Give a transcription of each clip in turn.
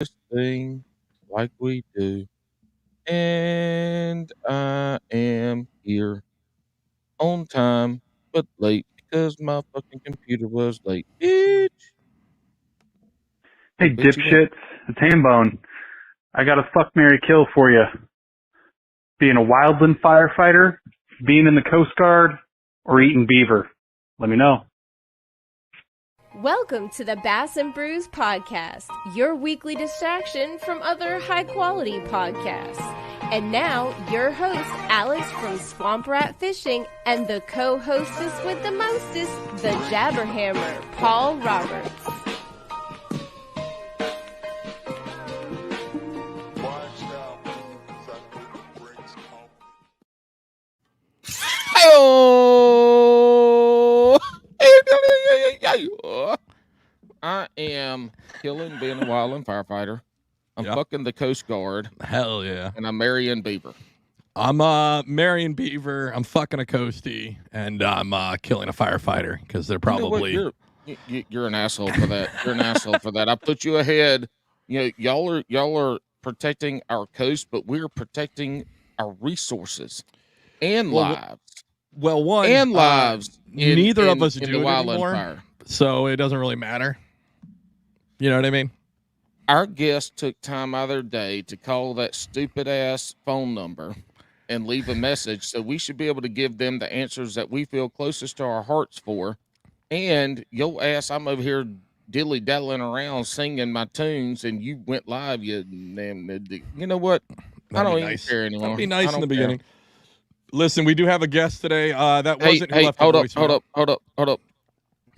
this thing like we do. And I am here on time, but late because my fucking computer was late. Bitch. Hey, Oh, bitch, you went. dipshits. It's Hambone. I got a fuck, marry, kill for you. Being a wildland firefighter, being in the Coast Guard, or eating beaver. Let me know. Welcome to the Bass and Brews podcast, your weekly distraction from other high-quality podcasts. And now, your host, Alex from Swamp Rat Fishing, and the co-hostess with the mostest, the Jabberhammer, Paul Roberts. I am killing being a wildland firefighter. I'm fucking the Coast Guard. Hell yeah. And I'm marrying beaver. I'm marrying beaver. I'm fucking a coastie, and I'm killing a firefighter because they're probably. You know what? You're an asshole for that. You're an asshole for that. I put you ahead. You know, y'all are protecting our coast, but we're protecting our resources and lives. Well, one and lives. Neither of us do it wildland anymore, fire. So it doesn't really matter. You know what I mean? Our guests took time out of their day to call that stupid ass phone number and leave a message, so we should be able to give them the answers that we feel closest to our hearts for. And yo ass, I'm over here dilly daddling around singing my tunes, and you went live. You know what? I don't even care anymore. That'd be nice in the beginning. Listen, we do have a guest today. That wasn't who left hold the up. voicemail.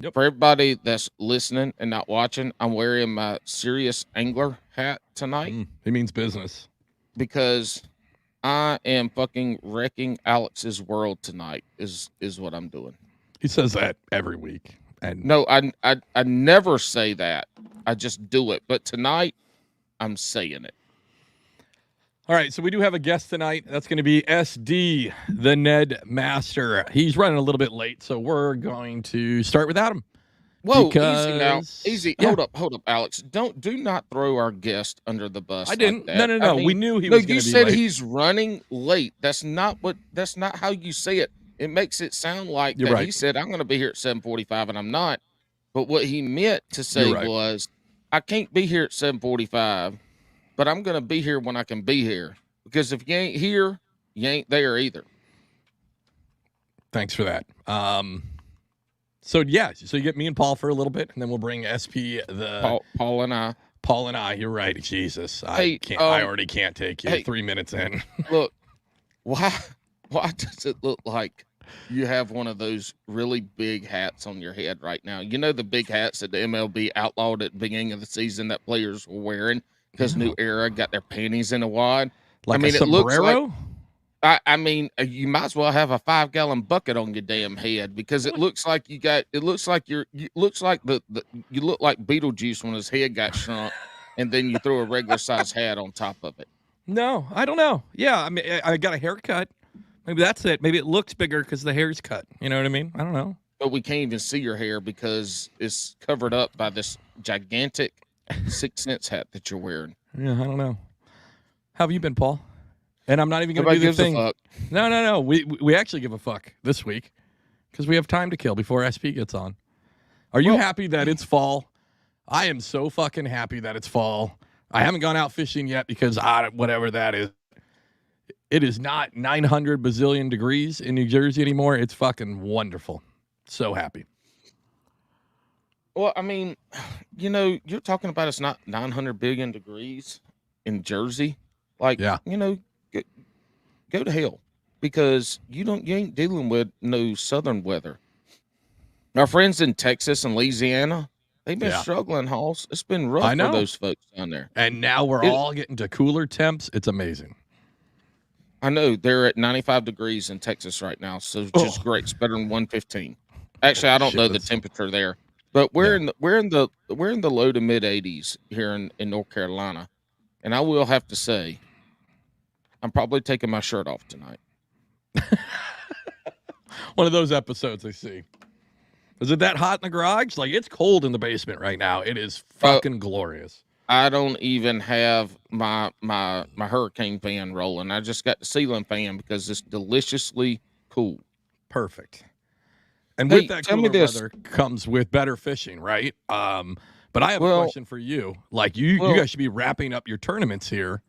Yep. For everybody that's listening and not watching, I'm wearing my Serious Angler hat tonight. He means business. Because I am fucking wrecking Alex's world tonight is what I'm doing. He says that every week. And no, I never say that. I just do it. But tonight, I'm saying it. All right, so we do have a guest tonight. That's going to be SD, the Ned Master. He's running a little bit late, so we're going to start without him. Whoa, easy now. Easy. Yeah. Hold up, Alex. Do not throw our guest under the bus. I didn't. Like that. No. I mean, we knew he was going to be late. You said he's running late. That's not how you say it. It makes it sound like You're that right. He said, I'm going to be here at 7:45, and I'm not. But what he meant to say was, I can't be here at 7:45, but I'm going to be here when I can be here. Because if you ain't here, you ain't there either. Thanks for that. So you get me and Paul for a little bit, and then we'll bring SP Paul and I. Paul and I. You're right. Jesus, I already can't take you 3 minutes in. Look, why does it look like you have one of those really big hats on your head right now? You know the big hats that the MLB outlawed at the beginning of the season that players were wearing because New Era got their panties in a wad. Like a sombrero? I mean, you might as well have a 5-gallon bucket on your damn head because it looks like you look like Beetlejuice when his head got shrunk, and then you throw a regular size hat on top of it. No, I don't know. Yeah, I mean, I got a haircut. Maybe that's it. Maybe it looks bigger because the hair's cut. You know what I mean? I don't know. But we can't even see your hair because it's covered up by this gigantic 6 cents hat that you're wearing. Yeah, I don't know. How have you been, Paul? And I'm not even going to do the thing. No. We actually give a fuck this week because we have time to kill before SP gets on. Are you happy that it's fall? I am so fucking happy that it's fall. I haven't gone out fishing yet because whatever that is. It is not 900 bazillion degrees in New Jersey anymore. It's fucking wonderful. So happy. Well, I mean, you're talking about it's not 900 billion degrees in Jersey. Like, go to hell because you ain't dealing with no southern weather. Our friends in Texas and Louisiana, they've been struggling, Hoss. It's been rough for those folks down there. And now we're all getting to cooler temps. It's amazing. I know they're at 95 degrees in Texas right now, so it's just great. It's better than 115. Actually, I don't know the temperature there, but we're in the low to mid 80s here in North Carolina, and I will have to say, I'm probably taking my shirt off tonight. One of those episodes I see. Is it that hot in the garage? Like, it's cold in the basement right now. It is fucking glorious. I don't even have my hurricane fan rolling. I just got the ceiling fan because it's deliciously cool. Perfect. And with Hey, that tell me cooler this. weather comes with better fishing, right? But I have a Well, question for you. Like you guys should be wrapping up your tournaments here.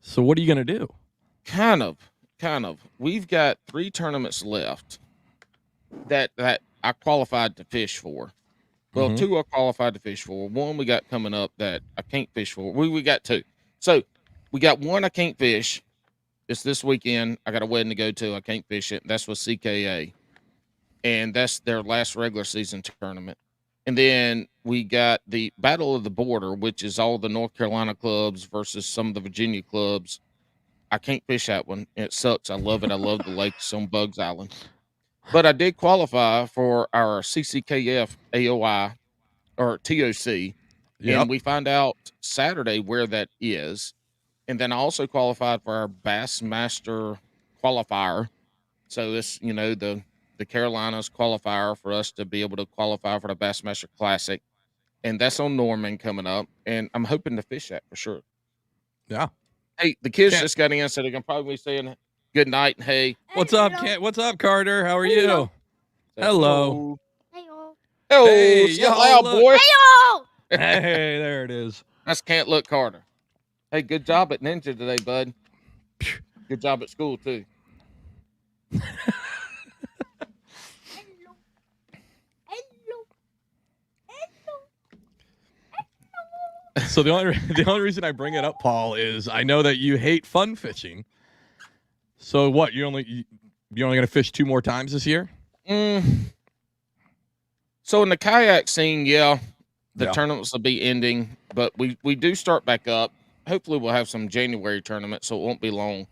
So what are you going to do? kind of. We've got 3 tournaments left that I qualified to fish for. Well, 2 I qualified to fish for. 1 we got coming up that I can't fish for. We got 2. So we got 1 I can't fish. It's this weekend. I got a wedding to go to. I can't fish it. That's with CKA. And that's their last regular season tournament. And then we got the Battle of the Border, which is all the North Carolina clubs versus some of the Virginia clubs. I can't fish that one. It sucks. I love it. I love the lakes on Bugs Island. But I did qualify for our CCKF AOI or TOC. Yep. And we find out Saturday where that is. And then I also qualified for our Bass Master qualifier. So this, the Carolinas qualifier for us to be able to qualify for the Bassmaster Classic. And that's on Norman coming up. And I'm hoping to fish that for sure. Yeah. Hey, the kids just got in, so they're gonna probably be saying good night and hey. What's up, Kent? What's up, Carter? How are you? Hello. Oh, Hey, it's loud, boy. Hey, there it is. That's Can't Look Carter. Hey, good job at Ninja today, bud. Good job at school too. So the only reason I bring it up, Paul, is I know that you hate fun fishing. So what? You're only going to fish 2 more times this year? So in the kayak scene, the tournaments will be ending, but we do start back up. Hopefully, we'll have some January tournaments, so it won't be long.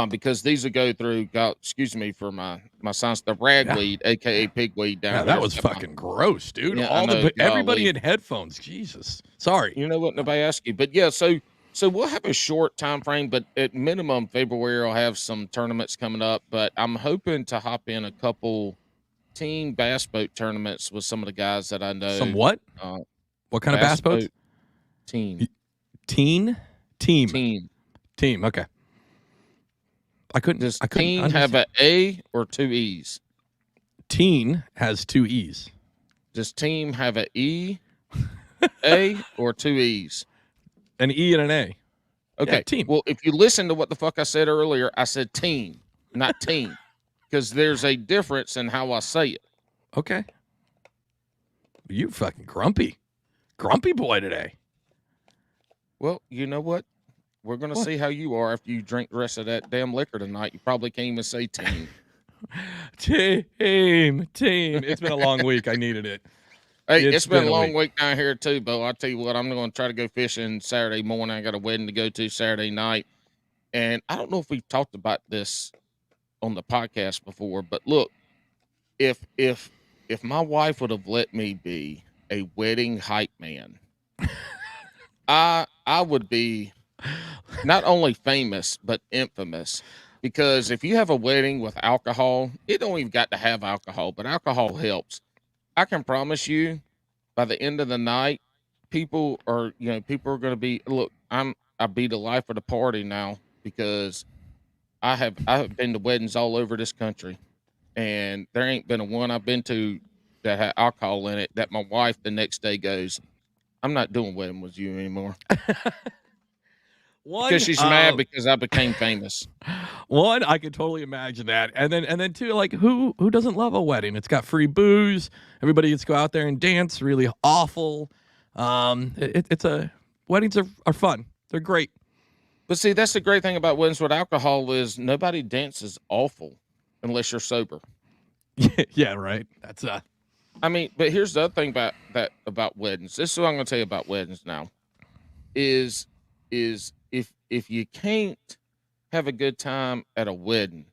Because these will go through. God, excuse me for my science. The ragweed, aka pigweed, down. Yeah, that was fucking gross, dude. Yeah, everybody in headphones. Jesus, sorry. You know what? Nobody asked you, but yeah. So we'll have a short time frame, but at minimum February, I'll have some tournaments coming up. But I'm hoping to hop in a couple team bass boat tournaments with some of the guys that I know. Some what? What kind of bass boats? Team. Okay. I couldn't. Does I couldn't teen understand. have an A or 2 E's? Teen has 2 E's. Does team have an E, A, or 2 E's? An E and an A. Okay. Yeah, team. Well, if you listen to what the fuck I said earlier, I said team, not team, because there's a difference in how I say it. Okay. You fucking grumpy boy today. Well, you know what? We're going to see how you are after you drink the rest of that damn liquor tonight. You probably can't even say team. Team. It's been a long week. I needed it. Hey, it's been a long week down here too, Bo. I'll tell you what, I'm going to try to go fishing Saturday morning. I got a wedding to go to Saturday night. And I don't know if we've talked about this on the podcast before, but look, if my wife would have let me be a wedding hype man, I would be not only famous but infamous, because if you have a wedding with alcohol, it don't even got to have alcohol, but alcohol helps. I can promise you, by the end of the night, people are going to be, look, I be the life of the party now, because I have been to weddings all over this country, and there ain't been a one I've been to that had alcohol in it that my wife the next day goes, I'm not doing wedding with you anymore. Because she's mad because I became famous. One, I could totally imagine that, and then two, like who doesn't love a wedding? It's got free booze. Everybody gets to go out there and dance. Really awful. Weddings are fun. They're great. But see, that's the great thing about weddings with alcohol is nobody dances awful unless you're sober. Yeah, right. That's I mean, but here's the other thing about weddings. This is what I'm going to tell you about weddings now. Is if you can't have a good time at a wedding,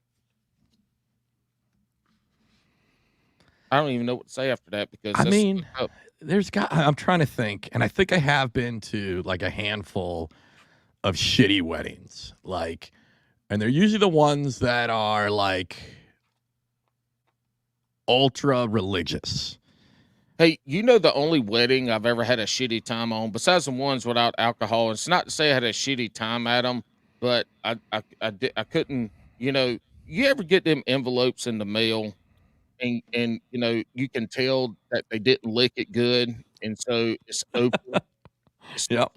I don't even know what to say after that, because I'm trying to think, and I think I have been to like a handful of shitty weddings, and they're usually the ones that are like ultra religious. Hey, you know the only wedding I've ever had a shitty time on, besides the ones without alcohol. It's not to say I had a shitty time at them, but I couldn't. You know, you ever get them envelopes in the mail, and you can tell that they didn't lick it good, and so it's open. It's Yep.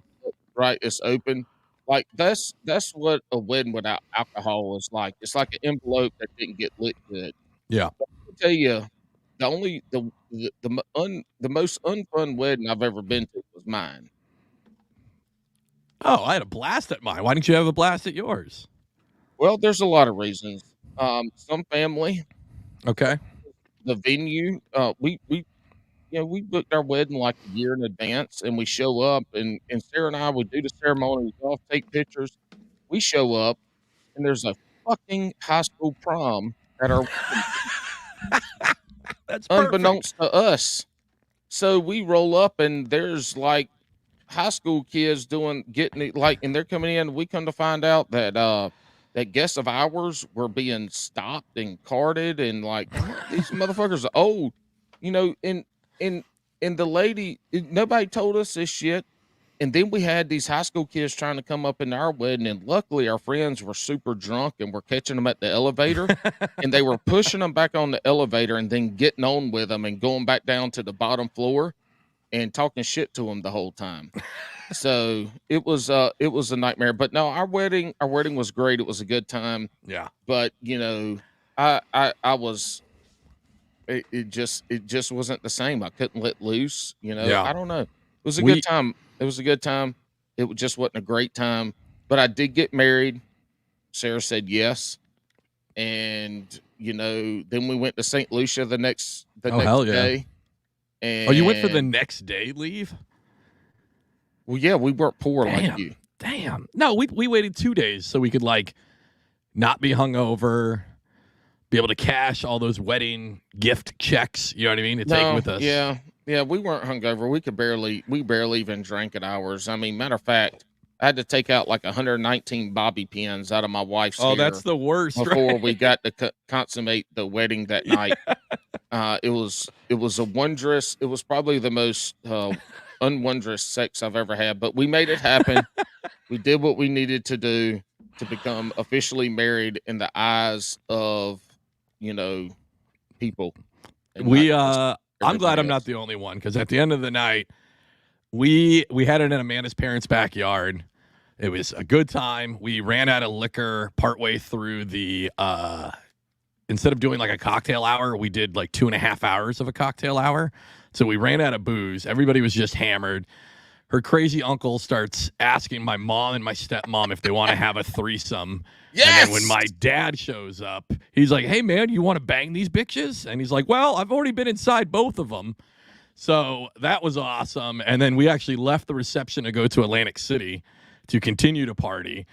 right. It's open. Like that's what a wedding without alcohol is like. It's like an envelope that didn't get licked good. Yeah. I'll tell you, the only the most unfun wedding I've ever been to was mine. Oh, I had a blast at mine. Why didn't you have a blast at yours? Well, there's a lot of reasons. Some family, Okay. the venue, we booked our wedding like a year in advance, and we show up, and Sarah and I would do the ceremony, we all take pictures. We show up, and there's a fucking high school prom at our That's perfect. unbeknownst to us. So we roll up, and there's like high school kids getting it like, and they're coming in. We come to find out that guests of ours were being stopped and carted, and like these motherfuckers are old, and and and the lady, nobody told us this shit. And then we had these high school kids trying to come up in our wedding, and luckily our friends were super drunk and we're catching them at the elevator, and they were pushing them back on the elevator and then getting on with them and going back down to the bottom floor and talking shit to them the whole time. So it was a nightmare. But no, our wedding was great. It was a good time. Yeah. But I was it just wasn't the same. I couldn't let loose. Yeah. I don't know. It was a good time. It was a good time. Just wasn't a great time. But I did get married. Sarah said yes. And then we went to St. Lucia the next day. And you went for the next day leave? Well, yeah, we weren't poor like you. Damn. No, we waited 2 days so we could like not be hungover, be able to cash all those wedding gift checks. You know what I mean? To take with us. Yeah, we weren't hungover. We barely even drank at ours. I mean, matter of fact, I had to take out like 119 bobby pins out of my wife's hair. Oh, that's the worst. Before right? we got to consummate the wedding that night. It was a wondrous. It was probably the most unwondrous sex I've ever had. But we made it happen. We did what we needed to do to become officially married in the eyes of people. I'm glad I'm not the only one, because at the end of the night, we had it in Amanda's parents' backyard. It was a good time. We ran out of liquor partway through the instead of doing like a cocktail hour, we did like 2.5 hours of a cocktail hour. So we ran out of booze. Everybody was just hammered. Her crazy uncle starts asking my mom and my stepmom if they want to have a threesome. Yes! And then when my dad shows up, he's like, hey, man, you want to bang these bitches? And he's like, well, I've already been inside both of them. So that was awesome. And then we actually left the reception to go to Atlantic City to continue to party.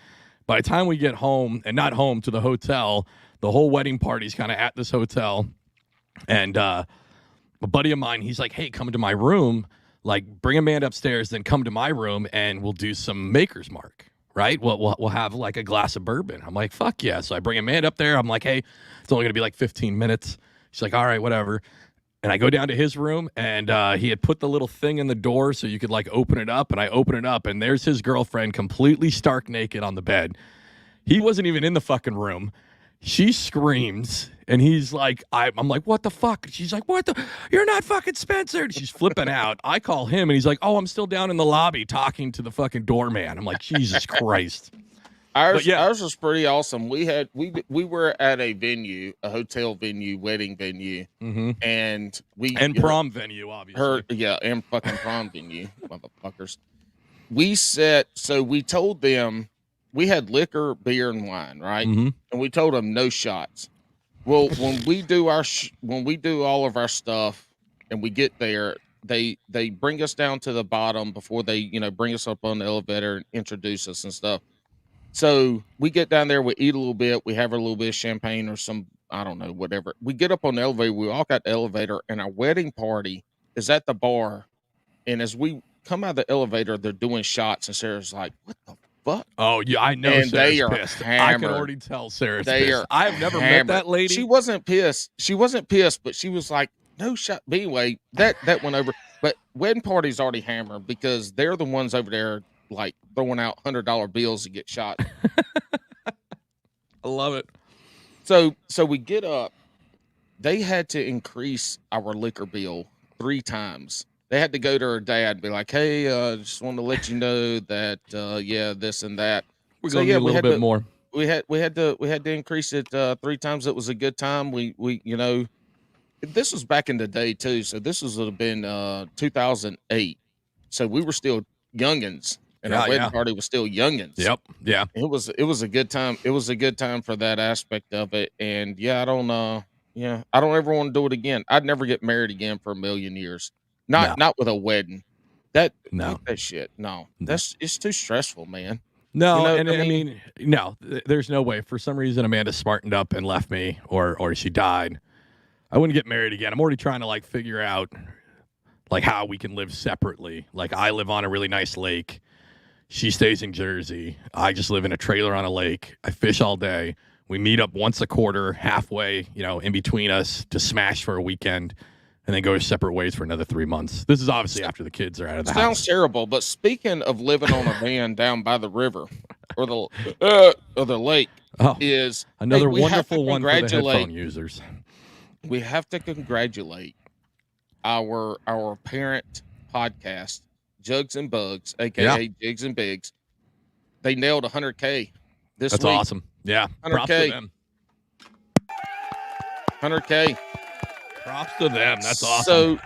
By the time we get home, and not home, to the hotel, the whole wedding party's kind of at this hotel. And a buddy of mine, he's like, hey, come to my room. Like, bring Amanda upstairs, then come to my room, and we'll do some Maker's Mark, right? We'll have, like, a glass of bourbon. I'm like, fuck yeah. So I bring Amanda up there. I'm like, hey, it's only going to be, like, 15 minutes. She's like, all right, whatever. And I go down to his room, and he had put the little thing in the door so you could, like, open it up. And I open it up, and there's his girlfriend completely stark naked on the bed. He wasn't even in the fucking room. She screams, and he's like, I'm like, what the fuck? She's like, what the? You're not fucking Spencer. And she's flipping out. I call him, and he's like, oh, I'm still down in the lobby talking to the fucking doorman. I'm like, Jesus Christ. Ours was pretty awesome. We were at a venue, a hotel venue, wedding venue, and prom venue, obviously. And fucking prom venue, motherfuckers. So we told them we had liquor, beer, and wine, right? Mm-hmm. And we told them no shots. Well, when we do all of our stuff, and we get there, they bring us down to the bottom before they bring us up on the elevator and introduce us and stuff. So we get down there, we eat a little bit, we have a little bit of champagne or some, I don't know, whatever. We get up on the elevator, we walk out the elevator, and our wedding party is at the bar. And as we come out of the elevator, they're doing shots, and Sarah's like, what the fuck? Oh, yeah, I know. And Sarah's they are pissed. hammered. I can already tell Sarah's pissed. I've never met that lady. She wasn't pissed. But she was like, No shot. But anyway, that went over. But wedding party's already hammered because they're the ones over there like throwing out $100 bills to get shot. I love it. So we get up. They had to increase our liquor bill 3 times. They had to go to her dad and be like, "Hey, just want to let you know that this and that." We're gonna need a little bit more. We had to increase it 3 times. It was a good time. We this was back in the day too. So this would have been 2008. So we were still youngins, and our wedding party was still youngins. Yep. Yeah. It was a good time. It was a good time for that aspect of it. And I don't ever want to do it again. I'd never get married again for a million years. Not with a wedding. That shit. No. It's too stressful, man. No, I mean, no, there's no way. For some reason, Amanda smartened up and left me, or she died. I wouldn't get married again. I'm already trying to figure out how we can live separately. I live on a really nice lake. She stays in Jersey. I just live in a trailer on a lake. I fish all day. We meet up once a quarter, halfway, in between us to smash for a weekend, and then go separate ways for another 3 months. This is obviously after the kids are out of the house. Sounds terrible, but speaking of living on a van down by the river or the lake, is another wonderful one for the headphone users. We have to congratulate our parent podcast, Jugs and Bugs, aka Jigs and Bigs. They nailed 100K this week. That's awesome. Yeah, 100K. Props to them. 100K. Props to them. That's awesome. So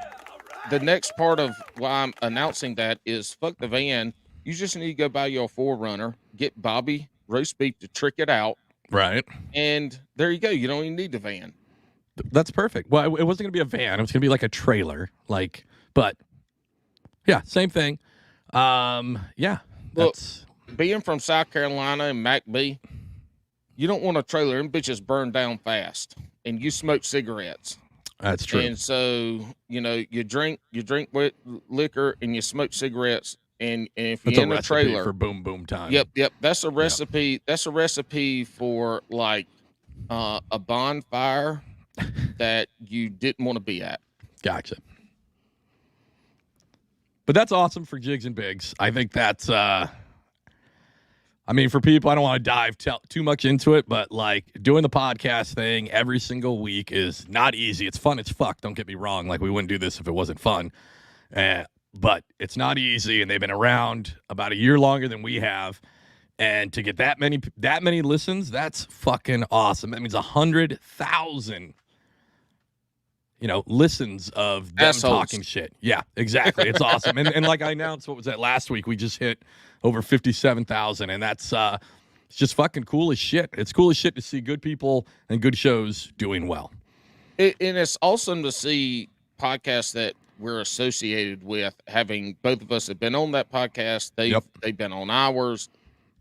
the next part of why I'm announcing that is fuck the van. You just need to go buy your 4Runner, get Bobby roast beef to trick it out. Right. And there you go. You don't even need the van. That's perfect. Well, it wasn't going to be a van. It was going to be like a trailer. But yeah, same thing. Yeah. Look, being from South Carolina and MacB, you don't want a trailer. Them bitches burn down fast, and you smoke cigarettes. That's true. And so, you drink liquor and you smoke cigarettes, and if you're in a trailer for boom boom time. Yep. That's a recipe. Yep. That's a recipe for a bonfire that you didn't want to be at. Gotcha. But that's awesome for Jigs and Bigs. I think that's, for people, I don't want to dive too much into it, but doing the podcast thing every single week is not easy. It's fun as fuck. Don't get me wrong. We wouldn't do this if it wasn't fun. But it's not easy. And they've been around about a year longer than we have. And to get that many listens, that's fucking awesome. That means 100,000 listens of them talking shit. Yeah, exactly. It's awesome. And like I announced, what was that last week? We just hit over 57,000, and that's it's just fucking cool as shit. It's cool as shit to see good people and good shows doing well. And it's awesome to see podcasts that we're associated with. Having both of us have been on that podcast, they've been on ours,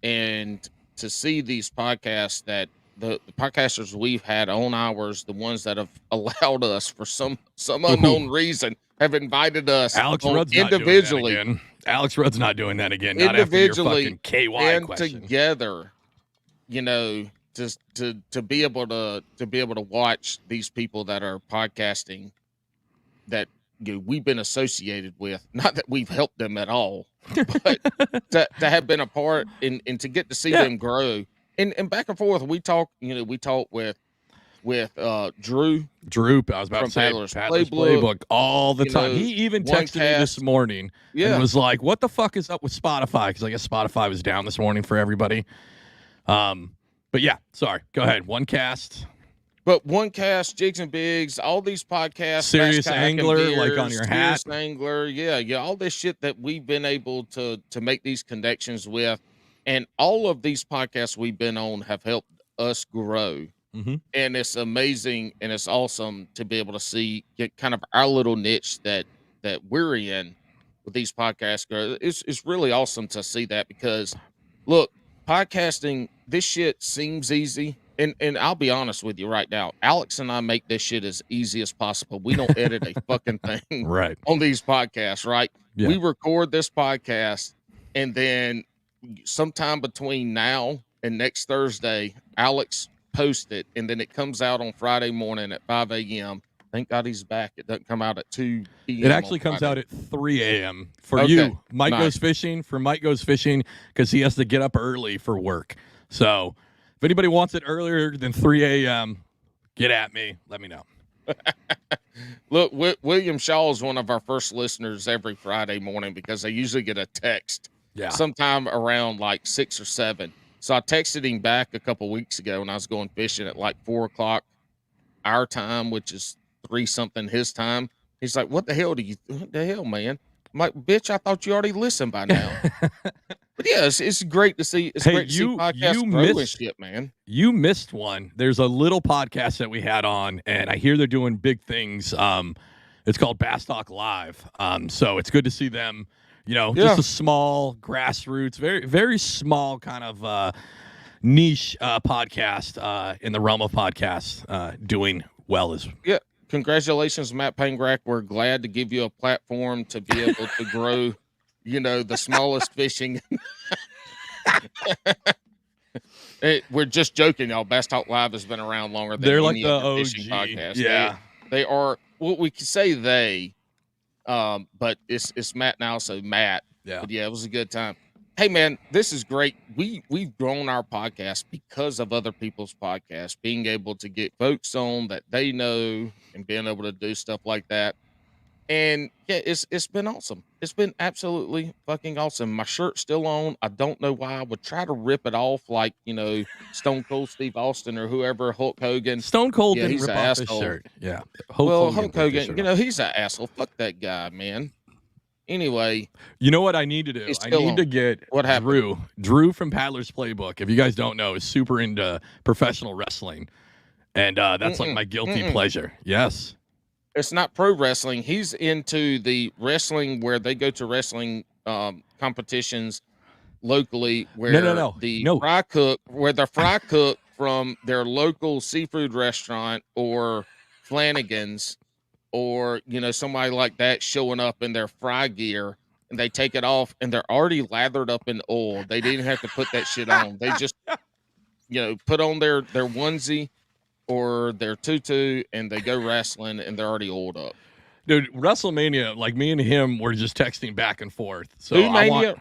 and to see these podcasts that. The podcasters we've had on ours, the ones that have allowed us for some unknown reason, have invited us Alex Rudd's individually. Not doing that again. Alex Rudd's not doing that again. Not individually, after your fucking KY and question. Together, just to be able to watch these people that are podcasting that we've been associated with. Not that we've helped them at all, but to have been a part and to get to see them grow. And back and forth, we talk with Drew. I was about to say Paddler's Playbook all the time. He even texted me this morning and was like, "What the fuck is up with Spotify?" Because I guess Spotify was down this morning for everybody. But yeah, sorry. Go ahead. But OneCast, Jigs and Bigs, all these podcasts, Serious Angler, beers, on your hat, Serious Angler, all this shit that we've been able to make these connections with. And all of these podcasts we've been on have helped us grow. Mm-hmm. And it's amazing and it's awesome to be able to get kind of our little niche that we're in with these podcasts. It's really awesome to see that because, look, podcasting, this shit seems easy. And I'll be honest with you right now. Alex and I make this shit as easy as possible. We don't edit a fucking thing on these podcasts, right? Yeah. We record this podcast and then sometime between now and next Thursday, Alex posts it, and then it comes out on Friday morning at 5 a.m. Thank God he's back. It doesn't come out at 2 p.m. It actually comes out at 3 a.m. for Okay, you. Mike nice. goes fishing. For Mike goes fishing because he has to get up early for work. So if anybody wants it earlier than 3 a.m., get at me. Let me know. Look, William Shaw is one of our first listeners every Friday morning because they usually get a text sometime around like 6 or 7. So I texted him back a couple weeks ago when I was going fishing at like 4 o'clock our time, which is 3 something his time. He's like, what the hell, man? I'm like, bitch, I thought you already listened by now. But yeah, it's great to see. It's great to see podcasts grow and shit, man. You missed one. There's a little podcast that we had on, and I hear they're doing big things. It's called Bass Talk Live. So it's good to see them. Just a small grassroots, very very small kind of niche podcast in the realm of podcasts, doing well as Congratulations, Matt Pangrack. We're glad to give you a platform to be able to grow. The smallest fishing. We're just joking, y'all. Bass Talk Live has been around longer than they're any like the other OG fishing podcast. Yeah, they are. Well, we could say they, but it's Matt now, so Matt. Yeah, but it was a good time. Hey, man, this is great. We've grown our podcast because of other people's podcasts, being able to get folks on that they know and being able to do stuff like that. And yeah, it's been awesome. It's been absolutely fucking awesome. My shirt's still on. I don't know why I would try to rip it off like, Stone Cold Steve Austin or whoever, Hulk Hogan. Stone Cold didn't rip off his shirt. Yeah. Hulk Hogan, he's an asshole. Fuck that guy, man. Anyway. You know what I need to do? I need to get Drew from Paddler's Playbook. If you guys don't know, is super into professional wrestling. And that's like my guilty pleasure. Yes. It's not pro wrestling. He's into the wrestling where they go to wrestling competitions locally where the fry cook from their local seafood restaurant or Flanagan's or, somebody like that showing up in their fry gear and they take it off and they're already lathered up in oil. They didn't have to put that shit on. They just, put on their onesie or their tutu and they go wrestling and they're already oiled up. Dude, WrestleMania, like me and him were just texting back and forth. So WrestleMania.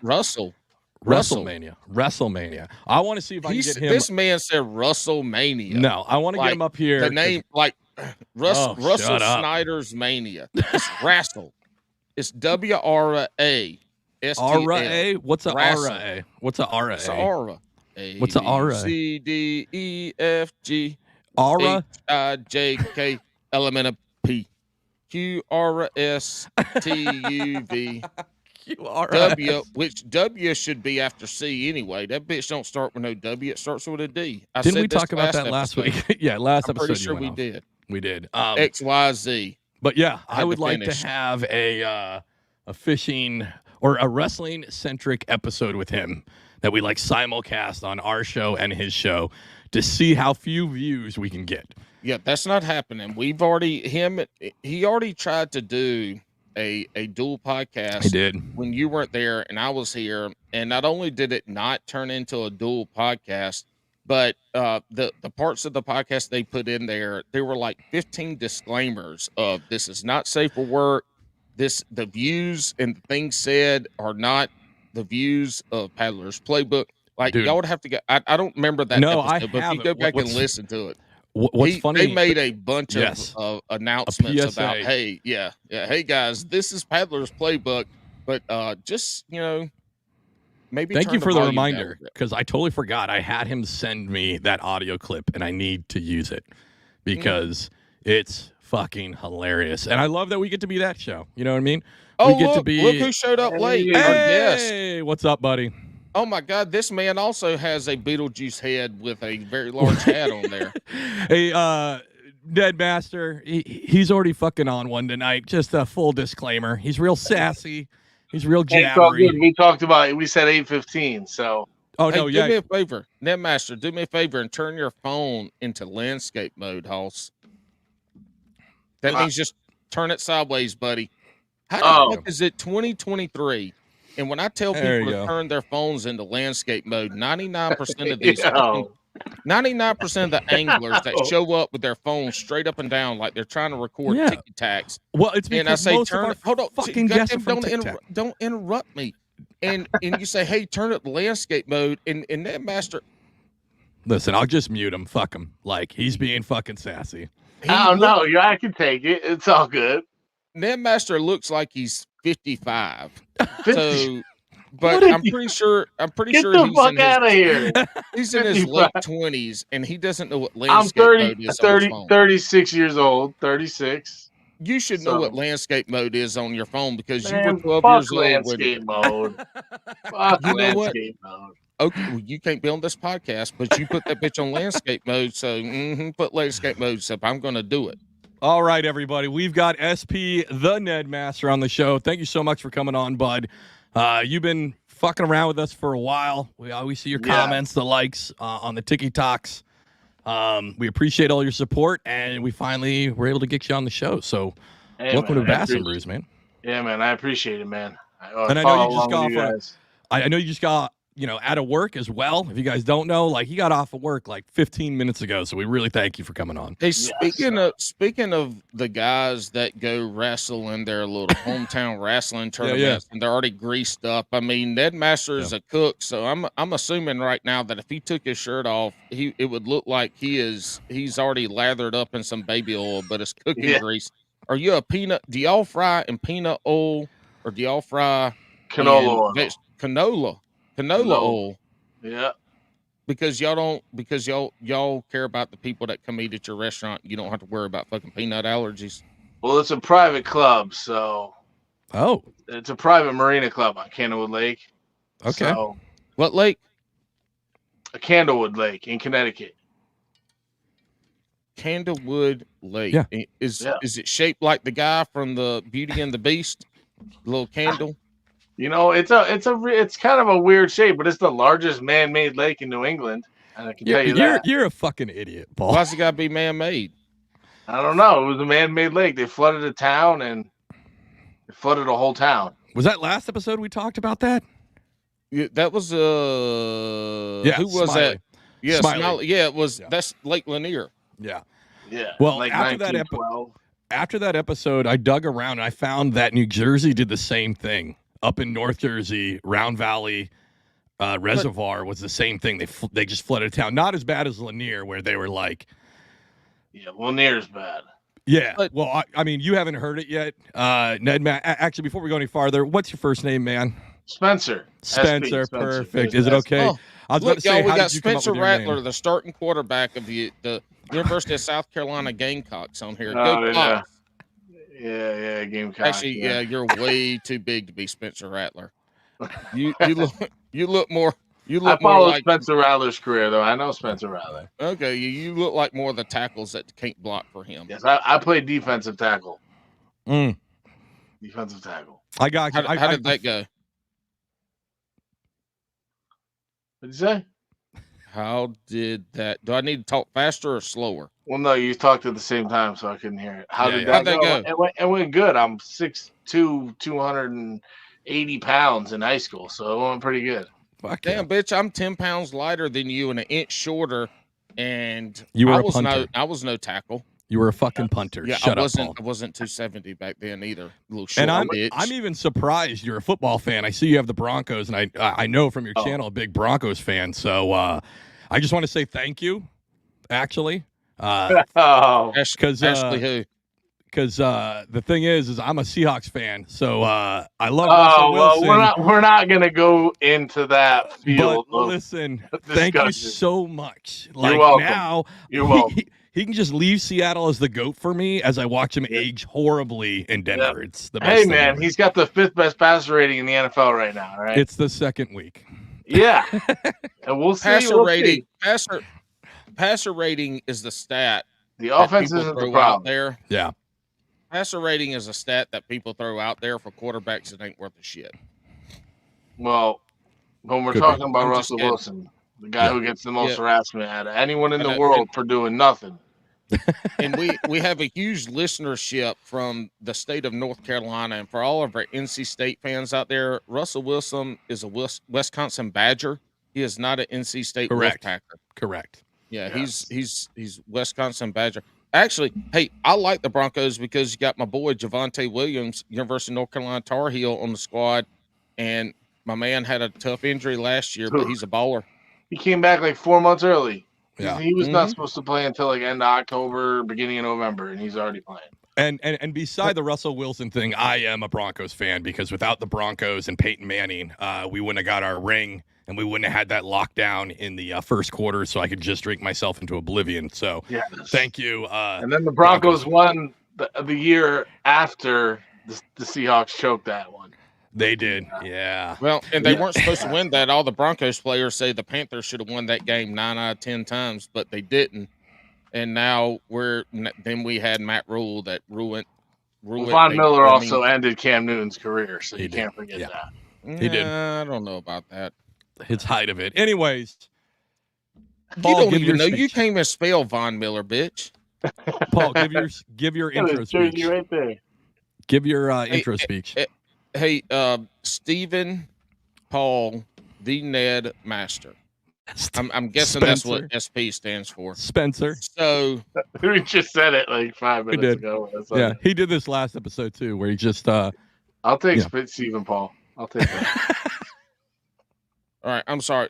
I want to see if I can get him. This man said WrestleMania. No, I want to get him up here. The name, Russell Snyder's Mania. It's wrestle. It's WRA. RA? What's a RA? What's a RA? It's a RA. What's a RA? CDEFG. Aura HIJK element of P QRSTUV W, which W should be after C anyway. That bitch don't start with no W, it starts with a D. Didn't we talk about that last week? Yeah, last episode. Pretty sure we did. We did. XYZ. But yeah, I would like to have a fishing or a wrestling centric episode with him that we simulcast on our show and his show to see how few views we can get. Yeah, that's not happening. He already tried to do a dual podcast. He did. When you weren't there and I was here. And not only did it not turn into a dual podcast, but the parts of the podcast they put in there were like 15 disclaimers of this is not safe for work. The views and the things said are not the views of Paddler's Playbook. Dude, y'all would have to go. I don't remember that episode, but if you go back and listen to it. What's funny? They made a bunch of announcements about, hey guys, this is Paddler's Playbook, but just maybe. Thank you for the reminder because I totally forgot. I had him send me that audio clip, and I need to use it because it's fucking hilarious, and I love that we get to be that show. You know what I mean? Look who showed up late. Hey, what's up, buddy? Oh my God, this man also has a Beetlejuice head with a very large hat on there. Hey, Ned Master, he's already fucking on one tonight. Just a full disclaimer. He's real sassy. He's real jabbery. We talked about it. We said 8:15, so. Oh, no, do me a favor. Ned Master, do me a favor and turn your phone into landscape mode, Hoss. That means just turn it sideways, buddy. How the fuck is it 2023? And when I tell people to turn their phones into landscape mode, 99% of these 99% of the anglers that show up with their phones straight up and down like they're trying to record ticky tacks. Well, it's because and I say, most of our hold on, fucking guests are from don't interrupt me. And you say, hey, turn up the landscape mode, and Ned Master. Listen, I'll just mute him. Fuck him. Like, he's being fucking sassy. I don't know. Yeah, I can take it. It's all good. Ned Master looks like he's 55. So, but I'm pretty sure. Get the fuck out of here. He's in his late 20s, and he doesn't know what landscape mode is. 36 years old. 36. You should know what landscape mode is on your phone because you were 12 fuck years old. Landscape mode. Fuck you know landscape mode. Okay, well, you can't be on this podcast, but you put that bitch on landscape mode. So put landscape mode. So I'm going to do it. All right, everybody. We've got SP the Ned Master on the show. Thank you so much for coming on, bud. You've been fucking around with us for a while. We always see your comments, the likes on the TikToks. We appreciate all your support, and we finally were able to get you on the show. So welcome to Bass and Brews, man. Yeah, man. I appreciate it, man. And I know you just got I know you just got out of work as well. If you guys don't know, like, he got off of work like 15 minutes ago. So we really thank you for coming on. Hey, speaking of the guys that go wrestle in their little hometown wrestling tournaments and they're already greased up. I mean, Ned Master is a cook, so I'm assuming right now that if he took his shirt off, it would look like he's already lathered up in some baby oil, but it's cooking grease. Are you a peanut? Do y'all fry in peanut oil or do y'all fry canola oil? Canola oil. Yeah. Because y'all care about the people that come eat at your restaurant. You don't have to worry about fucking peanut allergies. Well, it's a private club, so. Oh. It's a private marina club on Candlewood Lake. Okay. So, what lake? A Candlewood Lake in Connecticut. Candlewood Lake. Yeah. Is it shaped like the guy from the Beauty and the Beast? The little candle. It's kind of a weird shape, but it's the largest man-made lake in New England, and I can tell you that. You're a fucking idiot, Paul. Why's it got to be man-made? I don't know. It was a man-made lake. They flooded a town, and it flooded a whole town. Was that last episode we talked about that? Yeah, that was who was Smiley. that? Yeah, Smiley. Yeah, it was. Yeah. That's Lake Lanier. Yeah. Yeah. Well, like after that episode, I dug around and I found that New Jersey did the same thing. Up in North Jersey, Round Valley Reservoir was the same thing. They just flooded a town. Not as bad as Lanier, where they were like... Yeah, Lanier's bad. Yeah. Well, I mean, you haven't heard it yet. Ned, actually, before we go any farther, what's your first name, man? Spencer. Spencer, perfect. Is it okay? I was about to say, we got Spencer Rattler, the starting quarterback of the University of South Carolina Gamecocks on here. Go Cox. Yeah, Gamecocks. Actually, you're way too big to be Spencer Rattler. You look more. I follow Spencer Rattler's career, though. I know Spencer Rattler. Okay, you look like more of the tackles that can't block for him. Yes, I played defensive tackle. Defensive tackle. I got you. How did that go? What did you say? How did that? Do I need to talk faster or slower? Well, no, you talked at the same time, so I couldn't hear it. How'd that go? It went good. I'm 6'2", 280 pounds in high school, so it went pretty good. Fuck damn, bitch! I'm 10 pounds lighter than you and an inch shorter, and you were a punter. I was no tackle. You were a fucking punter. Yeah, Shut up, Paul. I wasn't 270 back then either. A little short bitch. I'm even surprised you're a football fan. I see you have the Broncos, and I know from your channel a big Broncos fan. So I just want to say thank you. Actually, because who? Because the thing is I'm a Seahawks fan, so I love Russell Wilson. Well, we're not gonna go into that field. But listen, thank you so much. Like, you're welcome. Now you're welcome. He can just leave Seattle as the GOAT for me as I watch him age horribly in Denver. Yeah. It's the best thing ever. He's got the 5th best passer rating in the NFL right now, right? It's the second week. Yeah. And we'll see. Passer rating is the stat. The offense isn't the problem there. Yeah. Passer rating is a stat that people throw out there for quarterbacks that ain't worth a shit. Well, when we're talking about Russell Wilson, the guy who gets the most harassment out of anyone in the world for doing nothing. And we have a huge listenership from the state of North Carolina, and for all of our NC State fans out there, Russell Wilson is a Wisconsin Badger. He is not an NC State Wolfpacker. Correct. Yeah, he's Wisconsin Badger. Actually, hey, I like the Broncos because you got my boy Javonte Williams, University of North Carolina Tar Heel, on the squad, and my man had a tough injury last year, but he's a baller. He came back like 4 months early. Yeah. He was not supposed to play until like end of October, beginning of November, and he's already playing. And beside the Russell Wilson thing, I am a Broncos fan because without the Broncos and Peyton Manning, we wouldn't have got our ring and we wouldn't have had that lockdown in the first quarter, so I could just drink myself into oblivion. So thank you. And then the Broncos won the year after the Seahawks choked that one. They did, yeah. Well, and they weren't supposed to win that. All the Broncos players say the Panthers should have won that game 9 out of 10 times, but they didn't. And now then we had Matt Rule that ruined. Von Miller also ended Cam Newton's career, so you can't forget that. He did. I don't know about that. His height of it. Anyways, Paul, you don't even know. You can't even spell Von Miller, bitch. Paul, give your intro speech. Right there. Give your intro speech. Hey, Stephen Paul, the Ned Master. I'm guessing Spencer. That's what SP stands for. Spencer. So we just said it like 5 minutes ago. Yeah, he did this last episode too, where he just. I'll take Stephen Paul. I'll take that. All right, I'm sorry,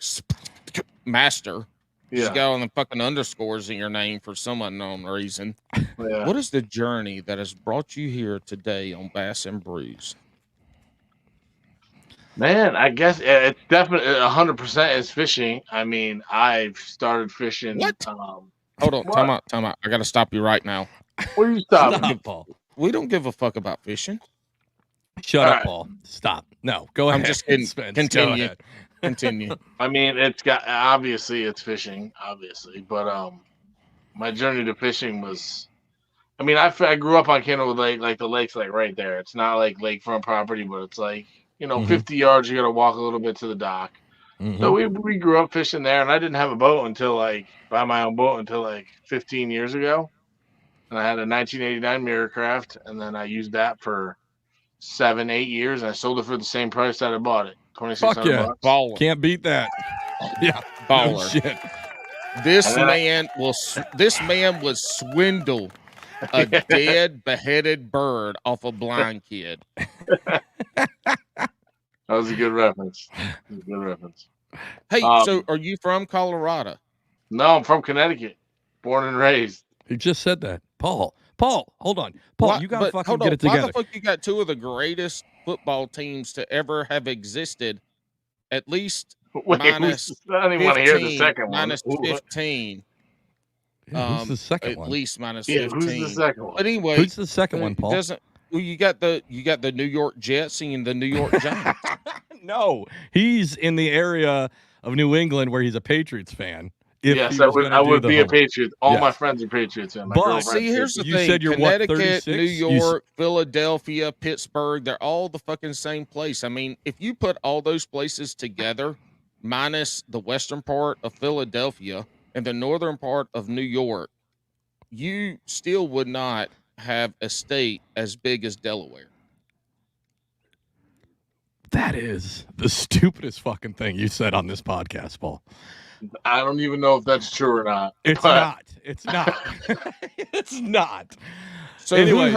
Master. Yeah. You got on the fucking underscores in your name for some unknown reason. Yeah. What is the journey that has brought you here today on Bass and Brews? Man, I guess it's definitely 100% is fishing. I mean, I've started fishing. What? Hold on, time out. I got to stop you right now. What are you stopping? Stop, Paul. We don't give a fuck about fishing. Shut up, Paul. Stop. No, go ahead. I'm just kidding. Continue. I mean, it's fishing, obviously, but my journey to fishing was. I mean, I grew up on Kennewood Lake, like the lake's like right there. It's not like lakefront property, but it's like. 50 yards, you got to walk a little bit to the dock. Mm-hmm. So we grew up fishing there, and I didn't have a boat buy my own boat until 15 years ago. And I had a 1989 Miracraft, and then I used that for 7-8 years, and I sold it for the same price that I bought it, $2,600. Fuck yeah, baller. Can't beat that. Yeah, baller. No shit. This man will swindle a dead beheaded bird off a blind kid. That was a good reference. Hey, so are you from Colorado? No, I'm from Connecticut. Born and raised. You just said that. Paul, hold on. Paul, you gotta fucking get it together. Why the fuck you got two of the greatest football teams to ever have existed? At least minus 15. I don't even want to hear the second one. Minus 15. Yeah, who's the second one? At least minus 15. Who's the second one? But anyway, who's the second one, Paul? Well, you got the New York Jets and the New York Giants. No, he's in the area of New England where he's a Patriots fan. Yes, I would be a Patriot. All my friends are Patriots. But see, here's the thing: you said you're Connecticut, New York, Philadelphia, Pittsburgh. They're all the fucking same place. I mean, if you put all those places together, minus the western part of Philadelphia and the northern part of New York, you still would not have a state as big as Delaware. That is the stupidest fucking thing you said on this podcast, Paul. I don't even know if that's true or not. It's not. It's not. It's not. So anyways.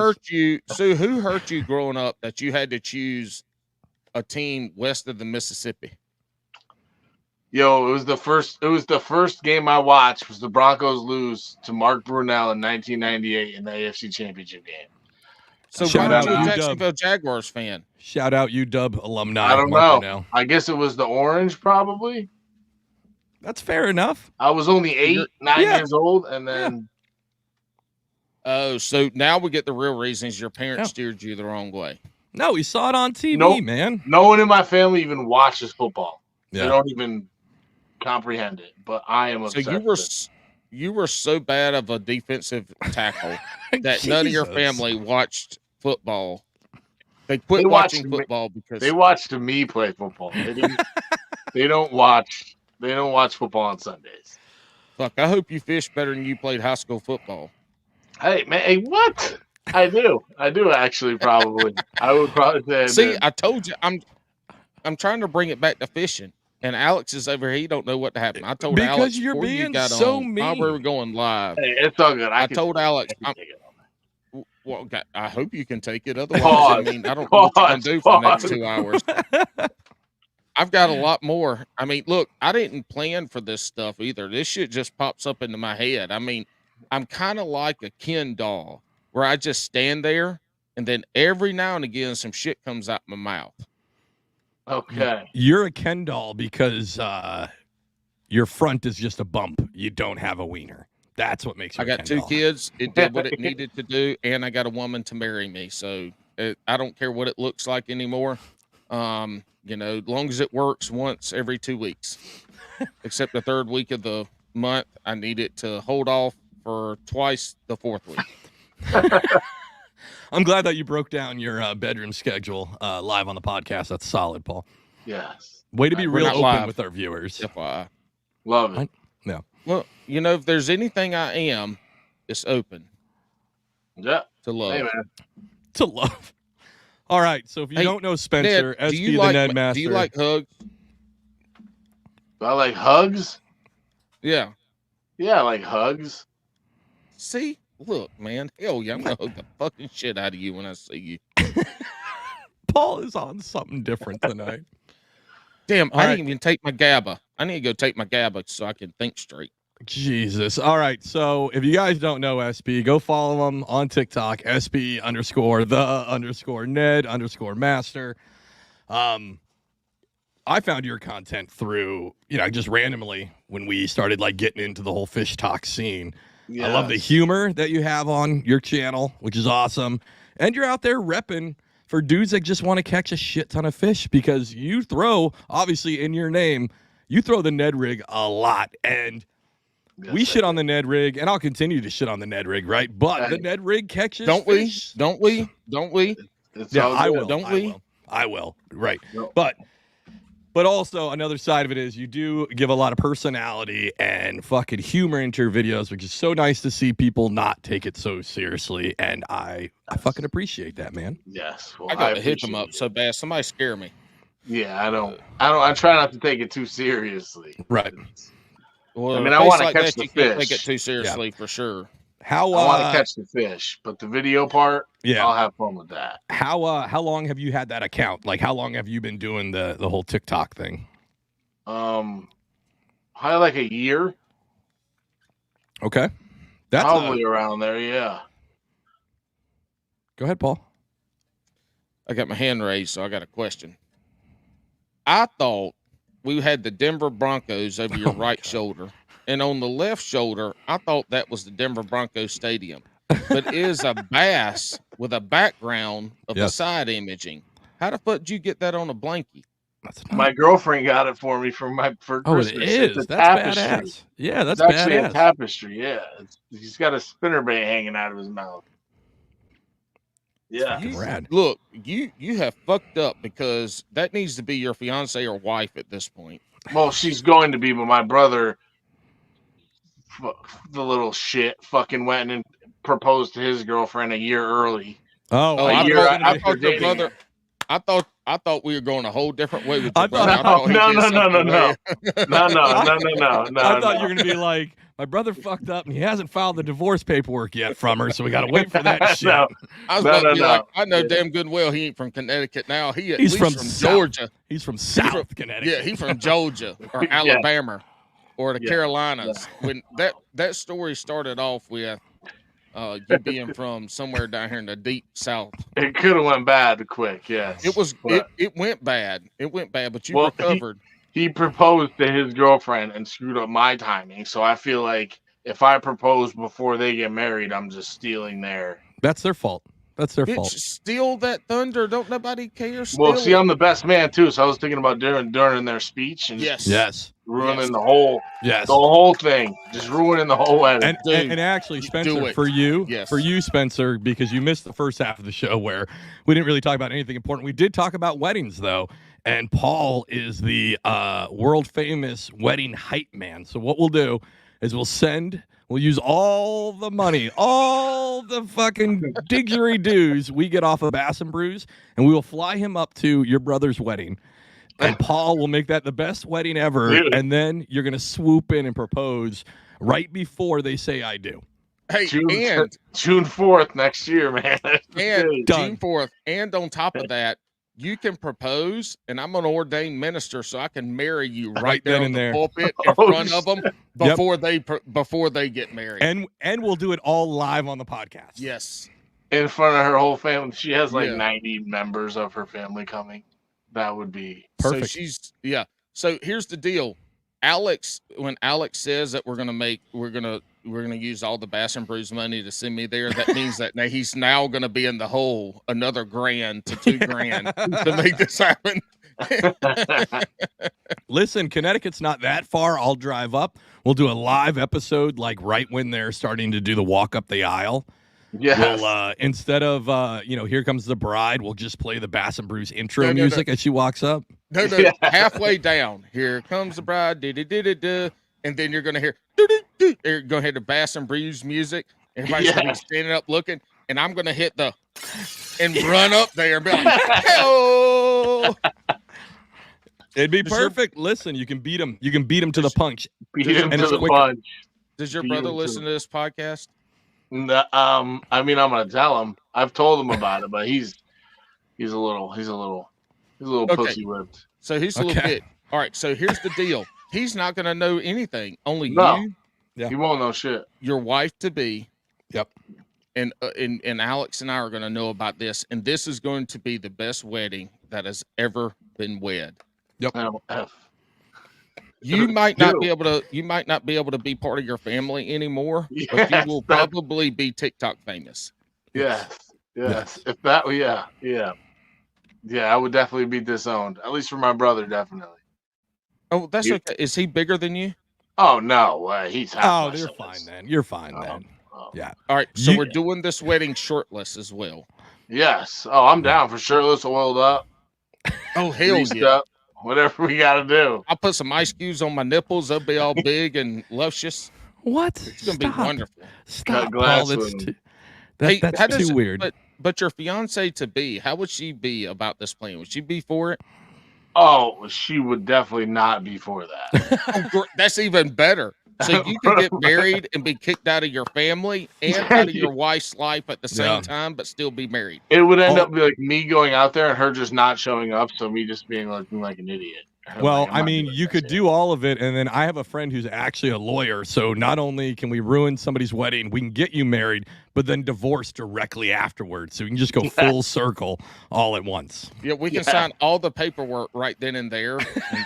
Who hurt you growing up that you had to choose a team west of the Mississippi? It was the first game I watched was the Broncos lose to Mark Brunell in 1998 in the AFC Championship game. So why are you a Jacksonville Jaguars fan? Shout out UW alumni. I don't know. Brunell. I guess it was the orange, probably. That's fair enough. I was only 9 years old, and then. Oh, so now we get the real reasons your parents steered you the wrong way. No, we saw it on TV, man. No one in my family even watches football. Yeah. They don't even comprehend it, but I am obsessed. So you were so bad of a defensive tackle that none of your family watched football. They quit watching football because they watched me play football. They don't watch football on Sundays. Fuck, I hope you fish better than you played high school football. Hey man, what? I do actually probably. I would probably say. See, I told you I'm trying to bring it back to fishing. And Alex is over here. He don't know what happened. I told because Alex you're before being you got so on, mean. while we were going live. Hey, it's all good. I told Alex, I can take it. well, I hope you can take it. Otherwise, Pause, I mean, I don't know what you're going to do for the next 2 hours. I've got a lot more. I mean, look, I didn't plan for this stuff either. This shit just pops up into my head. I mean, I'm kind of like a Ken doll where I just stand there and then every now and again some shit comes out my mouth. Okay. You're a Ken doll because your front is just a bump. You don't have a wiener. That's what makes you I got 2 kids. It did what it needed to do, and I got a woman to marry me. So I don't care what it looks like anymore. You know, as long as it works once every 2 weeks, except the 3rd week of the month, I need it to hold off for twice the 4th week. I'm glad that you broke down your bedroom schedule live on the podcast. That's solid, Paul. Yes. Way to be real open live. with our viewers. FYI. Love it. Yeah. Well, you know, if there's anything I am, it's open. Yeah. To love. Hey, man. To love. All right. So if you don't know Spencer, Ned, SP the Ned Master. Do you like hugs? Do I like hugs? Yeah. Yeah, I like hugs. See? Look, man. Hell yeah, I'm going to hug the fucking shit out of you when I see you. Paul is on something different tonight. Damn, I didn't even take my GABA. I need to go take my GABA so I can think straight. Jesus. All right. So if you guys don't know SP, go follow him on TikTok, SP _the Ned _master. I found your content through, just randomly when we started like getting into the whole fish talk scene. Yes. I love the humor that you have on your channel, which is awesome. And you're out there repping for dudes that just want to catch a shit ton of fish because you throw, obviously in your name, you throw the Ned rig a lot. And we shit on the Ned rig, and I'll continue to shit on the Ned rig, right? But the Ned rig catches fish. Don't we? Yeah, I will. Don't we? I will. Right. No. But also another side of it is you do give a lot of personality and fucking humor into your videos, which is so nice to see people not take it so seriously. And I fucking appreciate that, man. Yes. Well, I got to hit them up so bad. Somebody scare me. Yeah, I try not to take it too seriously. Right. Well, I mean, I want to catch the fish. You can't take it too seriously for sure. I want to catch the fish, but the video part, I'll have fun with that. How long have you had that account? Like, how long have you been doing the whole TikTok thing? Probably like a year. Okay, that's probably around there. Yeah. Go ahead, Paul. I got my hand raised, so I got a question. I thought we had the Denver Broncos over your right shoulder. And on the left shoulder, I thought that was the Denver Broncos Stadium. But it is a bass with a background of the side imaging. How the fuck did you get that on a blankie? My girlfriend got it for me for Christmas. Oh, it is. It's a that's tapestry. Badass. Yeah, that's it's actually badass. A tapestry. Yeah, he's got a spinnerbait hanging out of his mouth. Yeah, rad. Look, you have fucked up because that needs to be your fiance or wife at this point. Well, she's going to be, but my brother, the little shit, fucking went and proposed to his girlfriend a year early. Oh, I thought your brother. I thought we were going a whole different way with your brother. No. I thought you were gonna be like, my brother fucked up and he hasn't filed the divorce paperwork yet from her, so we got to wait for that shit. I was about to be like, I know damn good well he ain't from Connecticut now. He's from Georgia. He's from South Connecticut. Yeah, he's from Georgia or Alabama or the Carolinas. When that story started off with you being from somewhere down here in the deep South. It could have went bad quick, yes. It went bad. It went bad, but you recovered. He proposed to his girlfriend and screwed up my timing. So I feel like if I propose before they get married, I'm just stealing their. That's their fault. That's their fault. Steal that thunder. Don't nobody care. Well, see, I'm the best man too. So I was thinking about during their speech and ruining the whole thing, just ruining the whole wedding. And actually, Spencer, for you, Spencer, because you missed the first half of the show where we didn't really talk about anything important. We did talk about weddings though. And Paul is the world famous wedding hype man. So what we'll do is we'll use all the money, all the fucking didgeridoo we get off of Bass and Brews, and we will fly him up to your brother's wedding. and Paul will make that the best wedding ever. Dude. And then you're going to swoop in and propose right before they say I do. Hey, June 4th next year, man. And June 4th. And on top of that, you can propose, and I'm an ordained minister, so I can marry you right there on the pulpit in front of them before they get married. And we'll do it all live on the podcast. Yes. In front of her whole family. She has 90 members of her family coming. That would be perfect. So So here's the deal. When Alex says that we're gonna use all the Bass and Brews money to send me there, that means that he's now gonna be in the hole another $1,000 to $2,000 to make this happen. Listen, Connecticut's not that far. I'll drive up. We'll do a live episode like right when they're starting to do the walk up the aisle. Yes. We'll instead of Here Comes the Bride, we'll just play the Bass and Brews intro music as she walks up. No, halfway down. Here comes the bride, and then you're gonna hear you're gonna hear the Bass and Brews music. Everybody's gonna be standing up looking, and I'm gonna hit and run up there and be like, "Hello!" It'd be perfect. Listen, you can beat him. You can beat him to the punch. Beat him to the punch. Does your brother listen to this podcast? No, I mean, I'm gonna tell him. I've told him about it, but he's a little pussy whipped. So he's a little bit. All right. So here's the deal. He's not gonna know anything. Only you. Yeah. He won't know shit. Your wife to be. Yep. And Alex and I are gonna know about this, and this is going to be the best wedding that has ever been wed. Yep. You might not be able to be part of your family anymore, but you will probably be TikTok famous. Yes. If that, I would definitely be disowned. At least for my brother, definitely. Oh, that's okay. Is he bigger than you? Oh no, he's half. Oh, you're fine then. You're fine then. Yeah. All right. So we're doing this wedding shirtless as well. Yes. Oh, I'm down for shirtless, oiled up. Oh hell yeah. Up. Whatever we got to do. I'll put some ice cubes on my nipples. They'll be all big and luscious. What? It's going to be wonderful. Stop, Paul. That's too weird. But your fiance to be, how would she be about this plan? Would she be for it? Oh, she would definitely not be for that. That's even better. So you can get married and be kicked out of your family and out of your wife's life at the same time, but still be married. It would end up like me going out there and her just not showing up, so me just being looking like an idiot. Well, I mean, you could do all of it, and then I have a friend who's actually a lawyer, so not only can we ruin somebody's wedding, we can get you married, but then divorce directly afterwards, so you can just go full circle all at once. Yeah, we can sign all the paperwork right then and there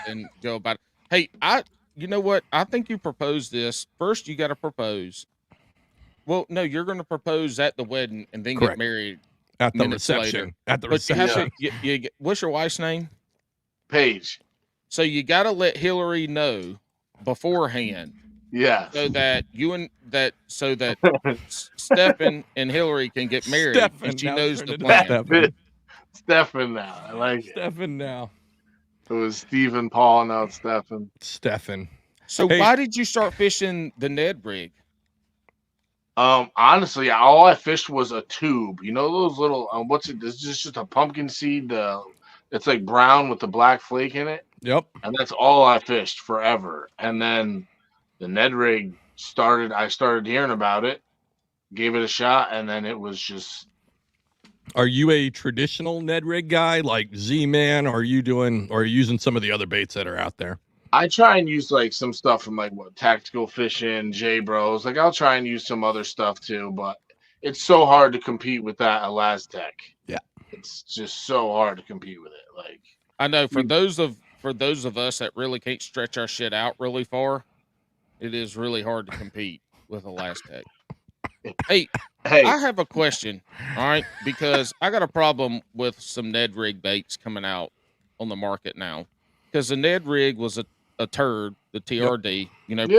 and go about it. Hey, you know what? I think you proposed this. First, you got to propose. Well, no, you're going to propose at the wedding and then get married at the reception. Later. At the reception. What's your wife's name? Paige. So you got to let Hillary know beforehand. Yeah. So that Stephen and Hillary can get married. And she knows the plan. Stephen now. I like Stephen now. It was Stephen, Paul, now it's Stephen. So why did you start fishing the Ned rig? Honestly, all I fished was a tube. You know those little what's it? This is just a pumpkin seed. It's like brown with the black flake in it. Yep. And that's all I fished forever. And then the Ned rig started. I started hearing about it, gave it a shot, and then it was just. Are you a traditional Ned rig guy like Z-Man? Or are you using some of the other baits that are out there? I try and use like some stuff from like Tactical Fishing, J Bros. Like I'll try and use some other stuff too, but it's so hard to compete with that Elastec. Yeah, it's just so hard to compete with it. Like I know for those of us that really can't stretch our shit out really far, it is really hard to compete with Elastec. Hey, I have a question, all right? Because I got a problem with some Ned rig baits coming out on the market now. Because the Ned rig was a turd, the TRD. Yep.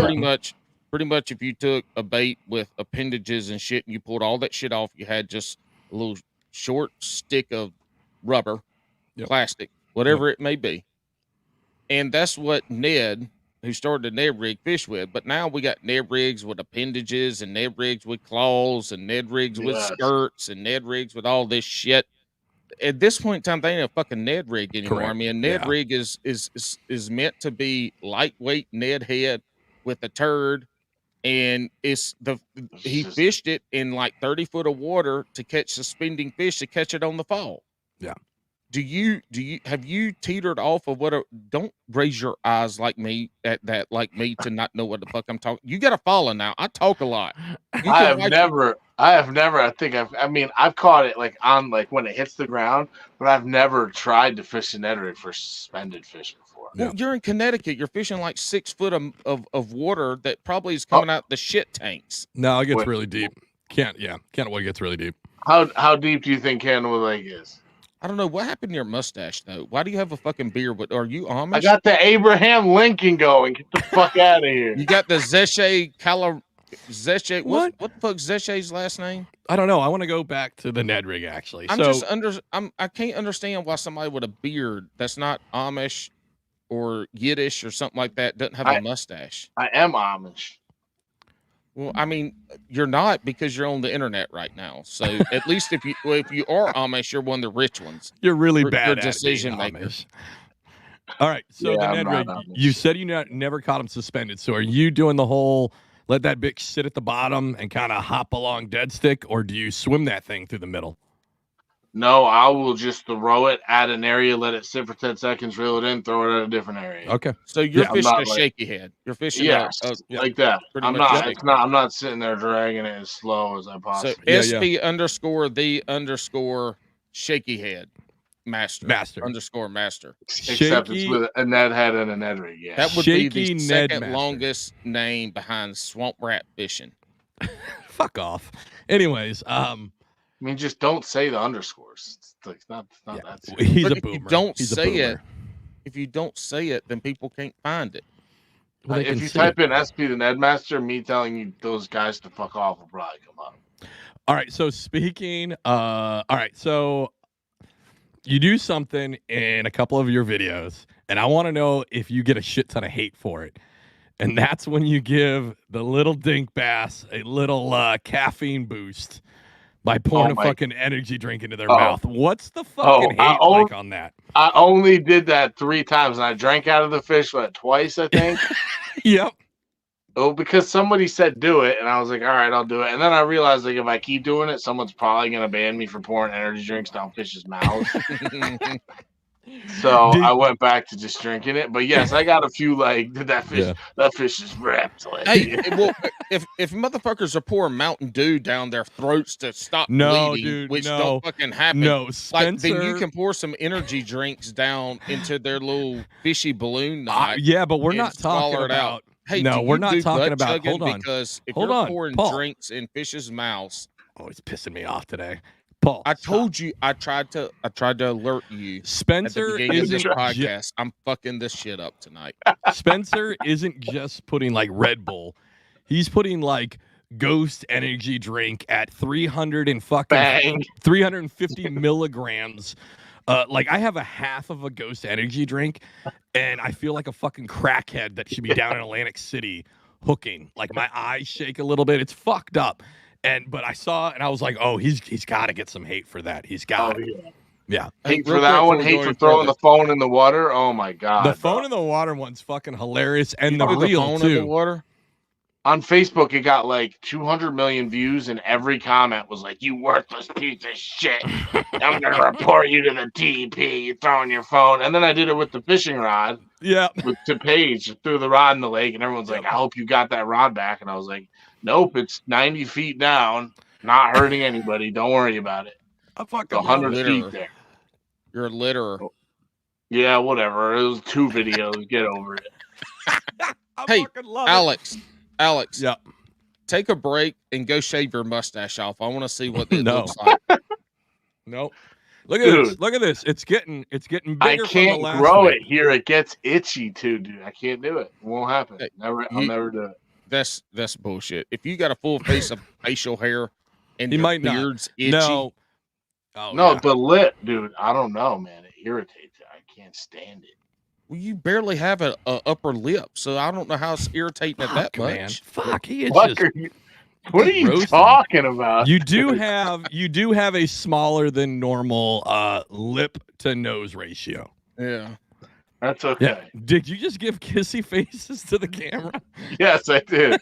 Pretty much if you took a bait with appendages and shit and you pulled all that shit off, you had just a little short stick of rubber, plastic, whatever it may be. And that's what Ned, who started the Ned rig, fish with. But now we got Ned rigs with appendages and Ned rigs with claws and Ned rigs with skirts and Ned rigs with all this shit. at this point in time, they ain't a fucking Ned rig anymore. Correct. I mean, a Ned rig is meant to be lightweight Ned head with a turd, and he fished it in like 30 foot of water to catch suspending fish to catch it on the fall. Yeah. Have you teetered off of don't raise your eyes like me at that, like me, to not know what the fuck I'm talking. You got to follow now. I talk a lot. I have never, I've caught it like on, like when it hits the ground, but I've never tried to fish a Ned rig for suspended fish before. Well, you're in Connecticut. You're fishing like 6 foot of water that probably is coming out the shit tanks. No, it gets really deep. Cannonwood gets really deep. How deep do you think Cannonwood Lake is? I don't know. What happened to your mustache, though? Why do you have a fucking beard? Are you Amish? I got the Abraham Lincoln going. Get the fuck out of here. You got the Zeche What the fuck's Zeche's last name? I don't know. I want to go back to the Ned rig, actually. I can't understand why somebody with a beard that's not Amish or Yiddish or something like that doesn't have a mustache. I am Amish. Well, I mean, you're not, because you're on the internet right now. So at least if you are Amish, you're one of the rich ones. You're really bad you're at decision being maker. Amish. All right. So the Ned rig, you said you never caught him suspended. So are you doing the whole let that bitch sit at the bottom and kind of hop along dead stick, or do you swim that thing through the middle? No, I will just throw it at an area, let it sit for 10 seconds, reel it in, throw it at a different area. Okay. So you're fishing a shaky head. You're fishing like that. I'm not sitting there dragging it as slow as I possibly. So SP _the_ shaky head master _ master. Except it's with a Ned head and a Ned rig. Yeah. That would be the second longest name behind swamp rat fishing. Fuck off. Anyways, I mean, just don't say the underscores. It's not that serious. He's a boomer. If you don't say it, then people can't find it. Well, if you type in SP the Ned Master, me telling you those guys to fuck off will probably come up. All right. So so you do something in a couple of your videos, and I want to know if you get a shit ton of hate for it. And that's when you give the little dink bass a little caffeine boost by pouring a fucking energy drink into their mouth. What's the fucking hate like on that? I only did that 3 times, and I drank out of the fish twice, I think. Yep. Oh, because somebody said do it, and I was like, all right, I'll do it. And then I realized, like, if I keep doing it, someone's probably gonna ban me for pouring energy drinks down fish's mouths. So I went back to just drinking it. But yes, I got a few like, did that fish? Yeah. That fish is wrapped. Like, hey, well, if motherfuckers are pouring Mountain Dew down their throats to stop bleeding, which don't fucking happen, like, then you can pour some energy drinks down into their little fishy balloon knot. Yeah, but we're not talking about. Hey, no, we're not talking about. Hold on, because if you're pouring drinks in fish's mouths, it's pissing me off today. Paul, I told you. I tried to alert you. Spencer isn't podcast. I'm fucking this shit up tonight. Spencer isn't just putting like Red Bull. He's putting like Ghost energy drink at 350 milligrams. Like I have a half of a Ghost energy drink, and I feel like a fucking crackhead that should be down in Atlantic City hooking. Like my eyes shake a little bit. It's fucked up. But I saw it and I was like, oh, he's got to get some hate for that. He's got it. Yeah. Hate for that one. Hate for throwing the phone in the water. Oh my god. The phone in the water one's fucking hilarious, and the reel phone too. In the water. On Facebook, it got like 200 million views, and every comment was like, "You worthless piece of shit! I'm gonna report you to the DP. You're throwing your phone." And then I did it with the fishing rod. Yeah. To Paige, threw the rod in the lake, and everyone's like, "I hope you got that rod back." And I was like, "Nope, it's 90 feet down, not hurting anybody. Don't worry about it. I fucking 100 feet there. You're a litterer." Yeah, whatever. It was 2 videos. Get over it. Hey, Alex. Yeah. Take a break and go shave your mustache off. I want to see what it looks like. Nope. Look at this. Look at this. It's getting bigger. I can't grow it here. It gets itchy too, dude. I can't do it. It won't happen. I'll never do it. That's bullshit. If you got a full face of facial hair and your beard's itchy. No. The lip, dude. I don't know, man. It irritates it. I can't stand it. Well, you barely have an upper lip, so I don't know how it's irritating it that much. Man. Fuck, he is What are you talking about? You do have a smaller than normal lip to nose ratio. Yeah. That's okay. Yeah. Did you just give kissy faces to the camera? Yes, I did.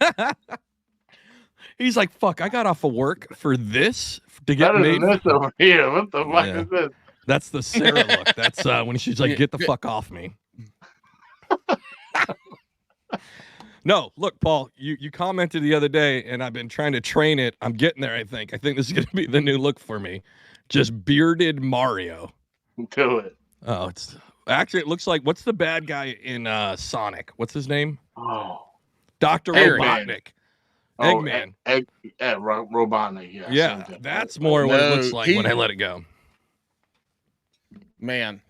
He's like, fuck, I got off of work for this to get Better made. than this over here. What the fuck is this? That's the Sarah look. That's when she's like, get the fuck off me. No, look, Paul, you commented the other day, and I've been trying to train it. I'm getting there, I think. I think this is going to be the new look for me. Just bearded Mario. Do it. Oh, actually, it looks like, what's the bad guy in Sonic? What's his name? Oh. Dr. Robotnik. Eggman. Robotnik, yeah. Yeah, that's more what it looks like when I let it go. Man,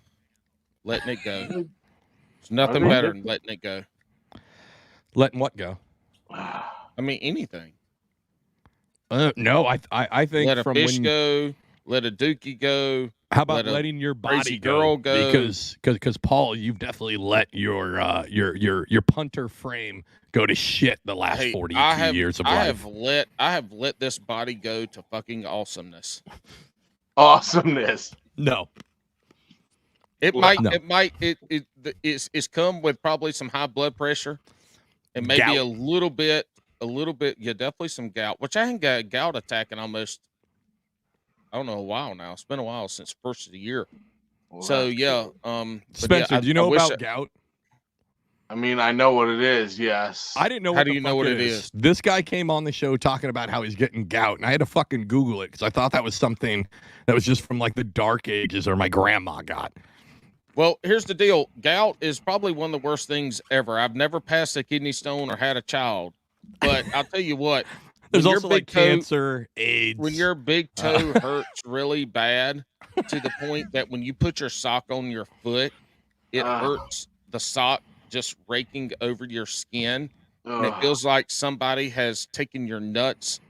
letting it go. There's nothing better than letting it go. Letting what go? I mean, anything. No, I think let a fish go, let a dookie go. How about letting your body girl go? Because Paul, you've definitely let your punter frame go to shit the last 42 years of life. I have let this body go to fucking awesomeness. Awesomeness. No. It's come with probably some high blood pressure and maybe gout. a little bit, yeah, definitely some gout, which I ain't got gout attacking almost, I don't know, a while now. It's been a while since first of the year. Well, so yeah, Spencer, do you know about gout? I mean, I know what it is, yes. I didn't know How do you know what it is? This guy came on the show talking about how he's getting gout, and I had to fucking Google it because I thought that was something that was just from like the dark ages or my grandma got. Well, here's the deal. Gout is probably one of the worst things ever. I've never passed a kidney stone or had a child, but I'll tell you what. There's also like cancer, AIDS. When your big toe hurts really bad to the point that when you put your sock on your foot, it hurts the sock just raking over your skin. And it feels like somebody has taken your nuts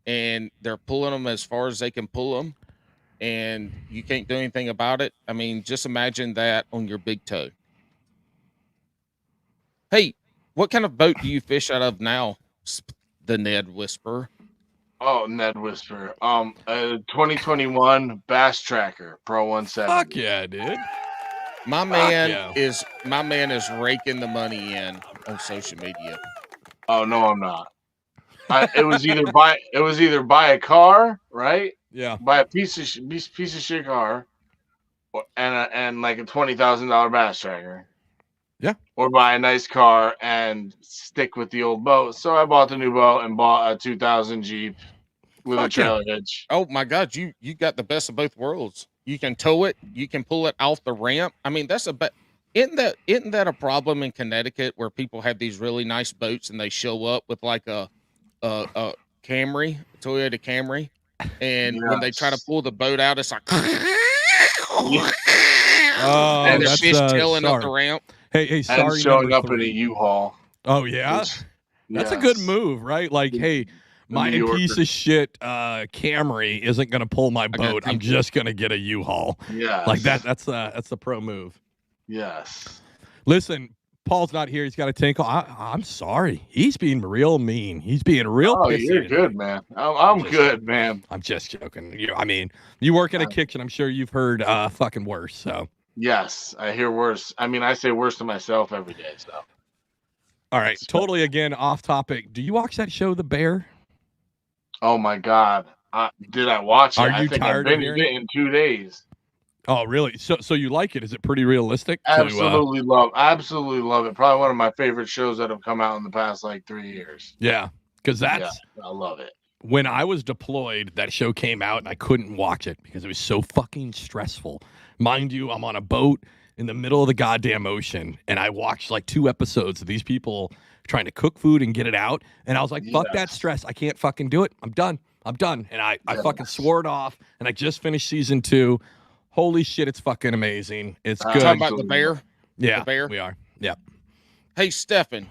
and they're pulling them as far as they can pull them. And you can't do anything about it. I mean, just imagine that on your big toe. Hey, what kind of boat do you fish out of now? The Ned Whisperer. Oh, Ned Whisperer. 2021 Bass Tracker Pro 170. Fuck yeah, dude. My man is raking the money in on social media. Oh no, I'm not. It was either buy a car, right? Yeah. Buy a piece of shit car, and like a $20,000 bass tracker. Yeah. Or buy a nice car and stick with the old boat. So I bought the new boat and bought a 2000 Jeep with a trailer hitch. Oh my God, you got the best of both worlds. You can tow it, you can pull it off the ramp. I mean, that's isn't that a problem in Connecticut where people have these really nice boats and they show up with like a Camry, Toyota Camry, and when they try to pull the boat out, it's like and the fish tailing up the ramp. Hey, sorry. And showing up in a U-Haul. Oh yeah, that's a good move, right? Like, hey, my piece of shit Camry isn't gonna pull my boat. I'm just gonna get a U-Haul. Yeah, like that. That's the pro move. Yes. Listen, Paul's not here. He's got a tinkle. I'm sorry. He's being real mean. He's being real. Oh, you're good, man. I'm good, man. I'm just joking. You work in a kitchen. I'm sure you've heard fucking worse. So. Yes, I hear worse. I mean, I say worse to myself every day. So. All right, totally again off topic. Do you watch that show, The Bear? Oh my God, did I watch it? Are you tired of hearing it? In 2 days. Oh, really? So you like it? Is it pretty realistic? Absolutely absolutely love it. Probably one of my favorite shows that have come out in the past like 3 years. Yeah, because I love it. When I was deployed, that show came out and I couldn't watch it because it was so fucking stressful. Mind you, I'm on a boat in the middle of the goddamn ocean, and I watched like 2 episodes of these people trying to cook food and get it out, and I was like, fuck that stress. I can't fucking do it. I'm done. And I fucking swore it off, and I just finished season 2. Holy shit, it's fucking amazing. It's good. Talking about The Bear? Yeah, The Bear? We are. Yeah. Hey, Stefan,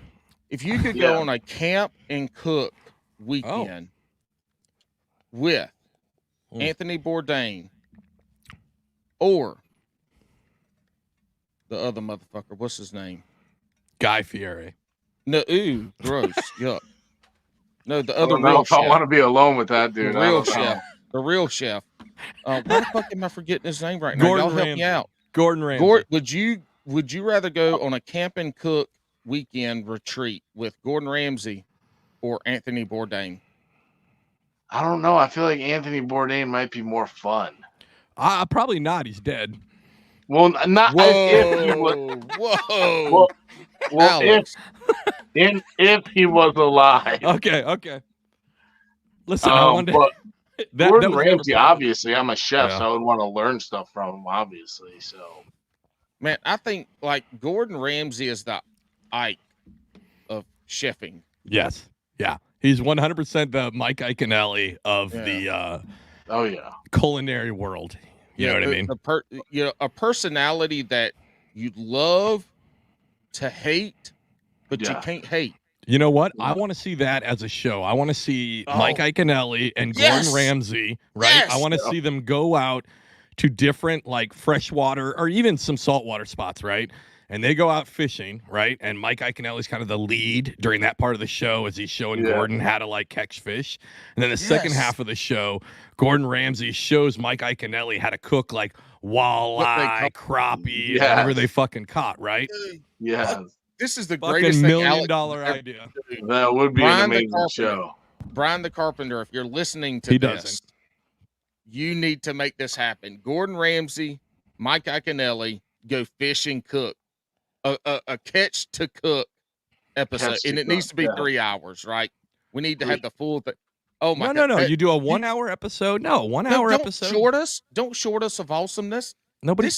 if you could go on a camp and cook weekend with Anthony Bourdain or the other motherfucker, what's his name? Guy Fieri. No, ooh, gross, yuck. No, the I other don't know real if I chef. want to be alone with that The dude. real chef. The real chef. Why the fuck am I forgetting his name right now? Gordon Y'all help me Ramsay. out. Gordon Ramsay. Would you rather go on a camp and cook weekend retreat with Gordon Ramsay or Anthony Bourdain? I don't know. I feel like Anthony Bourdain might be more fun. Probably not. He's dead. Well, not if he was. Whoa. Well, Alex. if he was alive. Okay. Listen, I wanted. But that Gordon was Ramsay, obviously, I'm a chef, Yeah. so I would want to learn stuff from him, obviously. So, Man, I think like Gordon Ramsay is the Ike of chefing. Yes. Yeah. He's 100% the Mike Iaconelli of the culinary world. You know what I mean? A personality that you love to hate, but you can't hate. You know what? I want to see that as a show. I want to see Mike Iaconelli and Gordon Ramsay, right? Yes. I want to see them go out to different like freshwater or even some saltwater spots, right? And they go out fishing, right? And Mike Iaconelli's kind of the lead during that part of the show as he's showing Gordon how to like catch fish. And then the second half of the show, Gordon Ramsay shows Mike Iaconelli how to cook like walleye, crappie, whatever they fucking caught, right? Yeah. This is the fucking greatest $1 million idea. That would be Brian an amazing show. Brian the Carpenter, if you're listening to this, you need to make this happen. Gordon Ramsay, Mike Iaconelli, go fish and cook. A catch to cook episode, and it needs to be 3 hours, right? We need to have the full thing. Oh my God! No. You do a 1 hour episode? No, 1 hour episode. Don't short us of awesomeness. No. So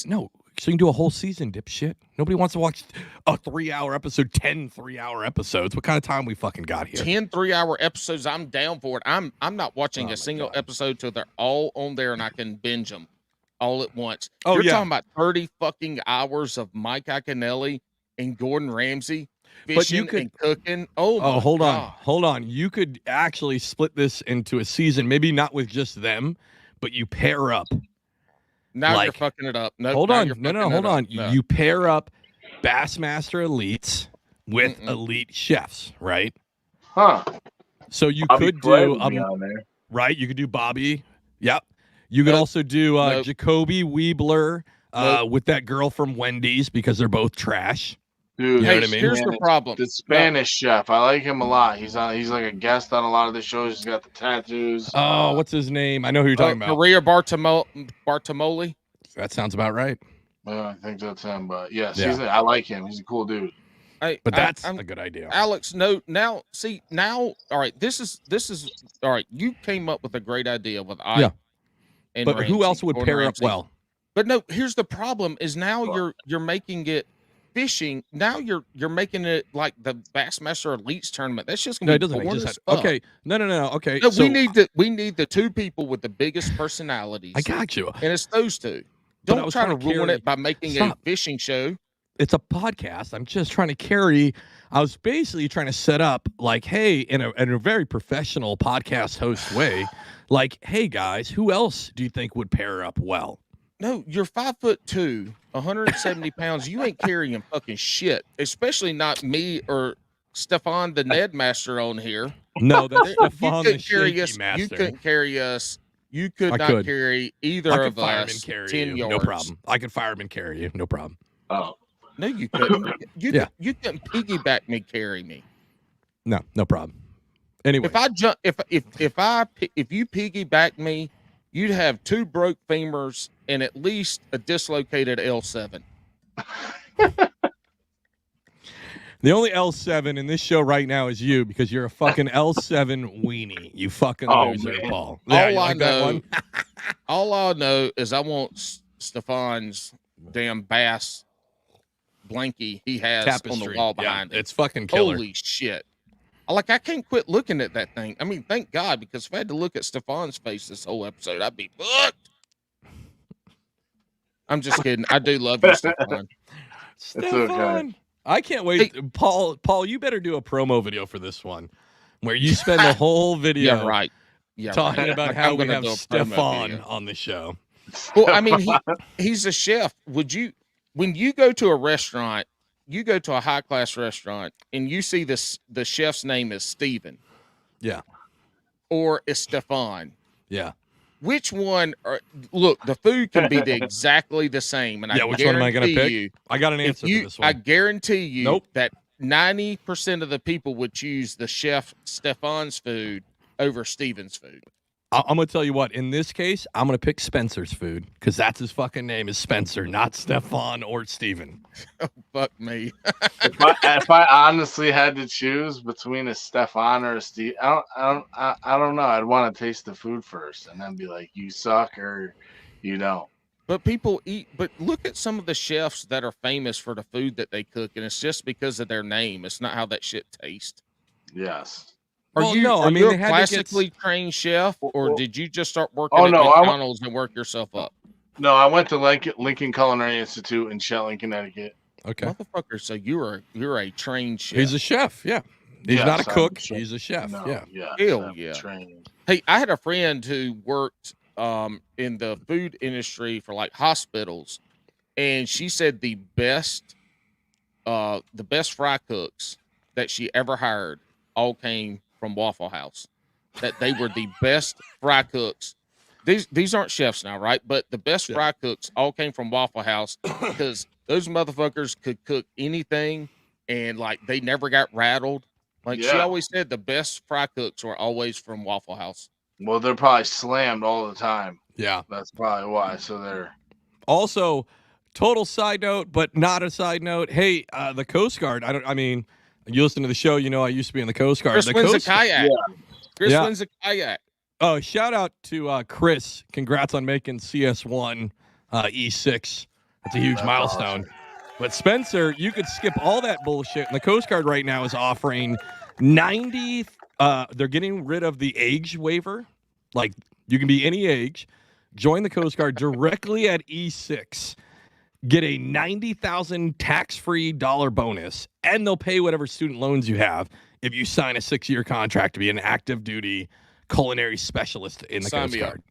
you can do a whole season, dipshit. Nobody wants to watch a 3 hour episode, 10 3-hour episodes. What kind of time we fucking got here? 10 3-hour episodes. I'm down for it. I'm not watching a single episode till they're all on there and I can binge them all at once. You're talking about 30 fucking hours of Mike Iaconelli and Gordon Ramsay fishing and cooking. Hold on. You could actually split this into a season, maybe not with just them, but you pair up. Now you're fucking it up. Hold on. You pair up Bassmaster elites with elite chefs, right? Huh. So you could do right? You could do Bobby. Yep. You could also do Jacoby Weebler with that girl from Wendy's because they're both trash. Dude, you know what I mean? Here's the problem. The Spanish chef. I like him a lot. He's like a guest on a lot of the shows. He's got the tattoos. Oh, what's his name? I know who you're talking about. Maria Bartimoli. That sounds about right. I think that's him, but yes, I like him. He's a cool dude. But that's a good idea. Alex, all right, this is all right. You came up with a great idea with Ike. And but Ramsay, who else would pair up well? But no, here's the problem is now you're making it fishing. Now you're making it like the Bassmaster Elites tournament. That's just gonna be boring as fuck. Okay. No. Okay. No, we need the two people with the biggest personalities. I got you. And it's those two. Don't try to ruin it by making a fishing show. It's a podcast. I'm just trying to carry. I was basically trying to set up like, hey, in a very professional podcast host way, like, hey guys, who else do you think would pair up well? No, you're 5'2", 170 pounds. You ain't carrying fucking shit, especially not me or Stefan the Ned Master on here. No, that's Stefan the Shaky Master. You couldn't carry us. You could not carry either of us 10 yards. No problem. I could fire him and carry you. No problem. Oh. No, you couldn't. You couldn't piggyback me, carry me. No problem. Anyway, if I jump, if you piggyback me, you'd have 2 broke femurs and at least a dislocated L7. The only L7 in this show right now is you because you're a fucking L7 weenie. You fucking loser, Paul. All I know is I want Stefan's damn bass blankie he has tapestry on the wall behind it. It's fucking killer. Holy shit. I can't quit looking at that thing. I mean, thank God, because if I had to look at Stefan's face this whole episode, I'd be fucked. I'm just kidding. I do love you, Stefan. Okay. I can't wait. Hey, Paul, you better do a promo video for this one where you spend the whole video talking about how we have Stefan on the show. Well, I mean, he's a chef. When you go to a restaurant, you go to a high-class restaurant, and you see the chef's name is Steven, Yeah. Or Estefan. Yeah. Which one? Look, the food can be exactly the same, and yeah. Which one am I going to pick? I got an answer for this one. I guarantee you Nope. that 90% of the people would choose the chef Stefan's food over Steven's food. I'm going to tell you what, in this case, I'm going to pick Spencer's food because that's his fucking name is Spencer, not Stefan or Steven. Oh, fuck me. if I honestly had to choose between a Stefan or a Steve, I don't know. I'd want to taste the food first and then be like, you suck or you don't. But people eat, but look at some of the chefs that are famous for the food that they cook, and it's just because of their name. It's not how that shit tastes. Yes. Are you a classically trained chef, or did you just start working at McDonald's and work yourself up? No, I went to Lincoln Culinary Institute in Shetland, Connecticut. Okay. Motherfucker, so you're a trained chef. He's a chef, yeah. He's not a cook. He's a chef, yeah. Hell yeah. Trained. Hey, I had a friend who worked in the food industry for like hospitals, and she said the best fry cooks that she ever hired all came from Waffle House. That they were the best fry cooks. These aren't chefs now, right? But the best fry cooks all came from Waffle House because those motherfuckers could cook anything, and like they never got rattled. Like she always said, the best fry cooks were always from Waffle House. Well, they're probably slammed all the time. Yeah, that's probably why. So they're also total side note, but not a side note. Hey, the Coast Guard. I mean, you listen to the show, you know I used to be in the Coast Guard. Chris wins a kayak. Chris wins a kayak. Oh, shout out to Chris. Congrats on making CS1 E6. That's a huge milestone. Awesome. But Spencer, you could skip all that bullshit. And the Coast Guard right now is offering 90. They're getting rid of the age waiver. Like, you can be any age. Join the Coast Guard directly at E6. Get a $90,000 tax-free dollar bonus, and they'll pay whatever student loans you have if you sign a 6-year contract to be an active duty culinary specialist in the Coast Guard.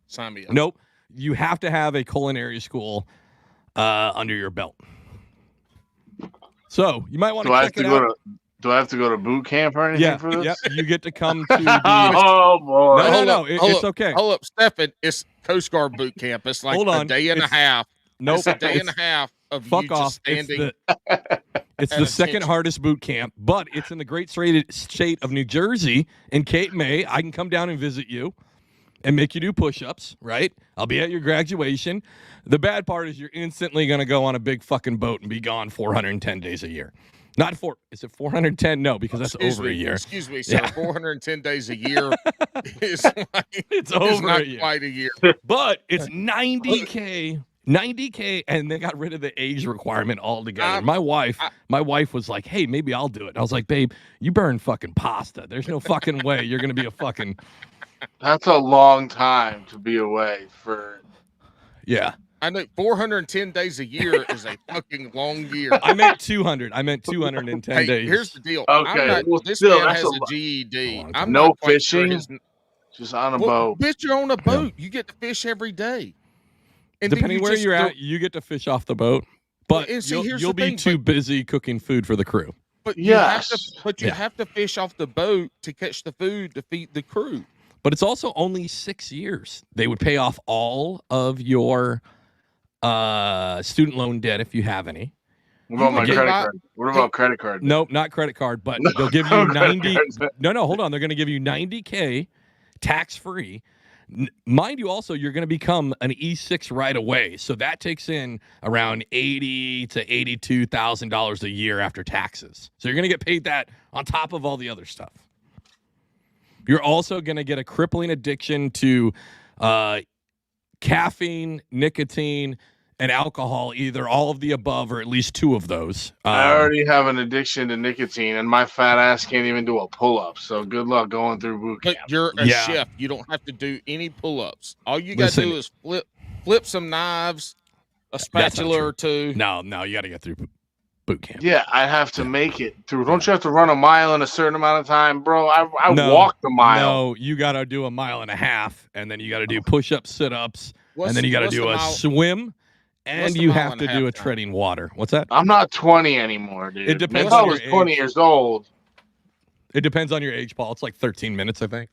Sign me up. Nope. You have to have a culinary school under your belt. So you might want to check it out. Do I have to go to boot camp or anything for this? Yeah, you get to come to the... Oh, boy. No, it's okay. Hold up, Stephen. It's Coast Guard boot camp. It's like a day and a half. Nope. It's a day and a half of fuck you off. Just standing. It's the second hardest boot camp, but it's in the great state of New Jersey in Cape May. I can come down and visit you and make you do push-ups, right? I'll be at your graduation. The bad part is you're instantly going to go on a big fucking boat and be gone 410 days a year. Is it 410? No, because that's over a year. Excuse me, sir. Yeah. 410 days a year is like, it's over not a year. Quite a year. But it's 90K. 90K, and they got rid of the age requirement altogether. My wife was like, hey, maybe I'll do it. And I was like, babe, you burn fucking pasta. There's no fucking way you're going to be a fucking... That's a long time to be away for... Yeah. I know 410 days a year is a fucking long year. I meant 200. I meant 210 days. Here's the deal. Okay. This man has a GED. I'm no fishing, just on a boat. Bitch, you're on a boat. You get to fish every day. And depending where you're at, you get to fish off the boat. But you'll be too busy cooking food for the crew. But you have to fish off the boat to catch the food to feed the crew. But it's also only 6 years. They would pay off all of your student loan debt if you have any. What about my credit card? What about credit card? Nope, not credit card, but they'll give you 90. No, hold on. They're going to give you 90K tax-free. Mind you, also, you're going to become an E6 right away. So that takes in around $80,000 to $82,000 a year after taxes. So you're going to get paid that on top of all the other stuff. You're also going to get a crippling addiction to caffeine, nicotine, and alcohol, either all of the above or at least two of those. I already have an addiction to nicotine, and my fat ass can't even do a pull-up. So good luck going through boot camp. But you're a chef. You don't have to do any pull-ups. All you got to do is flip some knives, a spatula or two. No, you got to get through boot camp. Yeah, I have to make it through. Don't you have to run a mile in a certain amount of time, bro? I walked a mile. No, you got to do a mile and a half, and then you got to do push-ups, sit-ups, and then you got to do a swim. And you have to do a treading water. What's that? I'm not 20 anymore, dude. It depends. If I was 20 years old. It depends on your age, Paul. It's like 13 minutes, I think.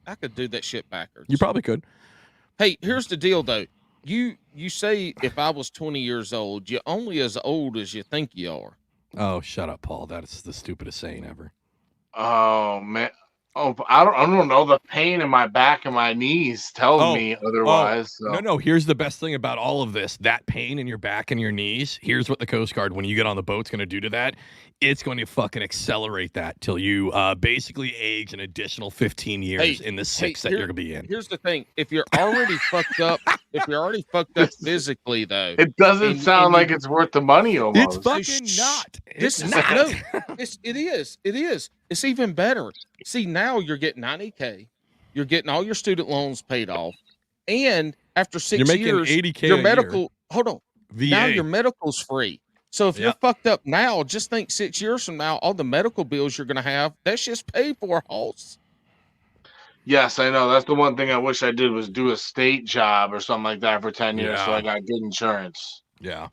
I could do that shit backwards. You probably could. Hey, here's the deal, though. You say if I was 20 years old, you're only as old as you think you are. Oh, shut up, Paul. That's the stupidest saying ever. Oh man. Oh, I don't know. The pain in my back and my knees tells me otherwise. So. No. Here's the best thing about all of this. That pain in your back and your knees, here's what the Coast Guard, when you get on the boat, is going to do to that. It's going to fucking accelerate that till you basically age an additional 15 years in the 6 that you're going to be in. Here's the thing. If you're already fucked up, physically, though. It doesn't sound like it's worth the money almost. It's fucking not. This is not. No, it is. It is. It's even better. See, now you're getting $90K. You're getting all your student loans paid off. And after 6 you're making years, $80K your medical, hold on. VA. Now your medical's free. So if you're fucked up now, just think 6 years from now, all the medical bills you're going to have, that's just paid for, Hoss. Yes, I know. That's the one thing I wish I did was do a state job or something like that for 10 years so I got good insurance. Yeah.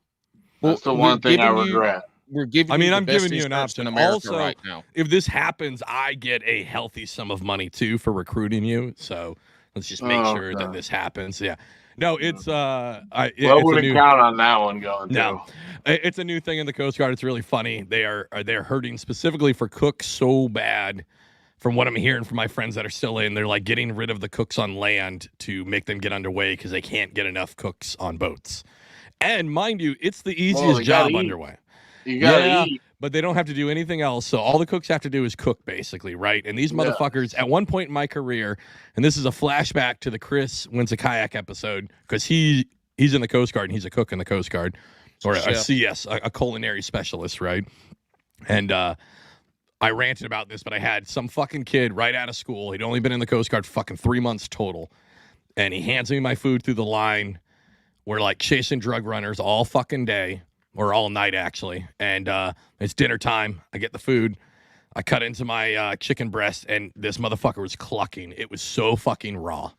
That's the one thing I regret. I'm giving you an option. Also, right now. If this happens, I get a healthy sum of money too for recruiting you. So let's just make sure that this happens. Yeah. No, it's I wouldn't count on that one going. No, it's a new thing in the Coast Guard. It's really funny. They're hurting specifically for cooks so bad. From what I'm hearing from my friends that are still in, they're like getting rid of the cooks on land to make them get underway because they can't get enough cooks on boats. And mind you, it's the easiest job underway. You gotta eat. But they don't have to do anything else. So all the cooks have to do is cook, basically, right? And these motherfuckers, at one point in my career, and this is a flashback to the Chris Wins a Kayak episode, because he's in the Coast Guard and he's a cook in the Coast Guard, or a CS, a culinary specialist, right? And I ranted about this, but I had some fucking kid right out of school. He'd only been in the Coast Guard fucking 3 months total. And he hands me my food through the line. We're like chasing drug runners all fucking day. Or all night, actually. And it's dinner time. I get the food. I cut into my chicken breast, and this motherfucker was clucking. It was so fucking raw.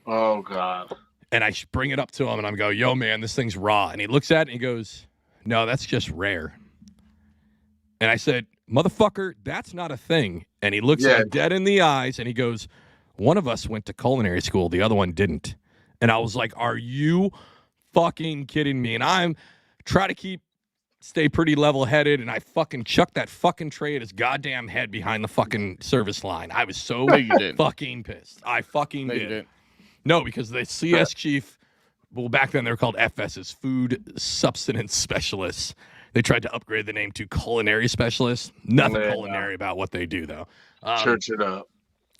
Oh, God. And I bring it up to him, and I go, yo, man, this thing's raw. And he looks at it, and he goes, no, that's just rare. And I said, motherfucker, that's not a thing. And he looks me dead in the eyes, and he goes, one of us went to culinary school. The other one didn't. And I was like, are you fucking kidding me? And I'm try to stay pretty level-headed, and I fucking chucked that fucking tray at his goddamn head behind the fucking service line. I was so fucking pissed. I fucking did. No, because the CS chief, well, back then they were called FSs, Food Substance Specialists. They tried to upgrade the name to Culinary Specialists. Nothing culinary about what they do, though. Church it up.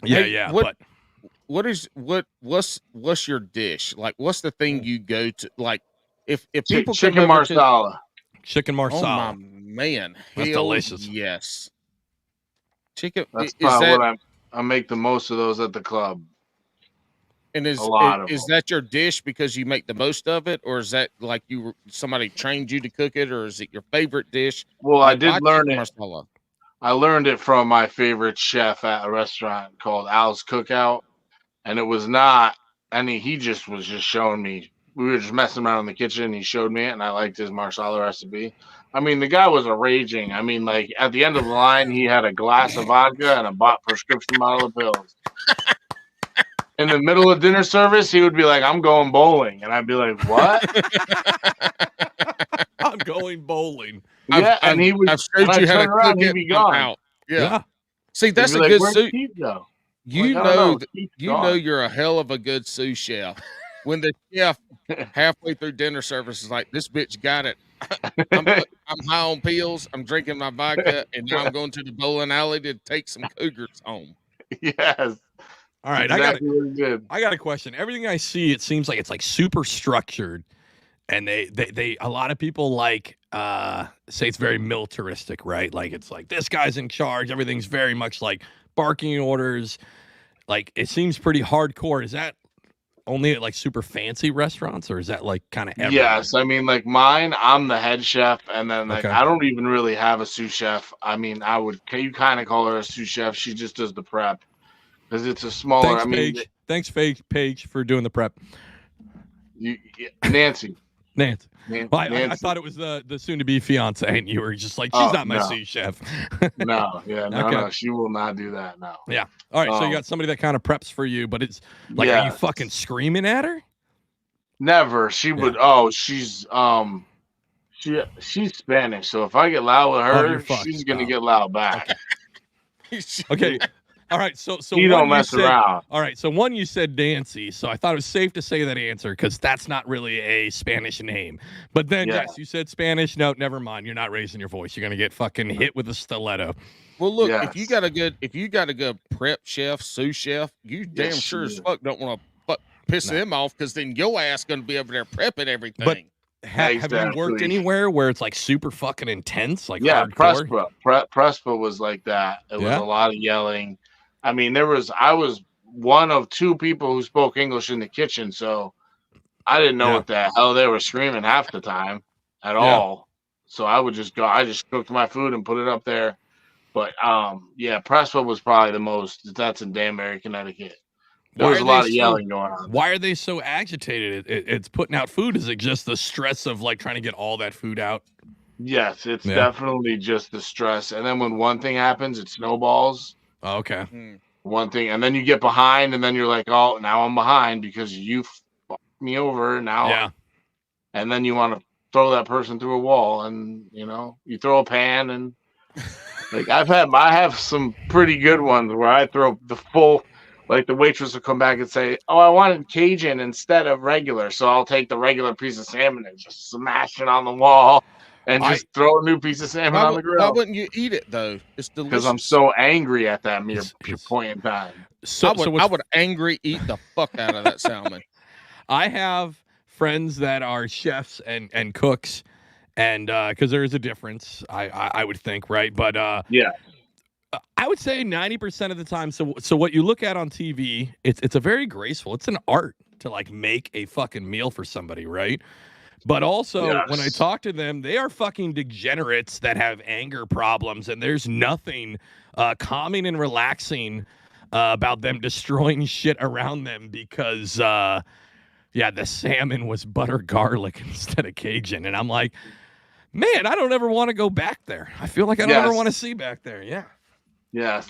Yeah, hey, yeah. What's your dish? Like, what's the thing you go to? Like, if people chicken marsala. Chicken marsala. Oh, my man. That's delicious. Yes. Chicken. That's probably what I make the most of those at the club. And is that your dish because you make the most of it? Or is that like somebody trained you to cook it? Or is it your favorite dish? Well, like, I did learn it. Marsala. I learned it from my favorite chef at a restaurant called Al's Cookout. And it was not he just was showing me. We were just messing around in the kitchen. He showed me it, and I liked his marsala recipe. I mean, the guy was raging. I mean, like, at the end of the line, he had a glass of vodka and a prescription bottle of pills. In the middle of dinner service, he would be like, I'm going bowling. And I'd be like, what? I'm going bowling. Yeah, and he would. I've showed you how to cook it. He'd be gone. Out. Yeah. See, that's a like, good soup. You know you're a hell of a good sous chef. When the chef halfway through dinner service is like, this bitch got it. I'm high on pills. I'm drinking my vodka, and now I'm going to the bowling alley to take some cougars home. Yes. All right. Exactly I got a question. Everything I see, it seems like it's like super structured, and they a lot of people like say it's very militaristic, right? Like it's like this guy's in charge. Everything's very much like barking orders. Like it seems pretty hardcore. Is that only at like super fancy restaurants, or is that like kind of everywhere? Yes, I mean, like mine, I'm the head chef, and then like I don't even really have a sous chef. I mean, you kind of call her a sous chef. She just does the prep because it's a smaller. Thanks, Paige. Thanks, Paige, for doing the prep. Nancy. Nancy. Well, I thought it was the soon-to-be fiance, and you were just like, she's not my sous chef. No, she will not do that. No. Yeah. All right. So you got somebody that kind of preps for you, but it's like, are you fucking screaming at her? Never. She would. Oh, she's Spanish. So if I get loud with her, she's gonna get loud back. Okay. All right, so you don't mess around. All right, so one you said Nancy, so I thought it was safe to say that answer because that's not really a Spanish name. But then yes, you said Spanish. No, never mind. You're not raising your voice. You're gonna get fucking hit with a stiletto. Well, look, if you got a good prep chef, sous chef, you damn sure as fuck don't want to piss them off because then your ass gonna be over there prepping everything. But have you worked anywhere where it's like super fucking intense? Like Prespa was like that. It was a lot of yelling. I mean, I was one of two people who spoke English in the kitchen, so I didn't know what the hell they were screaming half the time at all. So I would just go. I just cooked my food and put it up there. But Prespa was probably the most. That's in Danbury, Connecticut. There was a lot of yelling going on. Why are they so agitated? It's putting out food. Is it just the stress of like trying to get all that food out? Yes, it's definitely just the stress. And then when one thing happens, it snowballs. Oh, okay. One thing, and then you get behind, and then you're like, "Oh, now I'm behind because you fucked me over." Now, and then you want to throw that person through a wall, and you throw a pan, and like I have some pretty good ones where I throw the full. Like the waitress will come back and say, "Oh, I wanted Cajun instead of regular," so I'll take the regular piece of salmon and just smash it on the wall. And just throw a new piece of salmon on the grill. Why wouldn't you eat it though? It's delicious. Because I'm so angry at that mere point in time. I would angry eat the fuck out of that salmon. I have friends that are chefs and cooks, and because there is a difference, I would think, right? But I would say 90% of the time. So what you look at on TV, it's a very graceful. It's an art to like make a fucking meal for somebody, right? But also, when I talk to them, they are fucking degenerates that have anger problems, and there's nothing calming and relaxing about them destroying shit around them because, the salmon was butter garlic instead of Cajun. And I'm like, man, I don't ever want to go back there. I feel like I don't ever want to see back there. Yeah. Yes,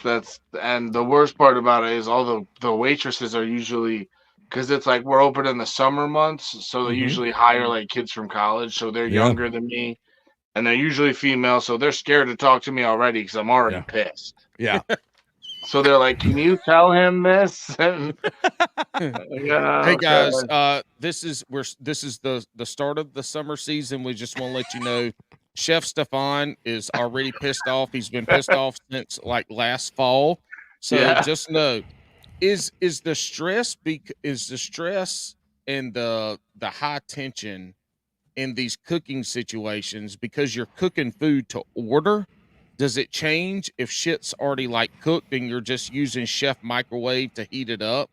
and the worst part about it is all the waitresses are usually... Because it's like we're open in the summer months, so they usually hire like kids from college, so they're younger than me, and they're usually female, so they're scared to talk to me already because I'm already pissed. Yeah. So they're like, "Can you tell him this?" And, hey guys, this is the start of the summer season. We just want to let you know, Chef Stefan is already pissed off. He's been pissed off since like last fall. So just know. Is the stress and the high tension in these cooking situations because you're cooking food to order? Does it change if shit's already like cooked and you're just using chef microwave to heat it up?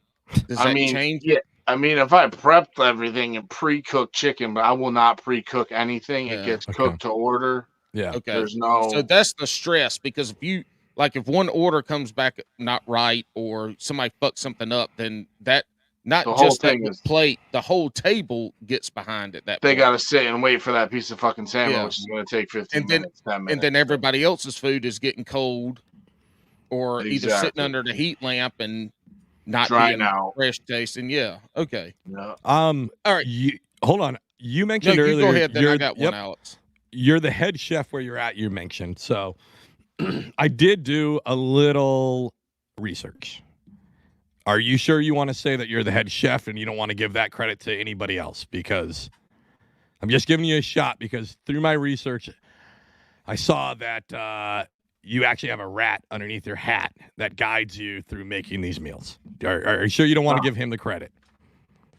Does that change? Yeah. I mean, if I prepped everything and pre-cooked chicken, but I will not pre-cook anything. It gets cooked to order. Yeah. Okay. There's no. So that's the stress because if one order comes back not right or somebody fucks something up, then that not just that plate, the whole table gets behind it. They got to sit and wait for that piece of fucking salmon, which is going to take 15 minutes, 10 minutes. And then everybody else's food is getting cold or either sitting under the heat lamp and not being fresh tasting. Yeah. Okay. Yeah. All right. Hold on. You mentioned earlier. Go ahead. Then I got one, Alex. You're the head chef where you're at. You mentioned so. I did do a little research. Are you sure you want to say that you're the head chef and you don't want to give that credit to anybody else? Because I'm just giving you a shot because through my research, I saw that you actually have a rat underneath your hat that guides you through making these meals. Are you sure you don't want to give him the credit?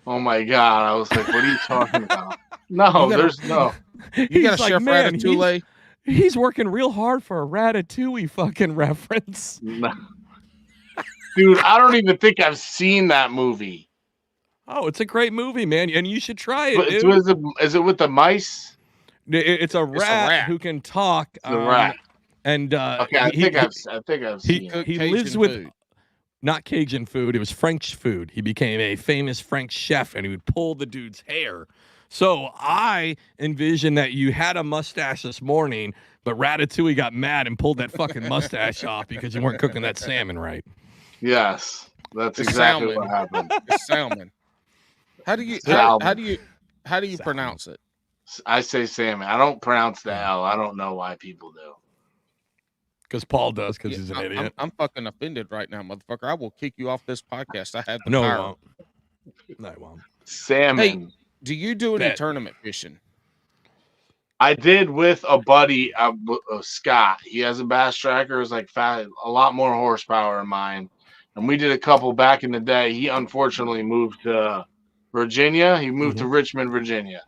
Oh, my God. I was like, what are you talking about? No, there's no. You got a Chef Ratatouille? He's working real hard for a Ratatouille fucking reference. No. Dude, I don't even think I've seen that movie. Oh, it's a great movie, man, and you should try it. Is it with the mice? It's a rat who can talk. It's a rat. And okay, I think I've seen it. He lives with not Cajun food. It was French food. He became a famous French chef, and he would pull the dude's hair So I envision that you had a mustache this morning, but Ratatouille got mad and pulled that fucking mustache off because you weren't cooking that salmon right. Yes, that's exactly what happened. It's salmon. How do you pronounce it? I say salmon. I don't pronounce the L. I don't know why people do. Because Paul does, because he's an idiot. I'm fucking offended right now, motherfucker. I will kick you off this podcast. I have the no, power. I won't. No, I won't. Salmon. Hey, do you do any tournament fishing? I did with a buddy, Scott. He has a bass tracker. It's like a lot more horsepower than mine. And we did a couple back in the day. He unfortunately moved to Virginia. He moved to Richmond, Virginia.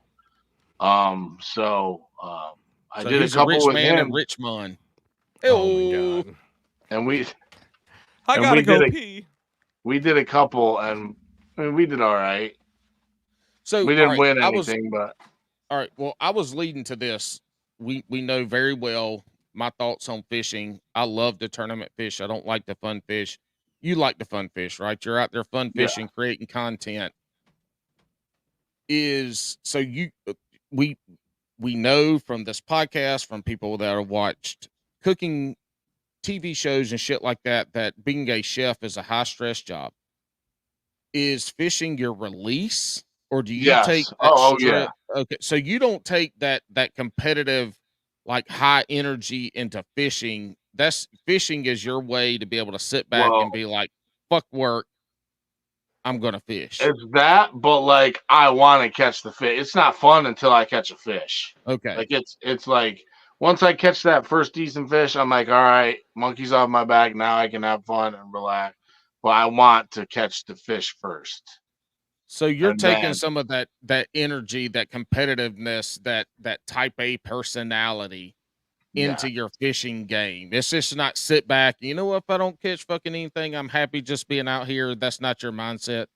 I did a couple with him. In Richmond. Oh my God. And I gotta go pee. We did a couple, and I mean, we did all right. So we didn't win anything, but all right. Well, I was leading to this. We know very well my thoughts on fishing. I love the tournament fish. I don't like the fun fish. You like the fun fish, right? You're out there fun fishing, creating content. We know from this podcast, from people that have watched cooking TV shows and shit like that, that being a chef is a high stress job. Is fishing your release, or do you take that okay, so you don't take that competitive, like, high energy into fishing. That's fishing is your way to be able to sit back and be like, fuck work, I'm gonna fish. It's that, but like I want to catch the fish. It's not fun until I catch a fish. Okay. Like it's like once I catch that first decent fish, I'm like, all right, monkey's off my back. Now I can have fun and relax. But I want to catch the fish first. So you're taking some of that energy, that competitiveness, that type A personality into your fishing game. It's just not sit back. You know, if I don't catch fucking anything, I'm happy just being out here. That's not your mindset.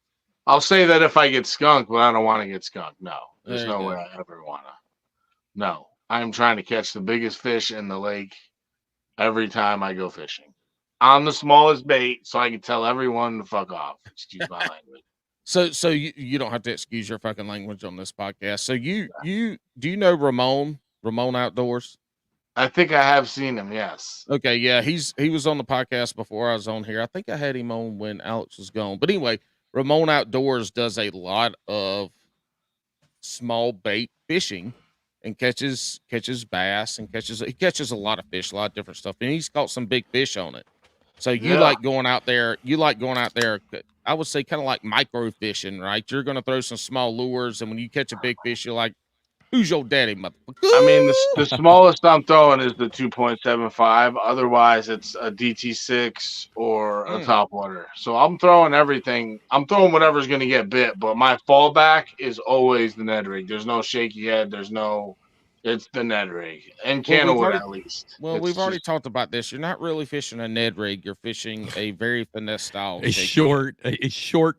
I'll say that if I get skunked, but I don't want to get skunked. No, there's no way I ever want to. No, I'm trying to catch the biggest fish in the lake every time I go fishing. On the smallest bait, so I can tell everyone to fuck off. Excuse my language. So you don't have to excuse your fucking language on this podcast. So do you know Ramon Outdoors? I think I have seen him. Yes. Okay. Yeah. He was on the podcast before I was on here. I think I had him on when Alex was gone. But anyway, Ramon Outdoors does a lot of small bait fishing and catches bass and he catches a lot of fish, a lot of different stuff. And he's caught some big fish on it. So you like going out there. I would say kind of like micro fishing, right? You're going to throw some small lures, and when you catch a big fish, you're like, who's your daddy, motherfucker? I mean, the smallest I'm throwing is the 2.75. Otherwise, it's a DT6 or a topwater. So I'm throwing everything. I'm throwing whatever's going to get bit, but my fallback is always the Ned rig. There's no shaky head. It's the Ned rig and canoe at least. Well, we've already talked about this. You're not really fishing a Ned rig. You're fishing a very finesse style. A short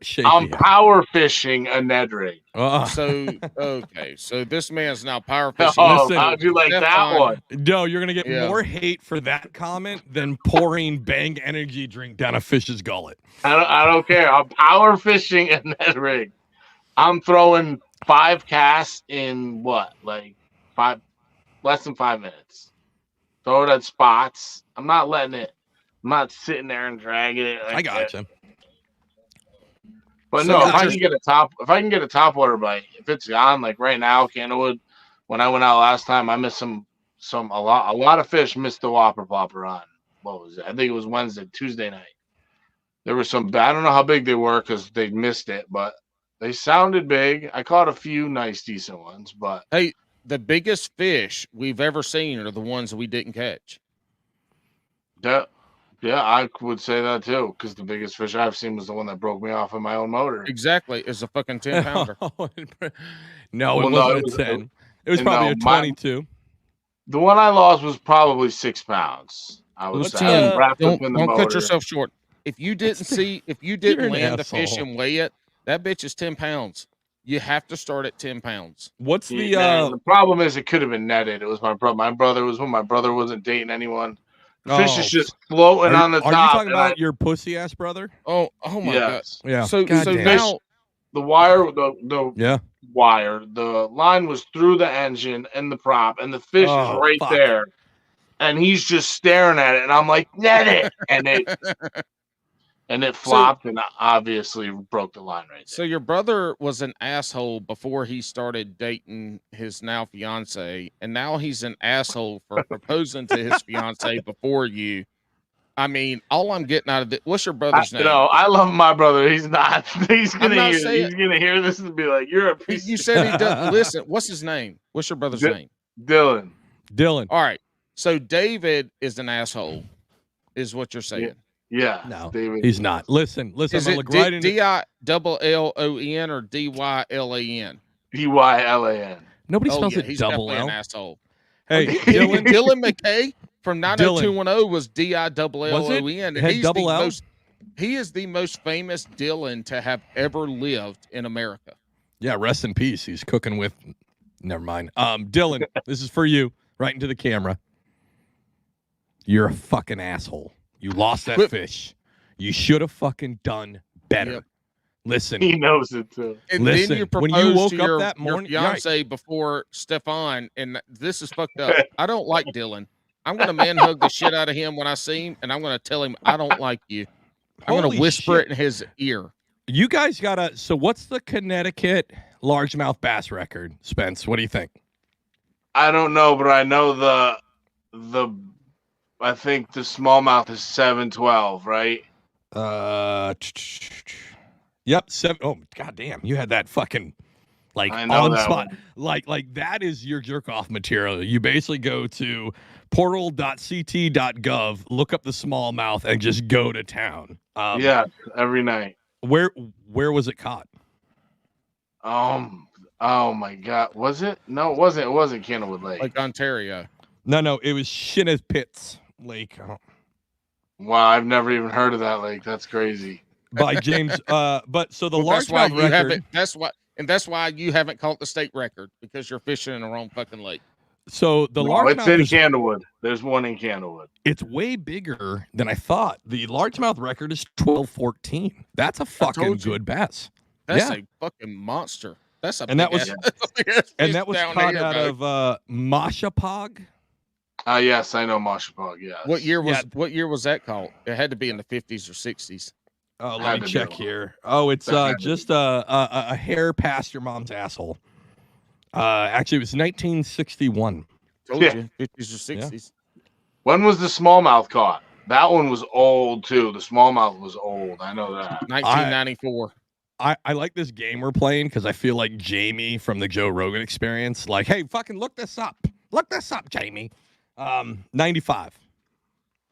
shaky. I'm power fishing a Ned rig. So okay, so this man's now power fishing. How'd you like that one? No, you're gonna get more hate for that comment than pouring Bang energy drink down a fish's gullet. I don't care. I'm power fishing a Ned rig. I'm throwing 5 casts in less than 5 minutes. Throw it at spots. I'm not sitting there and dragging it. I gotcha. But no, if I can get a top water bite, if it's on, like right now, Candlewood, when I went out last time, I missed a lot of fish missed the whopper plopper on. What was it? I think it was Tuesday night. There was some, I don't know how big they were because they missed it, but they sounded big. I caught a few nice, decent ones, but hey, the biggest fish we've ever seen are the ones that we didn't catch. Yeah, I would say that too, because the biggest fish I've seen was the one that broke me off of my own motor. Exactly. It's a fucking 10-pounder. No, it wasn't a 10. It was probably a 22. The one I lost was probably 6 pounds. I was wrapped up in the motor. Don't cut yourself short. If you didn't land the fish and weigh it, that bitch is 10 pounds. You have to start at 10 pounds. What's the problem is it could have been netted. It was my brother. My brother wasn't dating anyone. The fish is just floating on the top. Are you talking about your pussy ass brother? Oh my God. Yeah. So now the wire, wire. The line was through the engine and the prop, and the fish is right there. And he's just staring at it, and I'm like, net it, and it flopped, and obviously broke the line right there. So your brother was an asshole before he started dating his now fiance, and now he's an asshole for proposing to his fiance before you. I mean, all I'm getting out of it. What's your brother's name? No, I love my brother. He's not. He's gonna hear this and be like, "You're a piece." You said he doesn't listen. What's his name? What's your brother's name? Dylan. All right. So David is an asshole, is what you're saying. Yeah. No, David. he's not. Listen. Is it D-I-double-L-O-N or D-Y-L-A-N? D-Y-L-A-N. Nobody spells it he's double L. An asshole. Hey, Dylan McKay from 90210 was D-I-double-L-O-N. Had double L? He is the most famous Dylan to have ever lived in America. Yeah, rest in peace. He's cooking with. Never mind. Dylan, this is for you, right into the camera. You're a fucking asshole. You lost that fish. You should have fucking done better. Yep. Listen. He knows it too. And then you proposed when you woke up that morning, your fiance before Stefan, and this is fucked up. I don't like Dylan. I'm going to man hug the shit out of him when I see him, and I'm going to tell him I don't like you. I'm going to whisper it in his ear. You guys got to, so what's the Connecticut largemouth bass record, Spence? What do you think? I don't know, but I know I think the smallmouth is 712, right? Yep, 7. Oh, goddamn! You had that fucking on spot. Like that is your jerk off material. You basically go to portal.ct.gov, look up the smallmouth, and just go to town. Yeah, every night. Where was it caught? Oh my God, was it? No, it wasn't. It wasn't Kenilwood Lake. Like Ontario. No, it was Shinnespitz Lake. Wow, I've never even heard of that lake. That's crazy. By James. But so the largemouth record. That's why you haven't caught the state record, because you're fishing in the wrong fucking lake. So the largemouth. It's in Candlewood. There's one in Candlewood. It's way bigger than I thought. The largemouth record is 12-14. That's a fucking good bass. That's a fucking monster. That's a and that was caught out of Mashapog. Yes, I know Mashapog. Yeah. What year was that caught? It had to be in the 50s or 60s. Oh, let me check here. Oh, it's just a hair past your mom's asshole. Actually, it was 1961. Told you, 50s or 60s. Yeah. When was the smallmouth caught? That one was old too. The smallmouth was old. I know that. 1994. I like this game we're playing because I feel like Jamie from the Joe Rogan Experience. Like, hey, fucking look this up. Look this up, Jamie. 95.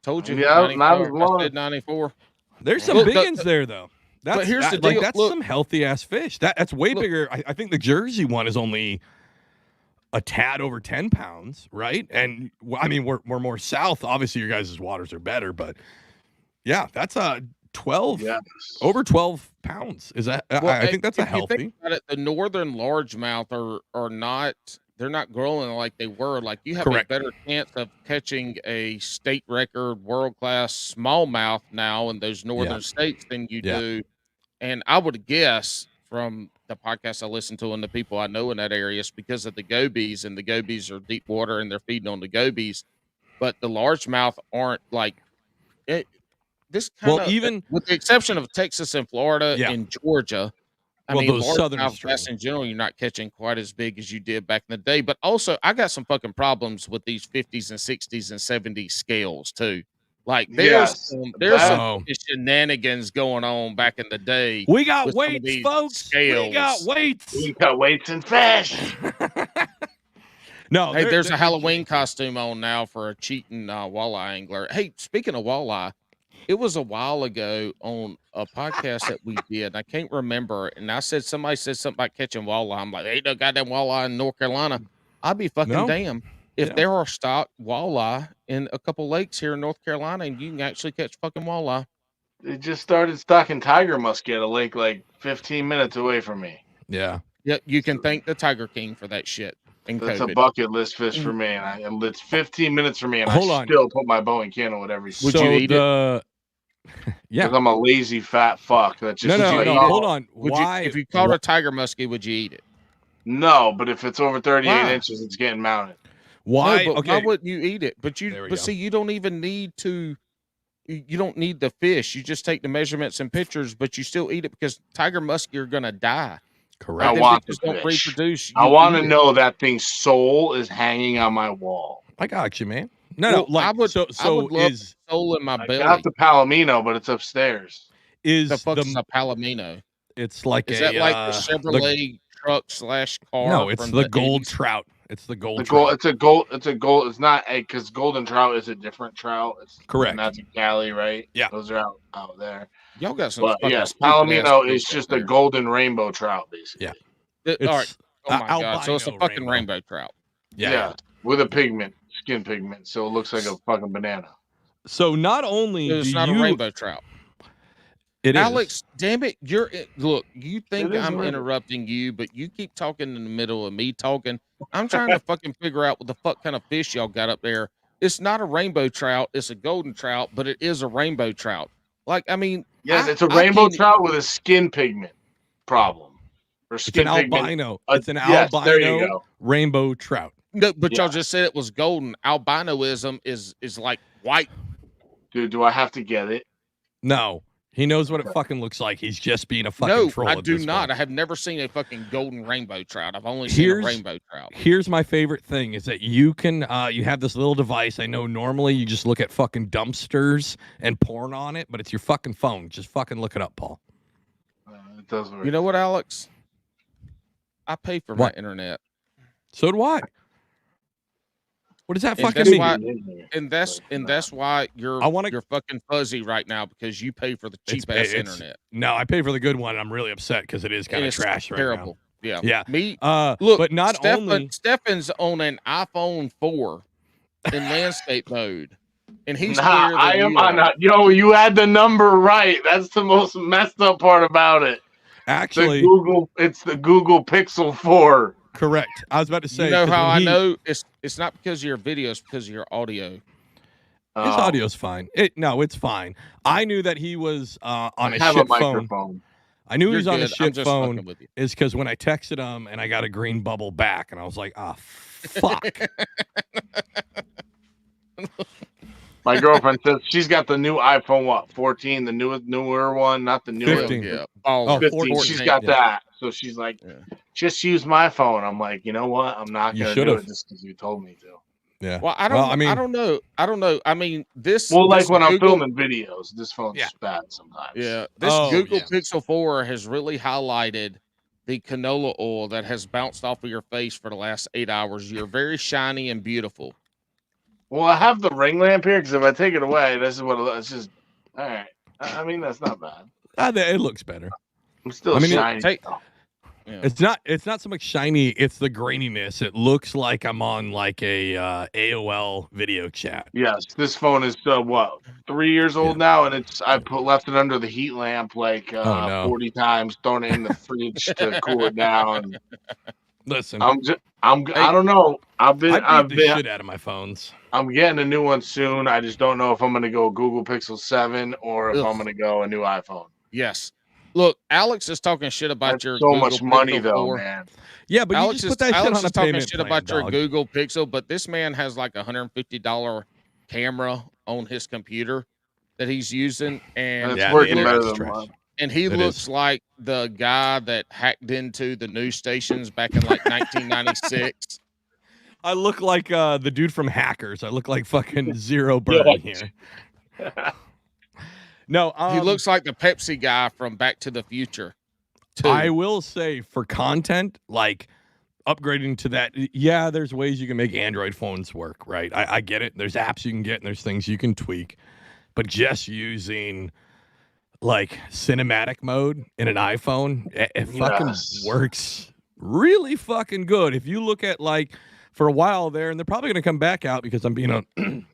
Told you. Yeah, 94. There's some big ones there though. But here's the deal. That's some healthy ass fish. That's way bigger. I think the Jersey one is only a tad over 10 pounds, right? And I mean, we're more south. Obviously, your guys' waters are better, but yeah, that's a 12 over 12 pounds. Is that? I think that's a healthy. Think about it, the northern largemouth are not. They're not growing like they were. Like you have a better chance of catching a state record world class smallmouth now in those northern states than you do. And I would guess from the podcast I listen to and the people I know in that area, it's because of the gobies, and the gobies are deep water and they're feeding on the gobies. But the largemouth aren't like it. This kind of, even with the exception of Texas and Florida and Georgia. I mean, those southern bass in general, you're not catching quite as big as you did back in the day. But also, I got some fucking problems with these 50s and 60s and 70s scales too. Like there's some shenanigans going on back in the day. We got weights, folks. Scales. We got weights. We got weights and fish. No, hey, there's a Halloween costume on now for a cheating walleye angler. Hey, speaking of walleye, it was a while ago on a podcast that we did. I can't remember. And somebody said something about catching walleye. I'm like, ain't no goddamn walleye in North Carolina. I'd be fucking damn if there are stock walleye in a couple lakes here in North Carolina and you can actually catch fucking walleye. They just started stocking tiger muskie at a lake like 15 minutes away from me. Yeah. Yeah, you can thank the Tiger King for that shit. That's a bucket list fish for me. And it's 15 minutes for me, and I still put my bow and candle with every. Would you eat it? Yeah, because I'm a lazy fat fuck. That just no. Hold on. If you caught a tiger muskie, would you eat it? No, but if it's over 38 Why? inches, it's getting mounted. Why? No, but Okay. why wouldn't you eat it? But see, you don't even need to. You don't need the fish. You just take the measurements and pictures, but you still eat it because tiger muskie are gonna die. Correct. I Like, want they just the don't fish. reproduce. I You want to eat it. know that thing's soul is hanging on my wall. I got you, man. No, Well, like I would love is soul in my I belly. got the Palomino, but it's upstairs. The fuck is a Palomino? It's like Is that like the Chevrolet truck / car? No, it's from the gold 80s? trout. It's the gold The trout. gold. It's a gold. It's a gold. It's not because golden trout is a different trout. It's correct. And that's in Cali, right? Yeah, those are out there. Y'all got some. But fucking Palomino is just a golden rainbow trout, basically. Yeah. All right. Oh my god! So it's a fucking rainbow trout. Yeah, with a skin pigment, so it looks like a fucking banana. So not only it's not a rainbow trout. It Alex, is. damn it! Look. You think I'm interrupting you, but you keep talking in the middle of me talking. I'm trying to fucking figure out what the fuck kind of fish y'all got up there. It's not a rainbow trout. It's a golden trout, but it is a rainbow trout. Like, I mean, yes, it's a rainbow trout with a skin pigment problem. Or skin it's an pigment. albino. It's an albino there you go. rainbow trout. No, but y'all just said it was golden. Albinoism is like white. Dude, do I have to get it? No. He knows what it fucking looks like. He's just being a fucking troll. No, I do not. Point. I have never seen a fucking golden rainbow trout. I've only seen a rainbow trout. Here's my favorite thing is that you can you have this little device. I know normally you just look at fucking dumpsters and porn on it, but it's your fucking phone. Just fucking look it up, Paul. It does work. You know what, Alex? I pay for my internet. So do I. What does that fucking mean? And that's why you're fucking fuzzy right now because you pay for the cheap ass internet. No, I pay for the good one. I'm really upset because it is kind of trash right terrible. now. Yeah. Me. Look, but not only Stefan's on an iPhone 4 in landscape mode, and he's I am not. Yo, you had the number right. That's the most messed up part about it. Actually, it's the Google Pixel 4. Correct. I was about to say. You know how I know it's not because of your video, it's because of your audio. His audio's fine. It's fine. I knew that he was on a shit phone. I knew he was on a shit phone is because when I texted him and I got a green bubble back and I was like, fuck. My girlfriend says she's got the new iPhone 14, the newer one, not the newer 15. Yeah. 15. 14. She's got that. So she's like, just use my phone. I'm like, you know what? I'm not gonna do it just because you told me to. Yeah. Well, I don't know. I mean, this. Well, this when I'm filming videos, this phone's bad sometimes. Yeah. This Google Pixel 4 has really highlighted the canola oil that has bounced off of your face for the last 8 hours. You're very shiny and beautiful. Well, I have the ring lamp here because if I take it away, this is what it looks. It's just all right. I mean, that's not bad. It looks better. I'm still shiny. It's not so much shiny, it's the graininess. It looks like I'm on like a AOL video chat. Yes, this phone is 3 years old now, and I left it under the heat lamp 40 times, thrown it in the fridge to cool it down. Listen, I don't know. I've been shit out of my phones. I'm getting a new one soon. I just don't know if I'm gonna go Google Pixel 7 or if I'm gonna go a new iPhone. Yes. Look, Alex is talking shit about your so Google much money Pixel though, 4. man. Yeah, but Alex you just put that shit on a talking payment shit plan, about your dog. Google Pixel, but this man has like $150 camera on his computer that he's using, and it's working better than mine. And he looks like the guy that hacked into the news stations back in like 1996. I look like the dude from Hackers. I look like fucking Zero Burn here. No, he looks like the Pepsi guy from Back to the Future. I will say for content, like upgrading to that, yeah, there's ways you can make Android phones work, right? I get it. There's apps you can get and there's things you can tweak. But just using like cinematic mode in an iPhone, it fucking works really fucking good. If you look at like for a while there, and they're probably going to come back out because I'm being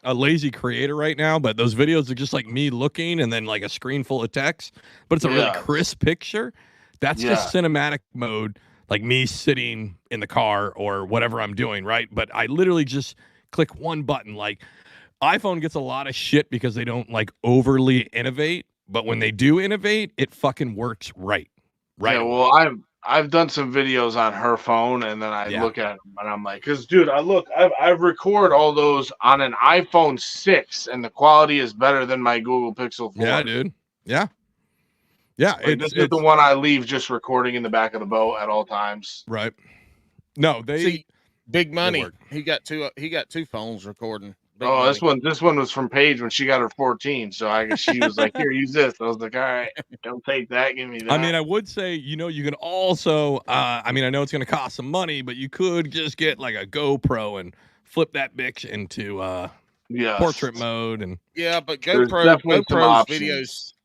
a lazy creator right now, but those videos are just like me looking and then like a screen full of text, but it's a really crisp picture. That's just cinematic mode, like me sitting in the car or whatever I'm doing, right? But I literally just click one button. Like iPhone gets a lot of shit because they don't like overly innovate, but when they do innovate, it fucking works right. Yeah, well, I've done some videos on her phone, and then I look at them, and I'm like, because dude, I record all those on an iPhone 6, and the quality is better than my Google Pixel 4. Yeah, dude. Yeah. Like, this is the one I leave just recording in the back of the boat at all times. Right. No, they see big money. He got two phones recording. Big money. money. This one was from Paige when she got her 14. So she was like, "Here, use this." I was like, "All right, don't take that. Give me that." I mean, I would say, you can also, I mean, I know it's going to cost some money, but you could just get like a GoPro and flip that bitch into portrait mode. And but GoPro's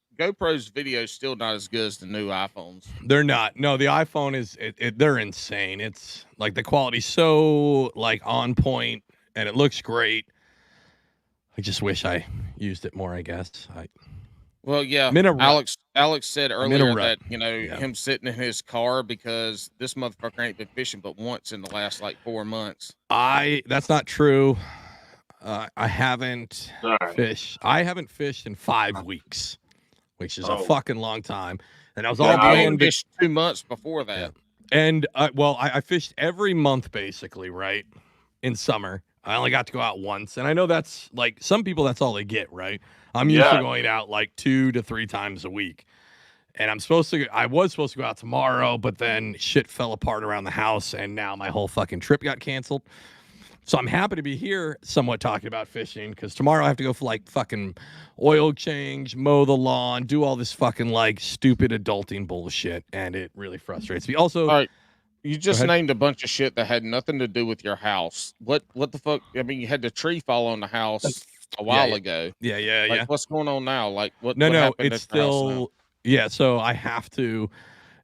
videos still not as good as the new iPhones. They're not. No, the iPhone is they're insane. It's like the quality's so like on point, and it looks great. I just wish I used it more, I guess. Well, yeah. Alex said earlier that, him sitting in his car because this motherfucker ain't been fishing but once in the last like 4 months. That's not true. I haven't fished. I haven't fished in 5 weeks, which is a fucking long time. And I was all planned. I fished 2 months before that. Yeah. And I fished every month basically, right? In summer. I only got to go out once, and I know that's like some people. That's all they get, right? I'm used to going out like 2 to 3 times a week, and I was supposed to go out tomorrow, but then shit fell apart around the house, and now my whole fucking trip got canceled. So I'm happy to be here, somewhat talking about fishing, because tomorrow I have to go for like fucking oil change, mow the lawn, do all this fucking like stupid adulting bullshit, and it really frustrates me. Also. All right. You just named a bunch of shit that had nothing to do with your house. What the fuck? I mean, you had the tree fall on the house a while ago. Yeah. What's going on now? Like what? No, happened it's still. Yeah, so I have to.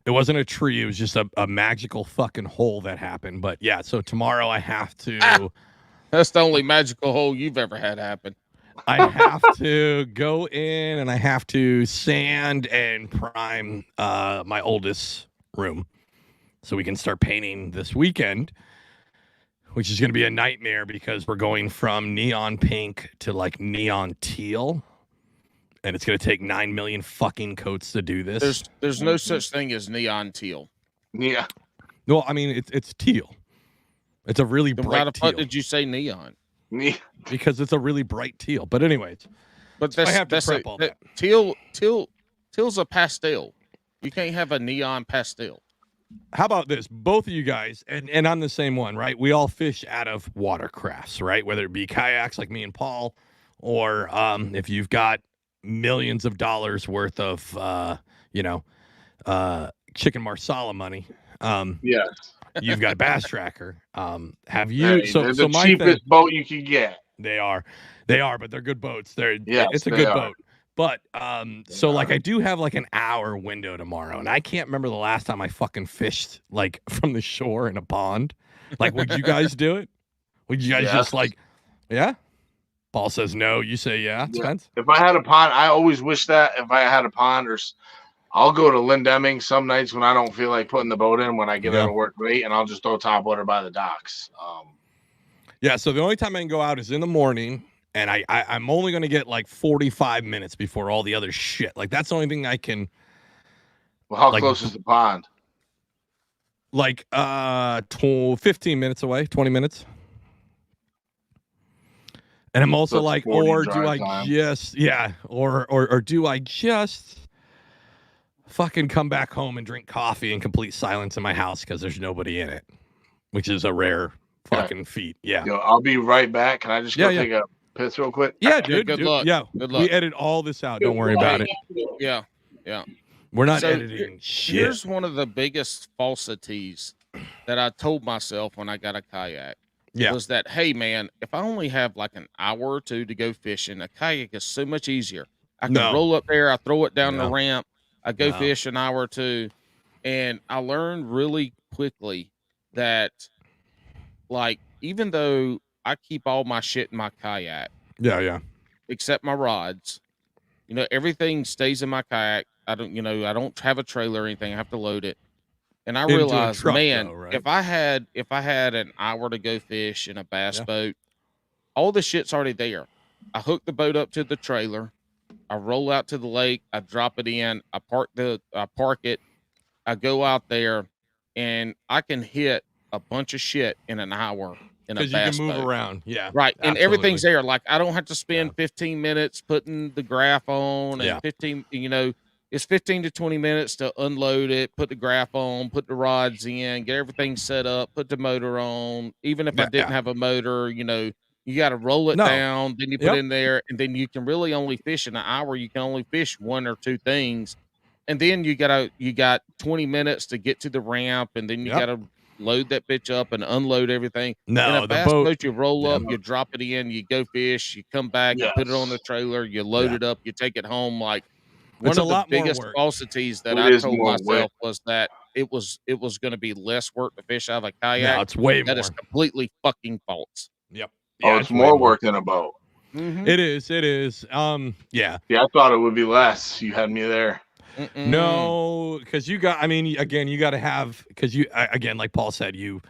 It wasn't a tree. It was just a magical fucking hole that happened. But yeah, so tomorrow I have to. That's the only magical hole you've ever had happen. I have to go in and I have to sand and prime my oldest room. So we can start painting this weekend, which is going to be a nightmare because we're going from neon pink to like neon teal, and it's going to take 9 million fucking coats to do this. There's no such thing as neon teal. Yeah. No, I mean it's teal. It's a really bright teal. Why the fuck did you say neon? Because it's a really bright teal. But anyways, I have to prep all that. Teal's a pastel. You can't have a neon pastel. How about this? Both of you guys, and I'm the same one, right? We all fish out of watercrafts, right? Whether it be kayaks like me and Paul, or if you've got millions of dollars worth of, chicken marsala money. Yes. You've got Bass Tracker. Have you? Hey, so the cheapest boat you can get. They are, but they're good boats. It's a good boat. But so like I do have like an hour window tomorrow, and I can't remember the last time I fucking fished like from the shore in a pond. Like, would you guys do it? Would you guys just like, yeah? Paul says no. You say yeah, Spence? If I had a pond, I always wish that if I had a pond, or I'll go to Lindemming some nights when I don't feel like putting the boat in when I get out of work late, and I'll just throw topwater by the docks. Yeah. So the only time I can go out is in the morning. And I'm only going to get like 45 minutes before all the other shit. Like, that's the only thing I can. Well, how close is the pond? Like 15 minutes away, 20 minutes. And I'm also like, or do I just, or do I just fucking come back home and drink coffee in complete silence in my house because there's nobody in it, which is a rare fucking feat. Yeah. Yo, I'll be right back. Can I just go take a piss real quick? Yeah, dude. Good luck. Yeah, good luck. We edit all this out. Don't worry about it. Yeah. We're not editing shit. Here's one of the biggest falsities that I told myself when I got a kayak. Was that, hey man, if I only have like an hour or two to go fishing, a kayak is so much easier. I can roll up there, I throw it down the ramp, I go fish an hour or two, and I learned really quickly that, like, even though I keep all my shit in my kayak. Except my rods. Everything stays in my kayak. I don't have a trailer or anything. I have to load it. And I realized, if I had an hour to go fish in a bass boat, all the shit's already there. I hook the boat up to the trailer. I roll out to the lake. I drop it in. I park it. I go out there. and I can hit a bunch of shit in an hour in a bass because you can move boat. around. Yeah, right, and absolutely. everything's there. Like I don't have to spend 15 minutes putting the graph on, and 15. It's 15 to 20 minutes to unload it, put the graph on, put the rods in, get everything set up, put the motor on. Even if I didn't have a motor, you got to roll it down, then you put it in there, and then you can really only fish in an hour. You can only fish one or two things, and then you got 20 minutes to get to the ramp, and then you got to load that bitch up and unload everything. In a bass boat, you roll up, you drop it in, you go fish, you come back, you put it on the trailer, you load it up, you take it home. Like one of the biggest falsities that I told myself was that it was going to be less work to fish out of a kayak. No, it's way more. That is completely fucking false. Yep. Yeah, it's more work than a boat. Mm-hmm. It is. Yeah. Yeah, I thought it would be less. You had me there. No, because you got. I mean, again, you got to have because like Paul said, you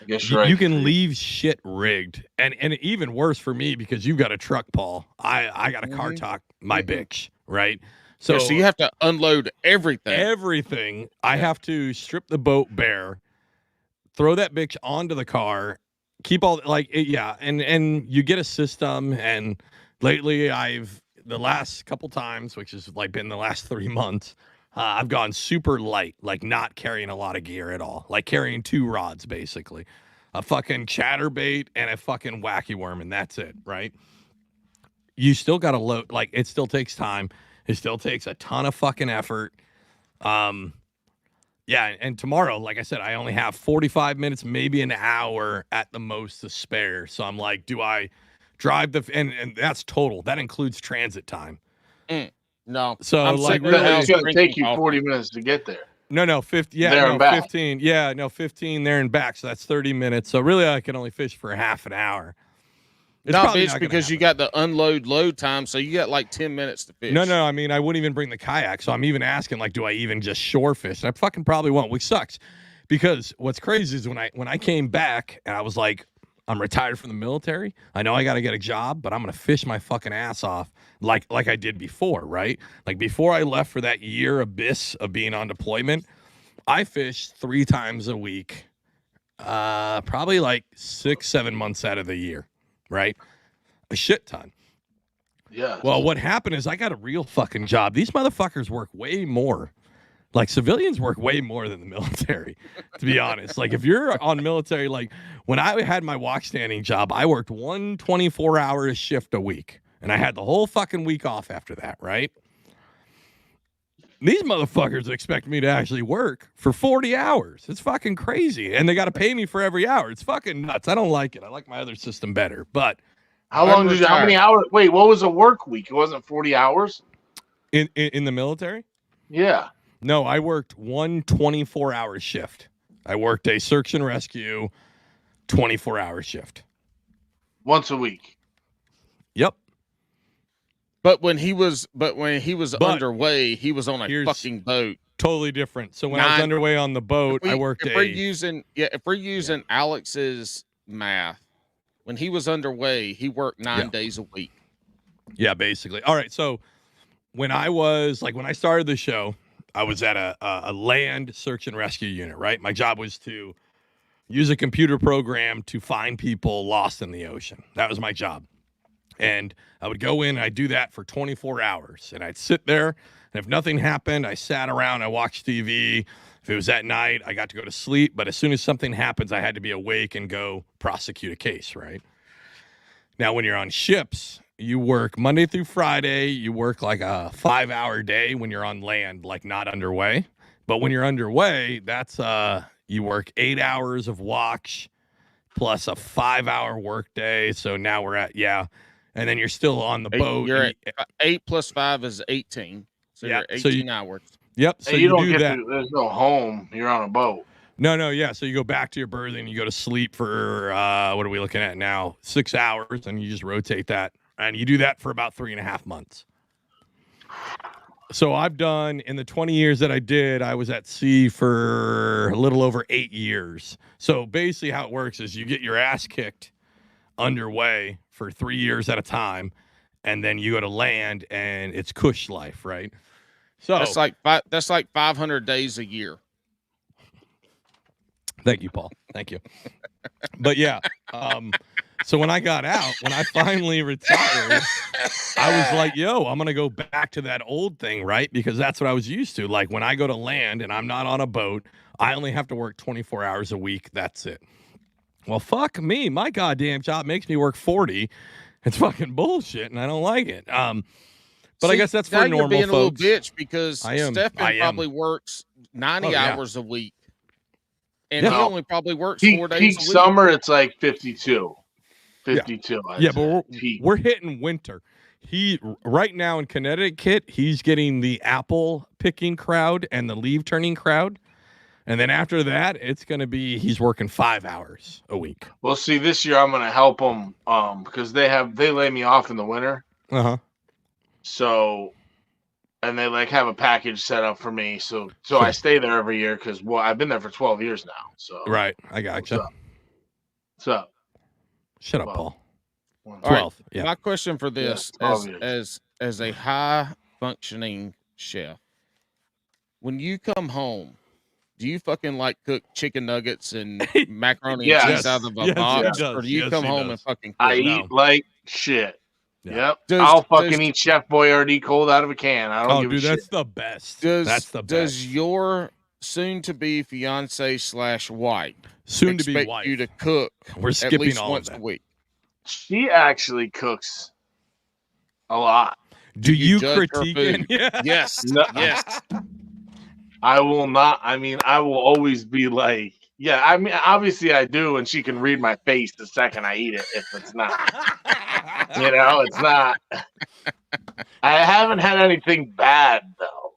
can leave shit rigged, and even worse for me because you've got a truck, Paul. I got a car talk, my bitch, right? So you have to unload everything. Everything. I have to strip the boat bare, throw that bitch onto the car, keep all and you get a system. And lately, the last couple times, which has like been the last 3 months, I've gone super light, like not carrying a lot of gear at all, like carrying 2 rods basically, a fucking chatterbait and a fucking wacky worm, and that's it, right? You still got to load. Like it still takes time. It still takes a ton of fucking effort. Yeah, and tomorrow, like I said, I only have 45 minutes, maybe an hour at the most to spare. So I'm like, do I drive and that's total. That includes transit time. No. So I'm like it's going to take you 40 minutes to get there. No, 50. Yeah, there and back. 15. Yeah, no, 15 there and back. So that's 30 minutes. So really, I can only fish for half an hour. It's bitch, because you got the unload load time, so you got like 10 minutes to fish. No, I mean, I wouldn't even bring the kayak, so I'm even asking, like, do I even just shore fish? And I fucking probably won't, which sucks, because what's crazy is when I came back and I was like, I'm retired from the military. I know I got to get a job, but I'm gonna fish my fucking ass off like I did before, right? Like before I left for that year abyss of being on deployment, I fished 3 times a week, probably like 6-7 months out of the year. Right? A shit ton. Yeah. Well, what happened is I got a real fucking job. These motherfuckers work way more. Like civilians work way more than the military, to be honest. Like if you're on military, like when I had my walk standing job, I worked 1 24-hour shift a week. And I had the whole fucking week off after that, right? These motherfuckers expect me to actually work for 40 hours. It's fucking crazy. And they got to pay me for every hour. It's fucking nuts. I don't like it. I like my other system better. But how many hours? Wait, what was a work week? It wasn't 40 hours? In the military? Yeah. No, I worked 1 24-hour shift. I worked a search and rescue 24-hour shift. Once a week. Yep. But when he was underway, he was on a fucking boat. Totally different. So when I was underway on the boat, I worked if we're using Alex's math, when he was underway, he worked 9 days a week. Yeah, basically. All right. So when I started the show, I was at a land search and rescue unit, right? My job was to use a computer program to find people lost in the ocean. That was my job. And I would go in and I'd do that for 24 hours. And I'd sit there, and if nothing happened, I sat around, I watched TV. If it was at night, I got to go to sleep. But as soon as something happens, I had to be awake and go prosecute a case, right? Now, when you're on ships, you work Monday through Friday. You work like a 5-hour day when you're on land, like not underway. But when you're underway, that's you work 8 hours of watch plus a 5-hour work day. So now we're at, and then you're still on the boat. You're at 8 plus 5 is 18. So you're 18 hours. Yep. So you don't do get that. There's no home. You're on a boat. No. Yeah. So you go back to your berthing, you go to sleep for, what are we looking at now? 6 hours, and you just rotate that. And you do that for about 3.5 months. So I've done, in the 20 years that I did, I was at sea for a little over 8 years. So basically how it works is you get your ass kicked underway for 3 years at a time, and then you go to land, and it's cush life, right? So that's like 500 days a year. Thank you, Paul. Thank you. But yeah, so when I got out, when I finally retired, I was like, yo, I'm going to go back to that old thing, right? Because that's what I was used to. Like when I go to land and I'm not on a boat, I only have to work 24 hours a week. That's it. Well, fuck me. My goddamn job makes me work 40. It's fucking bullshit, and I don't like it. But I guess that's for normal folks. You're being a little bitch because Stefan probably works 90 hours a week. And he only probably works 4 days a week. Peak summer, it's like 52. 52. Yeah, but we're hitting winter. Right now in Connecticut, he's getting the apple picking crowd and the leaf turning crowd. And then after that, it's going to be he's working 5 hours a week. Well, see, this year I'm going to help him because they lay me off in the winter. Uh-huh. So, and they have a package set up for me. So I stay there every year because I've been there for 12 years now. So right, I gotcha. What's up? Shut up, Paul. 12. Right. Yeah. My question for this, as a high functioning chef, when you come home, do you fucking cook chicken nuggets and macaroni and cheese out of a box, or do you come home and fucking cook? I eat like shit. Yeah. Yep. I'll fucking eat Chef Boyardee cold out of a can. I don't give a shit. That's the best. That's the best. Does your soon-to-be fiance/wife expect you to cook We're skipping at least all once of that. a week? She actually cooks a lot. Do you critique it? Yes. No. Yes. I will not. I mean, I will always be like, yeah, I mean, obviously I do, and she can read my face the second I eat it if it's not. It's not. I haven't had anything bad, though.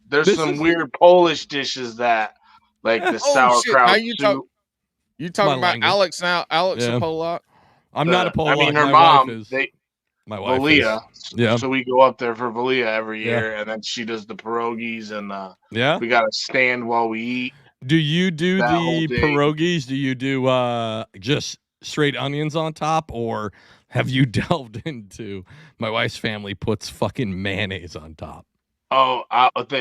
There's some weird Polish dishes that, the sauerkraut soup. You talking about language. Alex now? Alex a Polak? I'm not a Polak. I mean, her my mom, wife is. My wife Valia. So we go up there for Valia every year, and then she does the pierogies, and we got to stand while we eat. Do you do the pierogies? Do you do just straight onions on top, or have you delved into my wife's family puts fucking mayonnaise on top? Oh,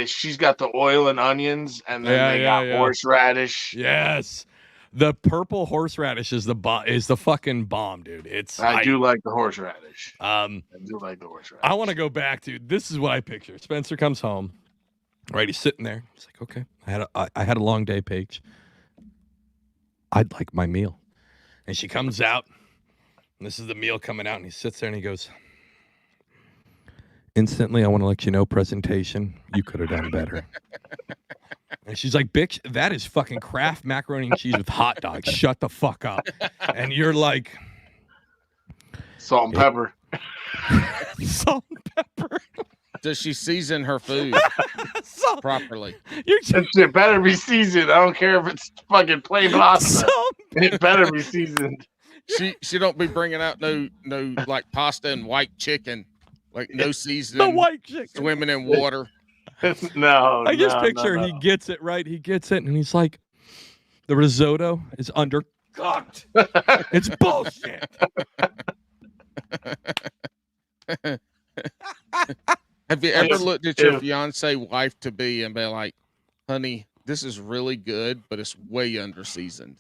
she's got the oil and onions, and then they got horseradish. Yes. The purple horseradish is the fucking bomb, dude. I do like the horseradish. I do like the horseradish. I want to go back to this is what I picture. Spencer comes home, right? He's sitting there. He's like, okay, I had a long day, Paige. I'd like my meal, and she comes out, and this is the meal coming out, and he sits there and he goes, instantly, I want to let you know, presentation, you could have done better. And she's like, bitch, that is fucking Kraft macaroni and cheese with hot dogs. Shut the fuck up. And you're like... Salt and pepper. Salt and pepper. Does she season her food properly? It better be seasoned. I don't care if it's fucking plain pasta. It better be seasoned. She don't be bringing out no pasta and white chicken, no seasoning. The white chicken. Swimming in water. No, I just picture he gets it right. He gets it, and he's like, the risotto is undercooked. It's bullshit. Have you ever looked at your fiance wife to be and be like, honey, this is really good, but it's way underseasoned?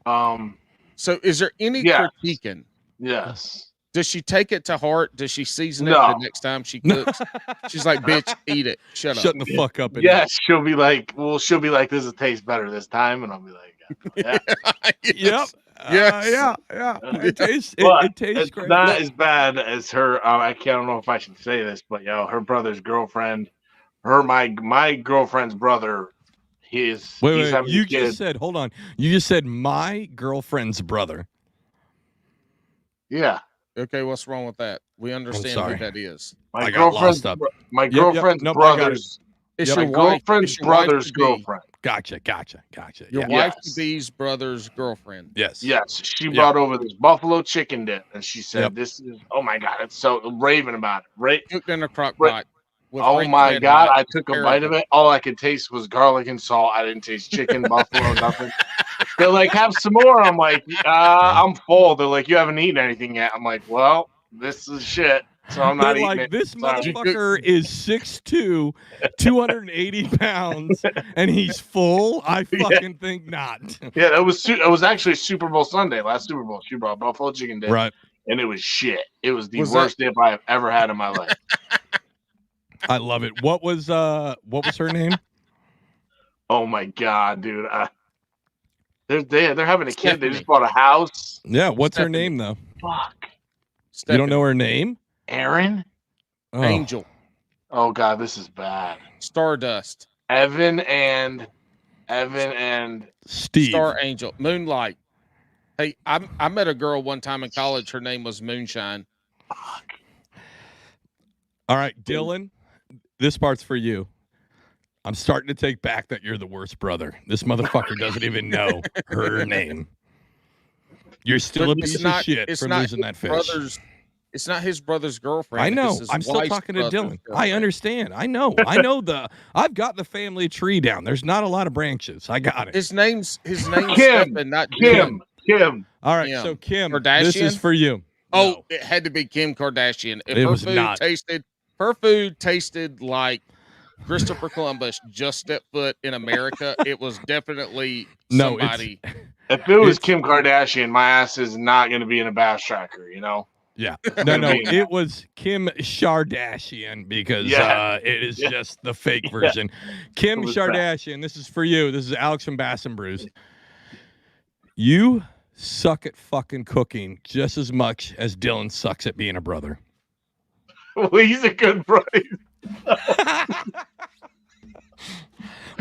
So is there any critiquing? Yes. Does she take it to heart? Does she season it the next time she cooks? She's like, bitch, eat it. Shut the fuck up. She'll be like, this will taste better this time. And I'll be like, yeah. Yep. Yeah. It tastes great. It's not as bad as her. I don't know if I should say this, but her brother's girlfriend, my girlfriend's brother, he's having you a kid. Just said, hold on. You just said my girlfriend's brother. Yeah. Okay, what's wrong with that? We understand who that is. My girlfriend's brother's. It's your girlfriend's brother's girlfriend. Gotcha. Your wife to be's brother's girlfriend. Yes. She brought over this buffalo chicken dip, and she said, "This is oh my god, it's so raving about it." Right? Cooked in a crock pot. Oh my god! I took a bite of it. All I could taste was garlic and salt. I didn't taste chicken, buffalo, nothing. They're like, have some more. I'm like, I'm full. They're like, you haven't eaten anything yet. I'm like, well, this is shit. So I'm not eating like, it. this Sorry. motherfucker is 6'2", 280 pounds, and he's full. I fucking think not. Yeah, it was actually Super Bowl Sunday, last Super Bowl. She brought buffalo chicken dip, Right. and it was shit. It was the worst dip I have ever had in my life. I love it. What was her name? Oh my god, dude! They're having a kid. Stephanie. They just bought a house. Yeah, what's her Stephanie. name though? Fuck. Stephanie. You don't know her name? Aaron? Oh. Angel. Oh god, this is bad. Stardust. Evan and Steve. Star Angel. Moonlight. Hey, I met a girl one time in college. Her name was Moonshine. Fuck. All right, Dylan, this part's for you. I'm starting to take back that you're the worst brother. This motherfucker doesn't even know her name. You're still a piece of shit for losing that fish. It's not his brother's girlfriend. I know. It's his I'm still wife's talking to Dylan. brother's I girlfriend. understand. I know. I've got the family tree down. There's not a lot of branches. I got it. His name's Kim. Stephen, not Dylan. Kim. All right, Kim. so Kim, Kardashian? this is for you. Oh, No. it had to be Kim Kardashian. If It her was food not. her food tasted like Christopher Columbus just stepped foot in America, it was definitely No, somebody. If it was Kim Kardashian, my ass is not going to be in a bass tracker, you know? Yeah. No, it was Kim Kardashian because it is just the fake version. Kim Kardashian, this is for you. This is Alex from Bass and Brews. You suck at fucking cooking just as much as Dylan sucks at being a brother. Well, he's a good brother.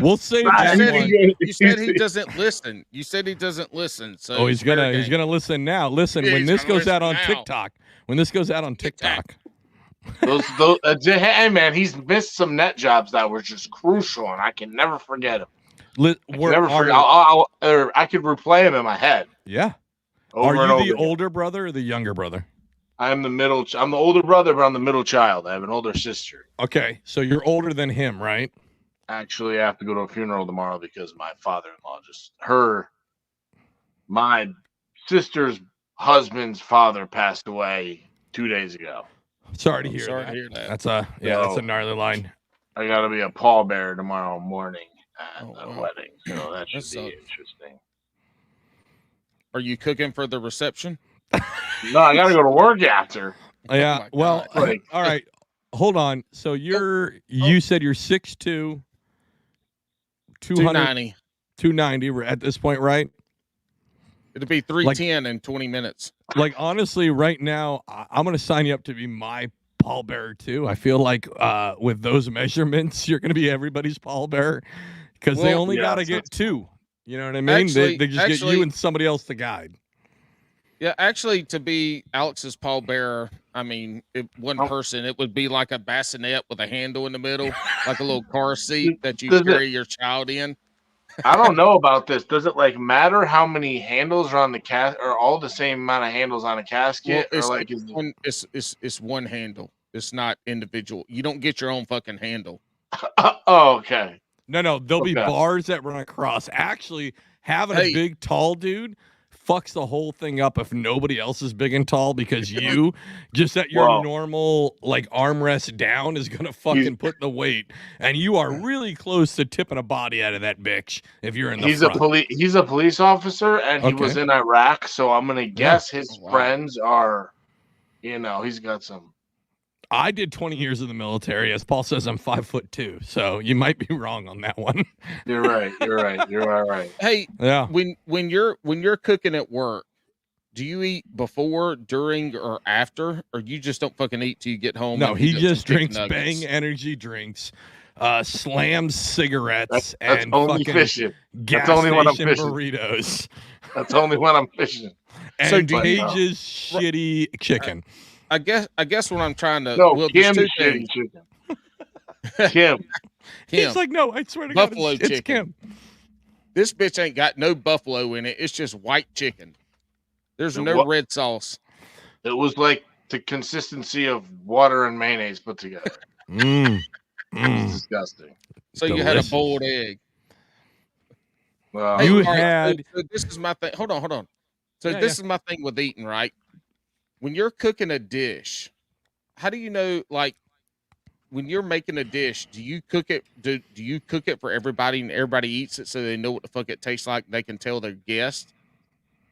We'll save that one. You said he doesn't listen. You said he doesn't listen. So he's gonna listen now. Listen, Yeah, when he's this gonna goes out on listen now. TikTok. When this goes out on TikTok. those hey man, he's missed some net jobs that were just crucial, and I can never forget him. I could replay him in my head. Yeah. Over and Are over you the again. older brother or the younger brother? I'm the older brother, but I'm the middle child. I have an older sister. Okay, so you're older than him, right? Actually, I have to go to a funeral tomorrow because my father-in-law my sister's husband's father passed away 2 days ago. Sorry to hear sorry that. to hear that. That's a gnarly line. I got to be a pallbearer tomorrow morning at the wow. wedding, so that should be sucks. interesting. Are you cooking for the reception? No, I got to go to work after. Yeah. my Well, God. all right. Hold on. So you said you're 6'2", 290. 290 at this point, right? It'll be 310 in 20 minutes. Like, honestly, right now, I'm going to sign you up to be my pallbearer, too. I feel like with those measurements, you're going to be everybody's pallbearer because they only got to get two. You know what I mean? Actually- they just get you and somebody else to guide. Yeah, actually, to be Alex's pallbearer, I mean, one person, it would be like a bassinet with a handle in the middle, like a little car seat that you carry your child in. I don't know about this. Does it matter how many handles are on the casket, or all the same amount of handles on a casket? Well, Or it's one handle. It's not individual. You don't get your own fucking handle. Oh, okay. No, there'll be bars that run across. Actually, having a big, tall dude fucks the whole thing up if nobody else is big and tall because you just at your normal armrest down is gonna fucking put the weight, and you are really close to tipping a body out of that bitch if you're in the front. He's a police officer, and he was in Iraq, so I'm gonna guess his friends are, he's got some. I did 20 years in the military. As Paul says, I'm 5'2", so you might be wrong on that one. You're right. You're all right. Hey, yeah. When you're cooking at work, do you eat before, during, or after, or you just don't fucking eat till you get home? No, he just drinks Bang energy drinks, slams cigarettes, that's and only fucking fishing. gas That's only when I'm station fishing. burritos. That's only when I'm fishing. And So do Page's shitty chicken. I guess what I'm trying to. No, well, there's Kim's two shitty things. chicken. Kim. He's like, no, I swear to Buffalo God, it's chicken. Kim. This bitch ain't got no buffalo in it. It's just white chicken. There's no red sauce. It was like the consistency of water and mayonnaise put together. It's disgusting. So you had a boiled egg. Well, You all right, had. so this is my thing. Hold on. So this is my thing with eating, right? When you're cooking a dish, how do you know, like, when you're making a dish, do you cook it? Do you cook it for everybody and everybody eats it so they know what the fuck it tastes like? They can tell their guests.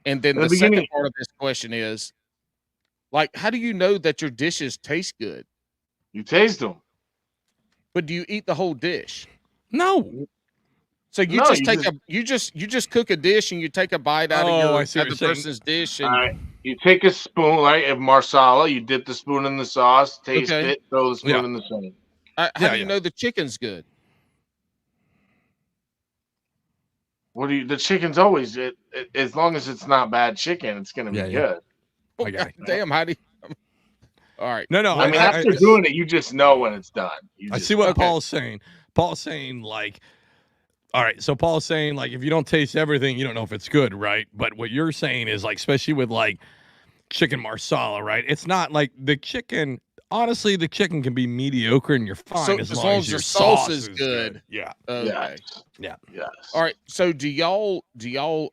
And then the second part of this question is, like, how do you know that your dishes taste good? You taste them. But do you eat the whole dish? No. So you just cook a dish and you take a bite out of your other person's dish. And all right, you take a spoon, right, of marsala. You dip the spoon in the sauce, taste it, throw the spoon in the sink. How do you know the chicken's good? What do you? The chicken's always as long as it's not bad chicken, it's gonna be good. Oh, damn, how do you? All right. No. I mean, after doing it, you just know when it's done. I see what Paul's saying. Paul's saying, like, all right, so Paul's saying, like, if you don't taste everything, you don't know if it's good, right? But what you're saying is, like, especially with, like, chicken marsala, right? It's not like the chicken. Honestly, the chicken can be mediocre and you're fine as long as your sauce is good. Yeah. Okay. Yeah. Yes. All right. So do y'all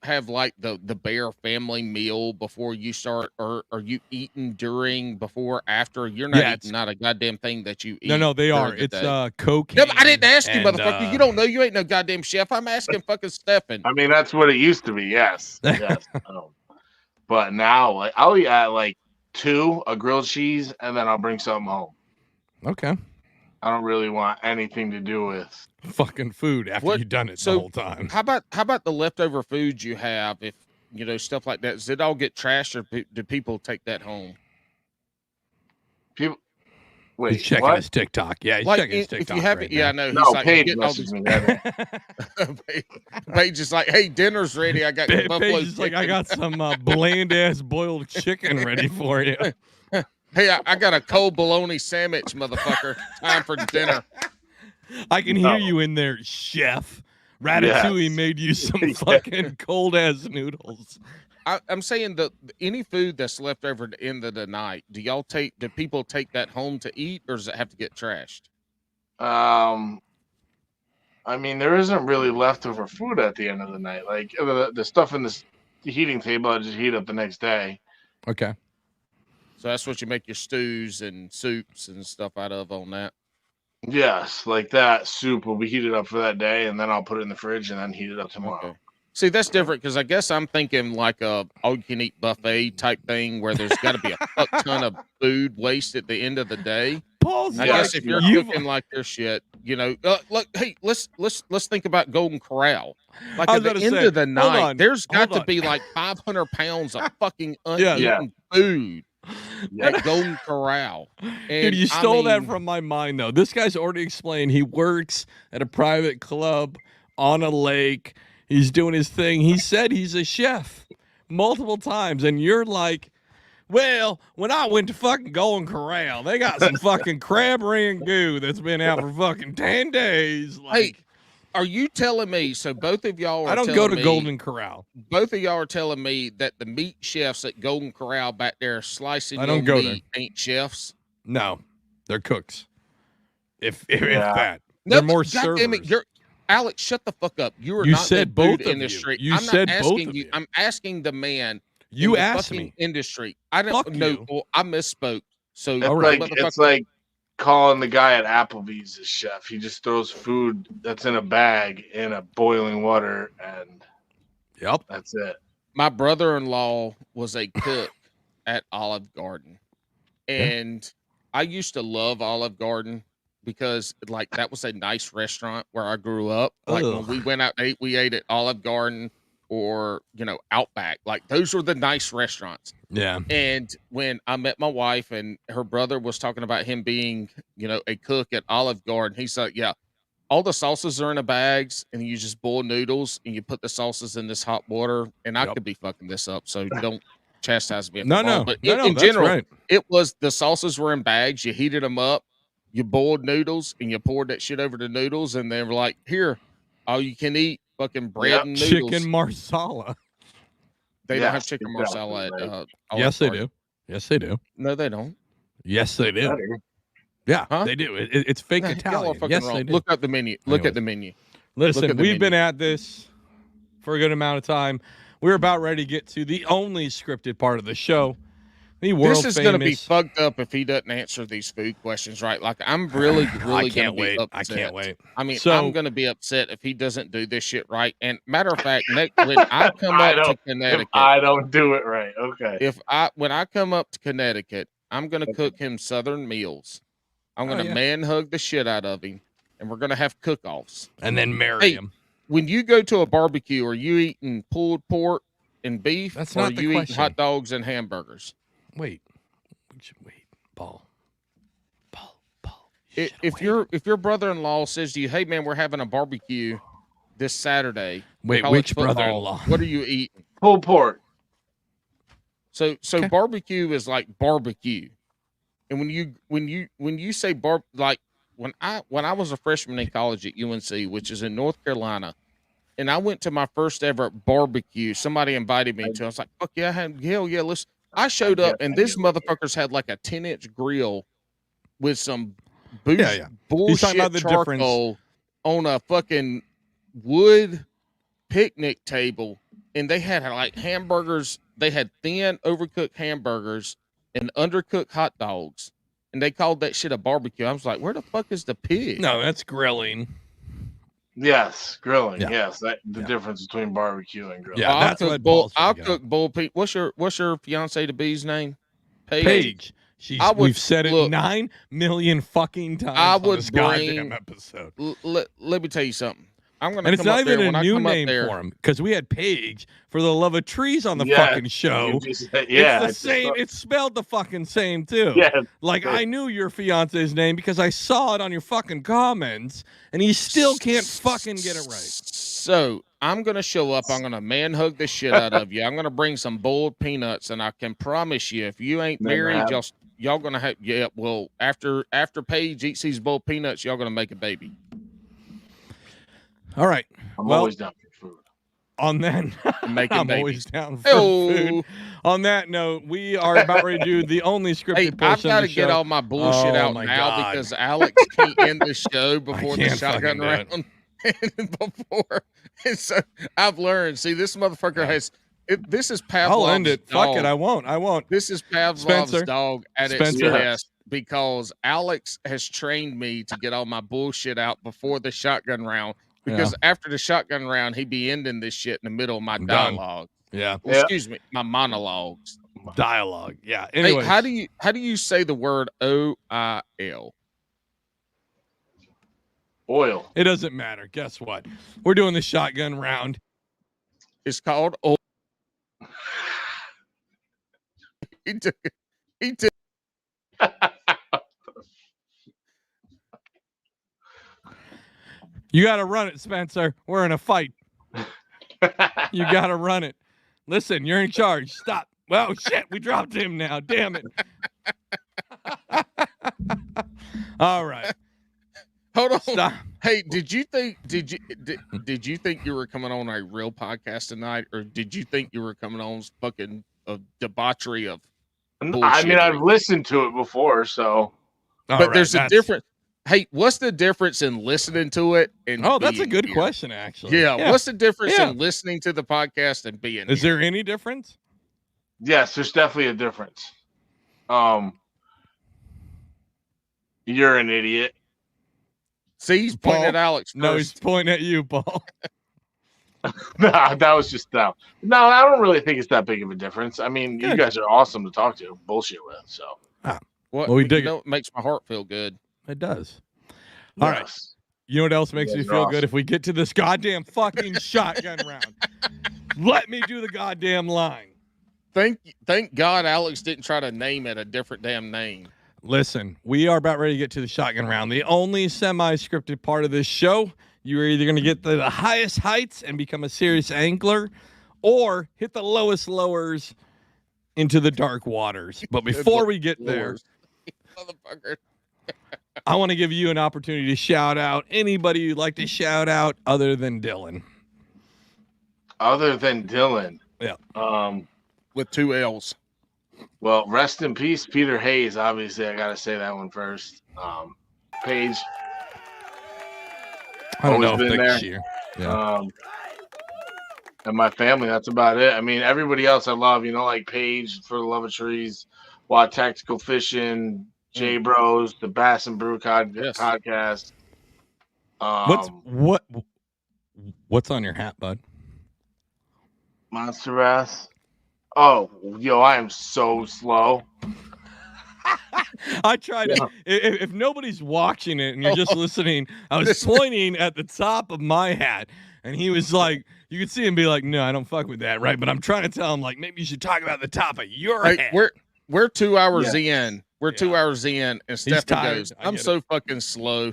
have like the Bear family meal before you start, or are you eating during, before, after? You're not eating not a goddamn thing that you eat. No, they are. It's cocaine. No, but I didn't ask you, motherfucker. You don't know. You ain't no goddamn chef. I'm asking fucking Stefan. I mean, that's what it used to be. Yes. Yes. But now, like, I'll eat at like 2, a grilled cheese, and then I'll bring something home. Okay. I don't really want anything to do with fucking food after you've done it the whole time. How about the leftover foods you have? If you know, stuff like that, does it all get trashed, or do people take that home? People. Wait, he's checking his TikTok. Yeah, he's checking his TikTok. If you have right it, I know. No, he's like, Paige messaged me that. Paige is like, "Hey, dinner's ready. I got buffalo Paige is like, I got some bland ass boiled chicken ready for you. Hey, I got a cold bologna sandwich, motherfucker. Time for dinner. I can hear you in there, chef. Ratatouille made you some fucking cold ass noodles. I'm saying that any food that's left over at the end of the night, do people take that home to eat, or does it have to get trashed? I mean, there isn't really leftover food at the end of the night. Like the stuff in the heating table, I just heat up the next day. Okay. So that's what you make your stews and soups and stuff out of on that. Yes, like that soup will be heated up for that day, and then I'll put it in the fridge and then heat it up tomorrow. Okay. See, that's different because I guess I'm thinking like a all-you-can-eat buffet type thing where there's got to be a fuck ton of food waste at the end of the day. Paul's I guess if you're cooking like their shit, you know, look, hey, let's think about Golden Corral. Like at the end of the night, there's got to be like 500 pounds of fucking uneaten food. At Golden Corral. And, dude, you stole that from my mind, though. This guy's already explained he works at a private club on a lake. He's doing his thing. He said he's a chef multiple times, and you're like, well, when I went to fucking Golden Corral, they got some fucking crab rangoon that's been out for fucking 10 days. Like, hey, are you telling me, so both of y'all are I don't go to Golden Corral. Both of y'all are telling me that the meat chefs at Golden Corral back there slicing I don't go meat ain't chefs? No, they're cooks. If that. They're more servers. Damn it, Alex, shut the fuck up. You said in the both food industry. You I'm said not both asking of you. you. I'm asking the man. You in asked the me. Industry. I don't fuck know. you. Well, I misspoke. So it's like calling the guy at Applebee's a chef. He just throws food that's in a bag in a boiling water, and that's it. My brother-in-law was a cook at Olive Garden, and I used to love Olive Garden because like that was a nice restaurant where I grew up. Like when we went out to eat, we ate at Olive Garden or, you know, Outback. Like those were the nice restaurants. Yeah. And when I met my wife and her brother was talking about him being, you know, a cook at Olive Garden, he's like, yeah, all the sauces are in the bags and you just boil noodles and you put the sauces in this hot water. And I could be fucking this up, so don't chastise me. But in general, it was the sauces were in bags. You heated them up. You boiled noodles and you poured that shit over the noodles, and they were like, here, all you can eat fucking bread and noodles. Chicken marsala. They don't have chicken marsala at yes, they do. Yes, they do. No, they don't. Yes, they do. Yeah, they do. It's fake Italian. Yes, wrong. they do. Look at the menu. Look at the menu. Listen, we've been at this for a good amount of time. We're about ready to get to the only scripted part of the show. This is going to be fucked up if he doesn't answer these food questions right. Like, I'm really going to be upset. I can't wait. I mean, I'm going to be upset if he doesn't do this shit right. And matter of fact, when I come up to Connecticut, if I don't do it right. Okay. When I come up to Connecticut, I'm going to cook him Southern meals. I'm going to man hug the shit out of him, and we're going to have cook-offs. And then marry him. When you go to a barbecue, are you eating pulled pork and beef? That's not the question. Eating hot dogs and hamburgers? Wait, Paul. If your brother-in-law says to you, "Hey man, we're having a barbecue this Saturday," wait, which brother-in-law? What are you eating? Pulled pork. So barbecue is like barbecue, and when you say like when I was a freshman in college at UNC, which is in North Carolina. And I went to my first ever barbecue. Somebody invited me to. I was like, "Fuck yeah, hell yeah!" Listen, I showed up, and this motherfuckers had like a 10-inch grill with some bullshit charcoal on a fucking wood picnic table, and they had like hamburgers. They had thin, overcooked hamburgers and undercooked hot dogs, and they called that shit a barbecue. I was like, "Where the fuck is the pig?" No, that's grilling. Yes, grilling. Yeah. Yes, the difference between barbecue and grilling. Yeah, that's what Paul's I'll cook bull pig. What's your fiance to be's name? Paige. We've said it 9 million fucking times. I would on this goddamn episode. Let me tell you something. I'm gonna. And it's not even a new name for him because we had Paige for the love of trees on the fucking show. It's the same. It's spelled the fucking same too. Yeah. Like I knew your fiance's name because I saw it on your fucking comments, and he still can't fucking get it right. So I'm gonna show up. I'm gonna man hug the shit out of you. I'm gonna bring some boiled peanuts, and I can promise you, if you ain't married, y'all gonna have Well, after Paige eats these boiled peanuts, y'all gonna make a baby. All right. I'm always down for food. On that, I'm always down for food. On that note, we are about ready to do the only scripted portion. I've got to get all my bullshit out now because Alex can't end the show before the shotgun round. And so I've learned. See, this motherfucker has. This is Pavlov's I'll end it. Dog. Fuck it. I won't. This is Pavlov's dog at its best because Alex has trained me to get all my bullshit out before the shotgun round. Because after the shotgun round, he'd be ending this shit in the middle of my dialogue. Yeah. Well, excuse me, my monologues. Dialogue. Yeah. Anyway, hey, how do you say the word OIL? Oil. It doesn't matter. Guess what? We're doing the shotgun round. It's called oil. He took. You got to run it, Spencer. We're in a fight. You got to run it. Listen, you're in charge. Stop. Well, shit, we dropped him now. Damn it. All right. Hold on. Stop. Hey, did you think you were coming on a real podcast tonight, or did you think you were coming on fucking a debauchery of bullshit? I mean, I've listened to it before, so. But there's a difference. Hey, what's the difference in listening to it and that's a good question, actually. Yeah. What's the difference in listening to the podcast and being Is there any difference? Yes, there's definitely a difference. You're an idiot. See, he's pointing at Alex first. No, he's pointing at you, Paul. No, that was just that. No, I don't really think it's that big of a difference. I mean, you guys are awesome to talk to, bullshit with, so. Well, we dig it. It makes my heart feel good. It does. All right. You know what else makes me feel good? If we get to this goddamn fucking shotgun round. Let me do the goddamn line. Thank God Alex didn't try to name it a different damn name. Listen, we are about ready to get to the shotgun round. The only semi-scripted part of this show. You are either going to get the highest heights and become a serious angler, or hit the lowest lowers into the dark waters. But before we get there, motherfucker. I want to give you an opportunity to shout out anybody you'd like to shout out other than Dylan. Other than Dylan. Yeah. With 2 L's. Well, rest in peace, Peter Hayes. Obviously, I got to say that one first. Paige. I don't know if next year. Yeah. And my family, that's about it. I mean, everybody else I love, like Paige, For the Love of Trees, Wild Tactical Fishing, J Bros, the Bass and Brew podcast. What's on your hat, bud? Monster Bass. Oh, yo, I am so slow. I tried to. If nobody's watching it and you're just listening, I was pointing at the top of my hat, and he was like, you could see him be like, "No, I don't fuck with that, right?" But I'm trying to tell him like, maybe you should talk about the top of your hat. We're 2 hours in. We're 2 hours in, and Stephanie goes, "I'm so fucking slow."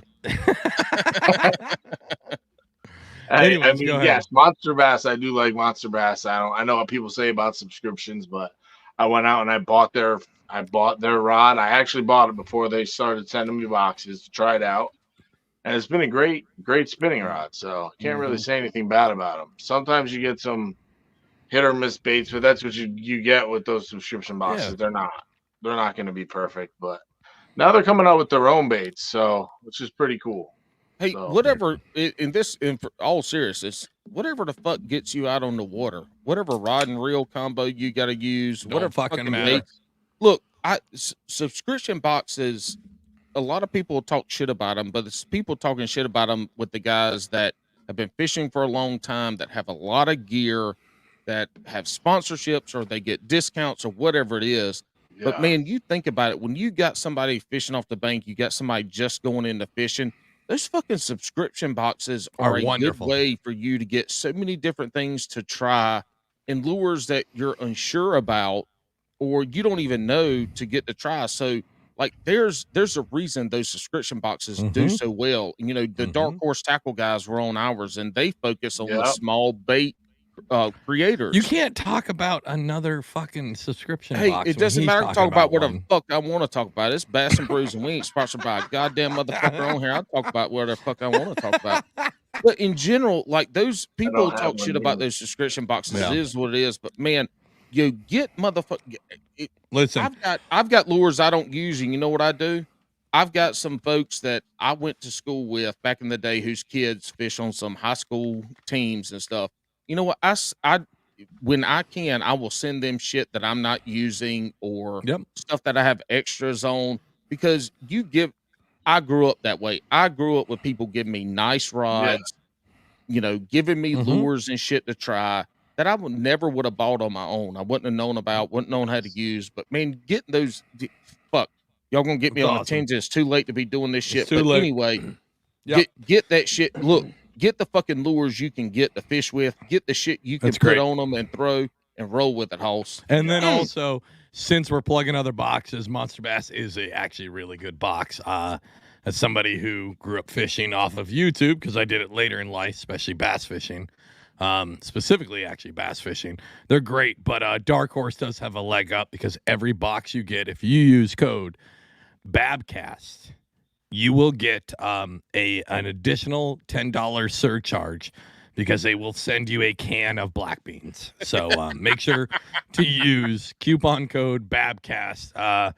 Anyways, yes, Monster Bass. I do like Monster Bass. I know what people say about subscriptions, but I went out and I bought their rod. I actually bought it before they started sending me boxes to try it out, and it's been a great spinning rod. So I can't really say anything bad about them. Sometimes you get some hit or miss baits, but that's what you get with those subscription boxes. They're not going to be perfect, but now they're coming out with their own baits, so which is pretty cool. Hey, whatever, in all seriousness, whatever the fuck gets you out on the water, whatever rod and reel combo you got to use, whatever fucking matter. Look, subscription boxes, a lot of people talk shit about them, but it's people talking shit about them with the guys that have been fishing for a long time, that have a lot of gear, that have sponsorships, or they get discounts, or whatever it is. Yeah. But man, you think about it, when you got somebody fishing off the bank, you got somebody just going into fishing, those fucking subscription boxes are a wonderful good way for you to get so many different things to try, and lures that you're unsure about or you don't even know to get to try. So like there's a reason those subscription boxes do so well. You know, the Dark Horse Tackle guys were on ours, and they focus on the small bait creators. You can't talk about another fucking subscription box. It doesn't matter to talk about what the fuck I want to talk about. It's Bass and Brews, and we ain't sponsored by a goddamn motherfucker on here. I'll talk about whatever the fuck I want to talk about. But in general, like those people talk shit about those subscription boxes. It is what it is. But man, you get motherfucker. Listen, I've got lures I don't use, and you know what I do? I've got some folks that I went to school with back in the day whose kids fish on some high school teams and stuff. You know what? I when I can, I will send them shit that I'm not using or stuff that I have extras on, because I grew up that way. I grew up with people giving me nice rods, you know, giving me lures and shit to try that I would have bought on my own. I wouldn't have known about, wouldn't known how to use. But man, getting those, fuck, y'all gonna get me on a tangent. It's too late to be doing this shit. But anyway, get that shit. Look. Get the fucking lures you can get to fish with. Get the shit you can put on them and throw and roll with it, Hoss. And then also, since we're plugging other boxes, Monster Bass is actually a really good box. As somebody who grew up fishing off of YouTube, because I did it later in life, especially bass fishing, specifically actually bass fishing, they're great. But Dark Horse does have a leg up, because every box you get, if you use code BABCAST, you will get an additional $10 surcharge, because they will send you a can of black beans. So make sure to use coupon code BABCAST,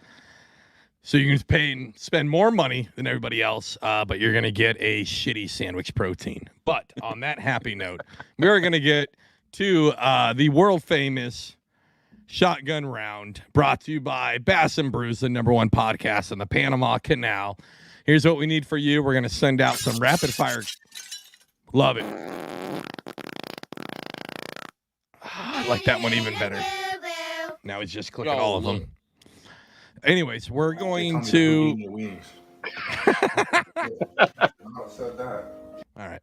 so you can spend more money than everybody else, but you're going to get a shitty sandwich protein. But on that happy note, we are going to get to the world famous shotgun round, brought to you by Bass and Brews, the #1 podcast in the Panama Canal. Here's what we need for you. We're going to send out some rapid fire. Love it. I like that one even better. Now he's just clicking all of them. Anyways, we're going to. All right.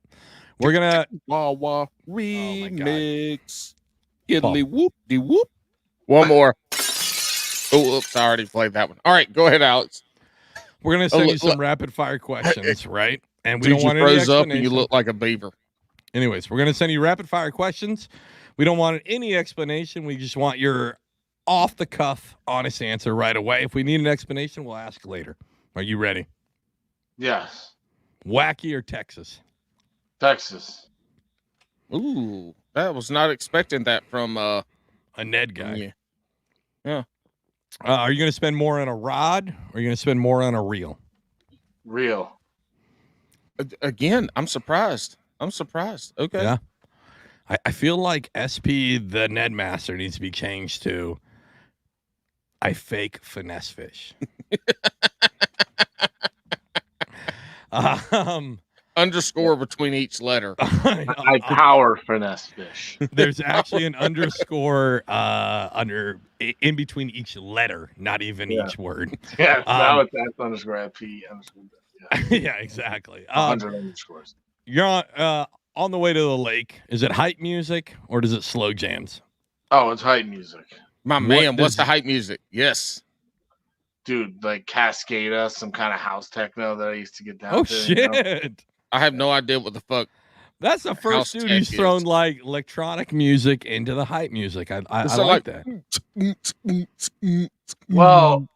We're going to. Wawa remix. Giddly whoop de whoop. One more. Oh, oops. I already played that one. All right. Go ahead, Alex. We're going to send you some rapid fire questions, right? And we don't want any explanation. Up and you look like a beaver. Anyways, we're going to send you rapid fire questions. We don't want any explanation. We just want your off the cuff, honest answer right away. If we need an explanation, we'll ask later. Are you ready? Yes. Wacky or Texas? Texas. Ooh, I was not expecting that from a Ned guy. Yeah. Are you going to spend more on a rod, or are you going to spend more on a reel? Reel. Again, I'm surprised. Okay. Yeah. I feel like SP the Ned Master needs to be changed to I fake finesse fish. Underscore between each letter. I power finesse fish. There's actually an underscore in between each letter, not even each word. Yeah, now it's S underscore FP underscore. Yeah, exactly. 100 underscores. You're on the way to the lake. Is it hype music or does it slow jams? Oh, it's hype music. What's the hype music? Yes. Dude, like Cascada, some kind of house techno that I used to get down to. Oh, shit. You know? I have no idea what the fuck. That's the first dude who's thrown like electronic music into the hype music. I like that. Well,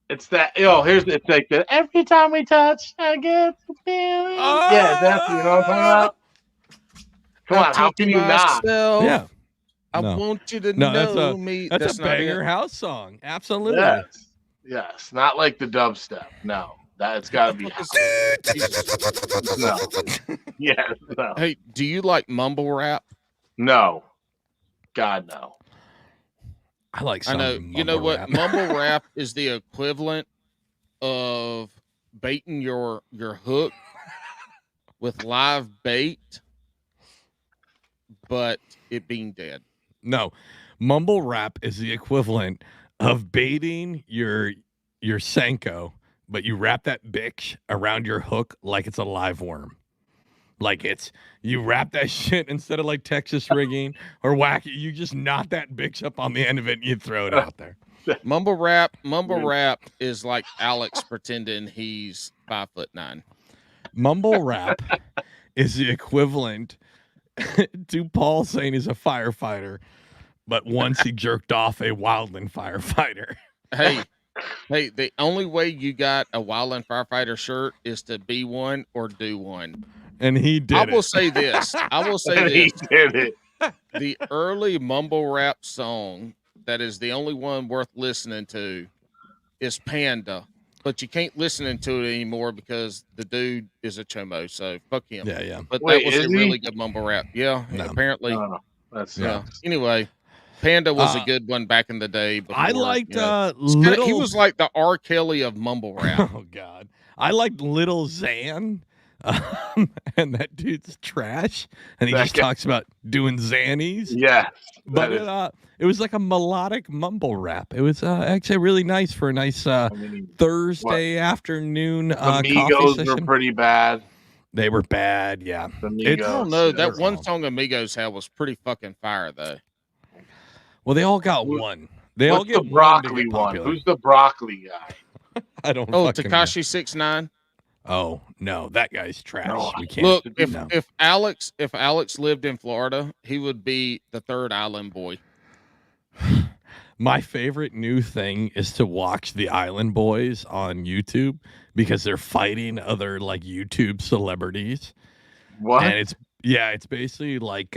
it's that. It's like that. Every time we touch, I get the feeling. Yeah, that's you know what I'm talking about. Come on, how can you not? Yeah. I want you to know me. That's a banger house song. Absolutely. Yes. Not like the dubstep. No. It's got to be house. No. Yes. No. Hey, do you like mumble rap? No. God, no. I like some. I know. You know what? Rap. Mumble rap is the equivalent of baiting your hook with live bait, but it being dead. No, mumble rap is the equivalent of baiting your Senko, but you wrap that bitch around your hook like it's a live worm. Like you wrap that shit instead of like Texas rigging or wacky, you just knot that bitch up on the end of it and you throw it out there. Mumble rap is like Alex pretending he's 5'9". Mumble rap is the equivalent to Paul saying he's a firefighter, but once he jerked off a wildland firefighter. Hey, the only way you got a wildland firefighter shirt is to be one or do one. And he did I will say this. He did it. The early mumble rap song that is the only one worth listening to is Panda. But you can't listen to it anymore because the dude is a chomo, so fuck him. Yeah. But that was a really good mumble rap. Yeah, apparently. No, that's Anyway, Panda was a good one back in the day. Before, I liked he was like the R. Kelly of mumble rap. Oh God, I liked Little Xan, and that dude's trash, and he just talks about doing Xannies. Yeah, but it was like a melodic mumble rap. It was actually really nice for a nice Thursday afternoon coffee Amigos session. were pretty bad. They were bad, yeah. I don't know. That one song Amigos had was pretty fucking fire, though. Well, they all got one. They all get the broccoli one. Who's the broccoli guy? I don't. Oh, Tekashi 6ix9ine. Oh no, that guy's trash. No. We can't. Look, if Alex lived in Florida, he would be the third island boy. My favorite new thing is to watch the Island Boys on YouTube because they're fighting other like YouTube celebrities. What? And it's basically like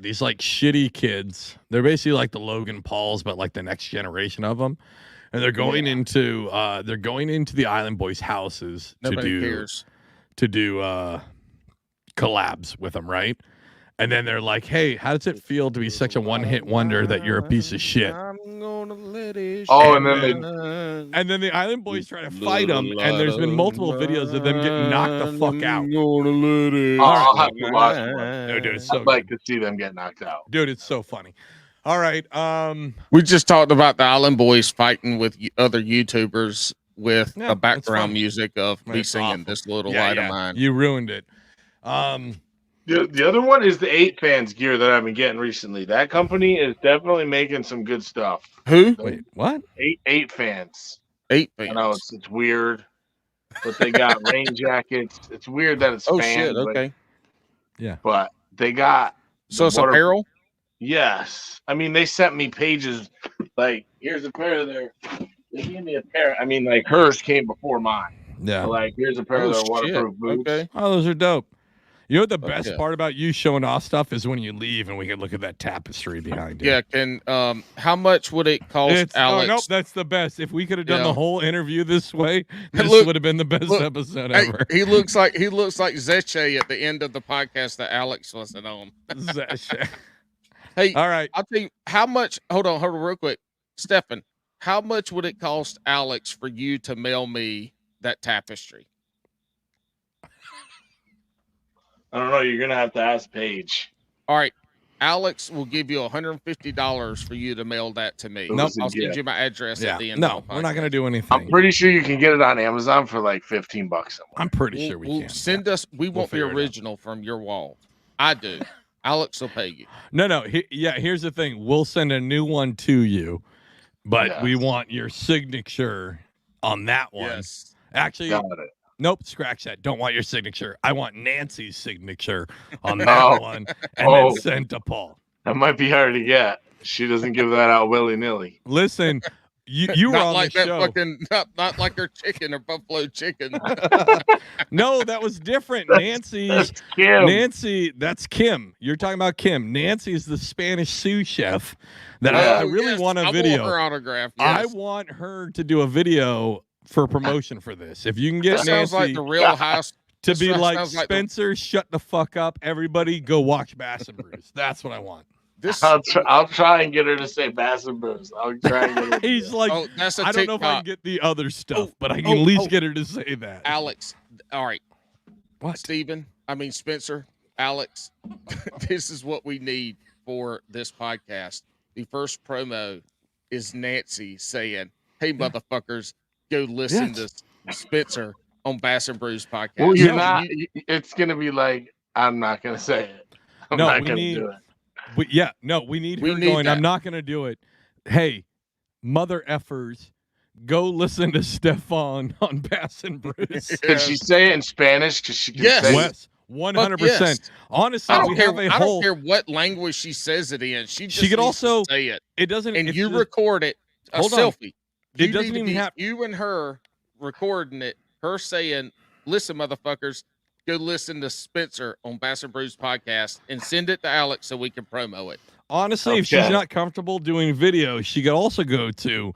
these like shitty kids. They're basically like the Logan Pauls, but like the next generation of them. And they're going into the Island Boys' houses to do collabs with them, right? And then they're like, "Hey, how does it feel to be such a one-hit wonder that you're a piece of shit?" And then the Island Boys try to fight them, and there's been multiple videos of them getting knocked the fuck out. I'll have to watch one. No, dude, it's so I'd like to see them get knocked out. Dude, it's so funny. All right. We just talked about the Island Boys fighting with other YouTubers with a background music of me singing "This Little Light of Mine." You ruined it. The other one is the 8fans gear that I've been getting recently. That company is definitely making some good stuff. Who? Wait, what? 8fans. 8fans. I know it's weird, but they got rain jackets. It's weird that it's fans. Shit. Okay. Yeah. But they got it's apparel. Yes. I mean, they sent me pages like, here's a pair of their. They gave me a pair. I mean, like hers came before mine. Yeah. So, like, here's a pair of their waterproof boots. Okay. Oh, those are dope. You know what the best part about you showing off stuff is when you leave and we can look at that tapestry behind you. Yeah, how much would it cost, Alex? Oh, nope, that's the best. If we could have done the whole interview this way, this would have been the best episode ever. He looks like Zeche at the end of the podcast that Alex wasn't on. Zeche. Hey, all right. I'll tell you how much. Hold on, real quick, Stefan. how much would it cost Alex for you to mail me that tapestry? I don't know. You're gonna have to ask Paige. All right. Alex will give you $150 for you to mail that to me. Nope. I'll send you my address at the end. No, we're not going to do anything. I'm pretty sure you can get it on Amazon for like $15 somewhere. I'm pretty sure we can. Send us. We want the original from your wall. I do. Alex will pay you. No. Here's the thing. We'll send a new one to you, but we want your signature on that one. Yes. Actually, got it. Nope, scratch that. Don't want your signature. I want Nancy's signature on that one, and then send to Paul. That might be hard to get. She doesn't give that out willy-nilly. Listen, you were on like the that show. Fucking, not like her chicken or buffalo chicken. No, that was different. Nancy's Kim. Nancy, that's Kim. You're talking about Kim. Nancy is the Spanish sous chef that I really want a video. I want her autograph. Yes. I want her to do a video for promotion for this. If you can get Nancy sounds like the Real House to be like Spencer, shut the fuck up. Everybody go watch Bass and Brews. That's what I want. I'll try and get her to say Bass and Brews. I'll try and get her. He's like, I don't know if I can get the other stuff, but I can at least get her to say that. Alex, all right. What? Spencer, Alex, this is what we need for this podcast. The first promo is Nancy saying, "Hey, motherfuckers, go listen to Spencer on Bass and Brews podcast." Well, you're not. It's gonna be like, I'm not gonna say it. I'm not gonna do it. We need her going. I'm not gonna do it. Hey, mother effers, go listen to Stefan on Bass and Brews. Can she say it in Spanish? Because she can say it. 100%. Honestly, I don't care what language she says it in. She could also say it. It doesn't. And you record it. Hold selfie. It doesn't even have you and her recording it. Her saying, "Listen, motherfuckers, go listen to Spencer on Bass and Brews podcast and send it to Alex so we can promo it." Honestly, if she's not comfortable doing video, she could also go to,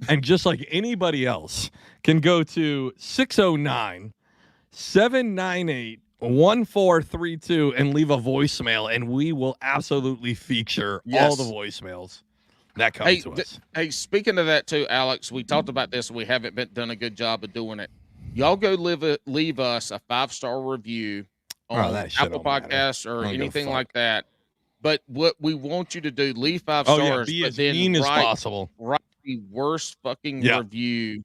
and just like anybody else, can go to 609-798-1432 and leave a voicemail, and we will absolutely feature all the voicemails that come to us. Hey, speaking of that too, Alex, we talked about this. We haven't done a good job of doing it. Y'all go leave us a 5-star review on Apple Podcasts or anything like that. But what we want you to do, leave 5 stars. Be as mean as possible. Write the worst fucking review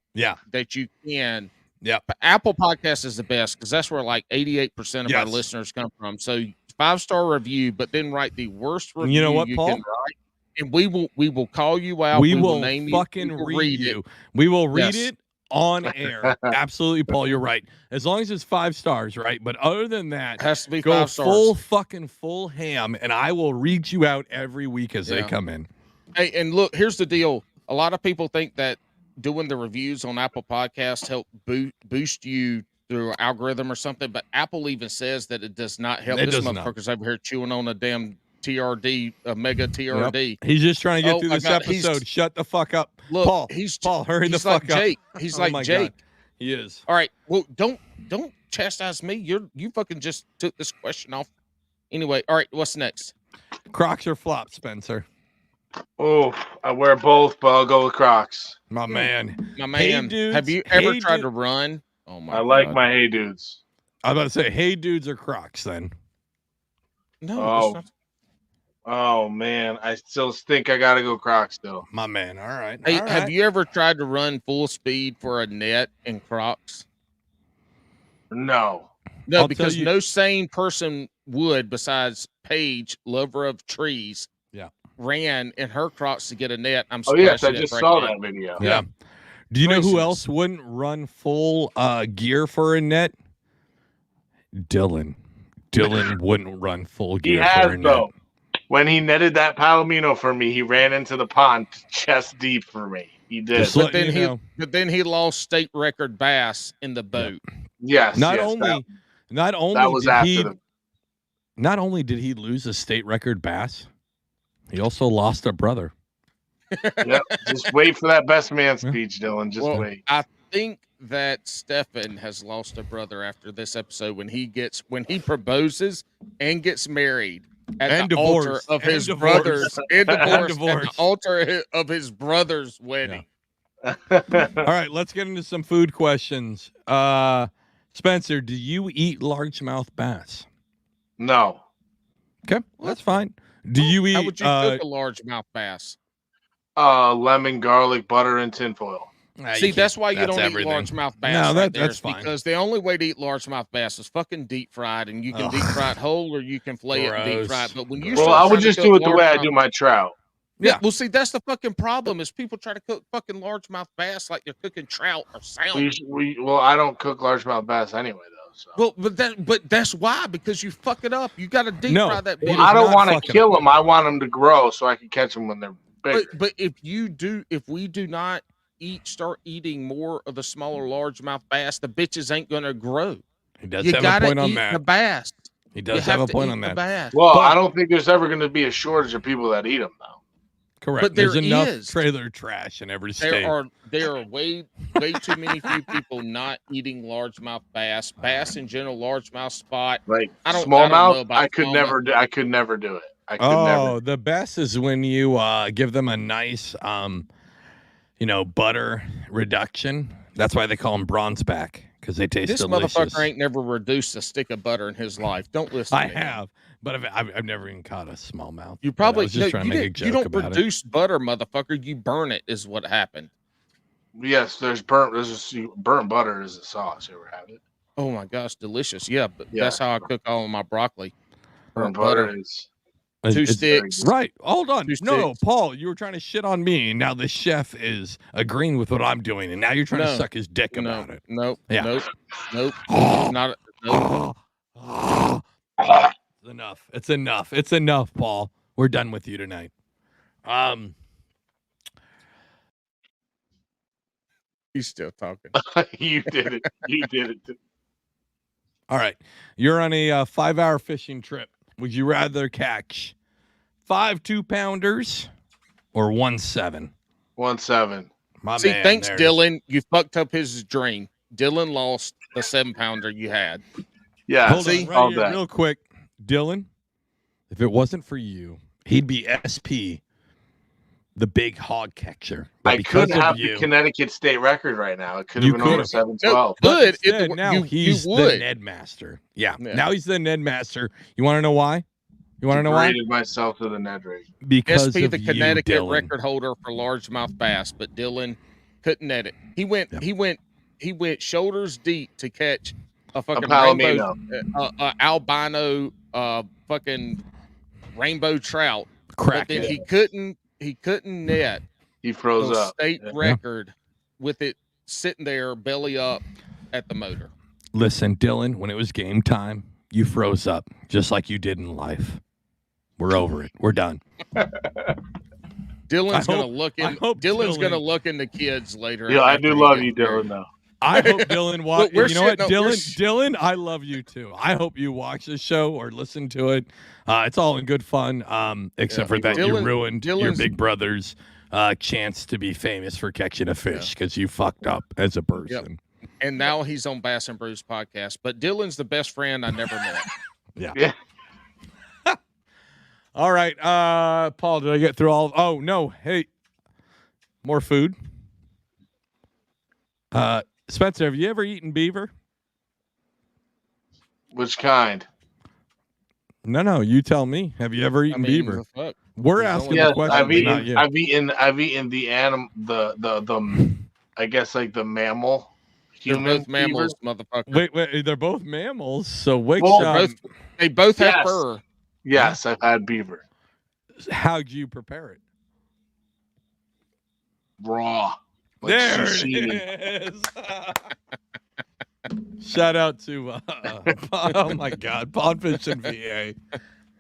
that you can. Yeah. Apple Podcasts is the best because that's where like 88% of our listeners come from. So 5-star review, but then write the worst review you know what, Paul? can write. And we will call you out. We will name fucking read you. We will read it on air. Absolutely, Paul. You're right. As long as it's 5 stars, right? But other than that, it has to be go 5 stars. full ham, and I will read you out every week as they come in. Hey, and look, here's the deal. A lot of people think that doing the reviews on Apple Podcasts help boost you through an algorithm or something, but Apple even says that it does not help. This motherfucker's over here chewing on a damn TRD, a mega TRD. Yep. He's just trying to get through this episode. Shut the fuck up. Look, Paul, hurry the fuck up. Jake. He's like Jake. God. He is. All right. Well, don't chastise me. You fucking just took this question off. Anyway, all right, what's next? Crocs or flops, Spencer? Oh, I wear both, but I'll go with Crocs. My man. Hey, dudes, have you ever tried to run? Oh my! I like my Hey Dudes. I was about to say Hey Dudes or Crocs then. No. Oh man, I still think I gotta go Crocs though. My man, all right. Hey, have you ever tried to run full speed for a net in Crocs? No, because no sane person would, besides Paige, lover of trees, ran in her Crocs to get a net. I just saw that video. Yeah. Do you know who else wouldn't run full gear for a net? Dylan. Dylan wouldn't run full gear for a net. Though. When he netted that palomino for me, he ran into the pond chest deep for me. He did. But then he lost state record bass in the boat. Yes. Not only did he lose a state record bass, he also lost a brother. Yep. Just wait for that best man speech, Dylan. Just wait. I think that Stefan has lost a brother after this episode when he proposes and gets married at the altar of his brother's at the altar of his brother's wedding. All right, let's get into some food questions. Spencer, do you eat largemouth bass? No. Okay, well, that's fine. Do you eat? How would you cook a largemouth bass? Lemon, garlic, butter, and tinfoil. See, that's why you don't everything. eat largemouth bass. No, Right there, that's fine. Because the only way to eat largemouth bass is fucking deep fried, and you can deep fry it whole, or you can fillet it and deep fry it. But when you I would just do it the way I do my trout. Yeah. Well, see, that's the fucking problem is people try to cook fucking largemouth bass like they're cooking trout or salmon. Well, I don't cook largemouth bass anyway, though. So. Well, but that's why, because you fuck it up. You got to deep fry that. Well, I don't want to kill them. I want them to grow so I can catch them when they're bigger. But if we do not start eating more of the smaller largemouth bass, the bitches ain't gonna grow. He does have a point on that. The bass. He does have a point on that. Well, I don't think there's ever going to be a shortage of people that eat them, though. Correct. But there's enough trailer trash in every state. There are way too many few people not eating largemouth bass. Bass in general, largemouth spot. Like smallmouth, I could never do it. I could never. The best is when you give them a nice, butter reduction. That's why they call them bronze back, because they taste delicious. This motherfucker ain't never reduced a stick of butter in his life. Don't listen. I have. But I've never even caught a smallmouth. You probably just trying to make a joke you don't about reduce butter, motherfucker. You burn it, is what happened. Yes, there's burnt butter is a sauce. You ever had it? Oh my gosh, delicious! Yeah, but that's how I cook all of my broccoli. Burnt butter is 2 sticks. Right. Hold on. No, Paul, you were trying to shit on me, and now the chef is agreeing with what I'm doing, and now you're trying to suck his dick about it. Nope. Yeah. Nope. Not. Nope. It's enough. It's enough, Paul. We're done with you tonight. He's still talking. You did it. All right. You're on a 5-hour fishing trip. Would you rather catch 5 2-pounders or 1 7? 1 7. See, thanks, Dylan. You fucked up his dream. Dylan lost the 7-pounder you had. Yeah. Hold on, right here, real quick. Dylan, if it wasn't for you, he'd be SP, the big hog catcher. I could have the Connecticut state record right now. It could have been over 7-12. But now he's the Ned Master. Yeah. Now he's the Ned Master. You want to know why? I rated myself to the Ned rate. Because SP, of the Connecticut you, Dylan. record holder for largemouth bass, but Dylan couldn't net it. He went shoulders deep to catch a fucking rainbow, albino, fucking rainbow trout. But then he couldn't net. He froze up. State record with it sitting there belly up at the motor. Listen, Dylan, when it was game time, you froze up just like you did in life. We're over it. We're done. Dylan's gonna look into kids later. Yeah, I do love you, Dylan. Though I hope Dylan watch. You know what, Dylan, I love you too. I hope you watch this show or listen to it. It's all in good fun, except for that you ruined your big brother's chance to be famous for catching a fish because you fucked up as a person. Yep. And now he's on Bass and Brews podcast. But Dylan's the best friend I never met. Yeah. All right, Paul, did I get through all? Oh no, hey, more food. Spencer, have you ever eaten beaver? Which kind? No, you tell me. Have you ever eaten beaver? We're asking the question. I've eaten the animal, the I guess like the mammal. They're both mammals, motherfucker. Wait, they're both mammals. So which? They both have fur. Yes, I've had beaver. How'd you prepare it? Raw. Like there it is. Shout out to oh my God, Podfish and VA.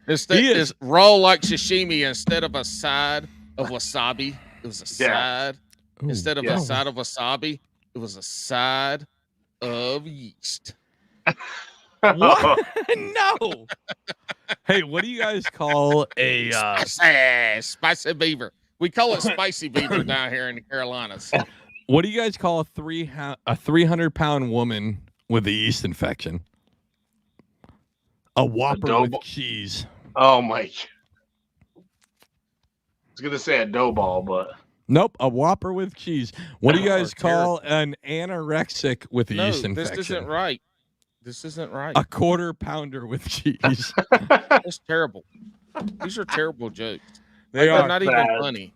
It's raw like sashimi instead of a side of wasabi. It was a side. Ooh, instead of a side of wasabi, it was a side of yeast. What? No. Hey, what do you guys call a spicy beaver? We call it spicy beaver down here in the Carolinas. What do you guys call a 300-pound woman with a yeast infection? A Whopper with cheese. Oh my! I was gonna say a dough ball, but Nope, a Whopper with cheese. What do you guys call an anorexic with a yeast infection? This isn't right. This isn't right. A quarter pounder with cheese. That's terrible. These are terrible jokes. They're not even funny.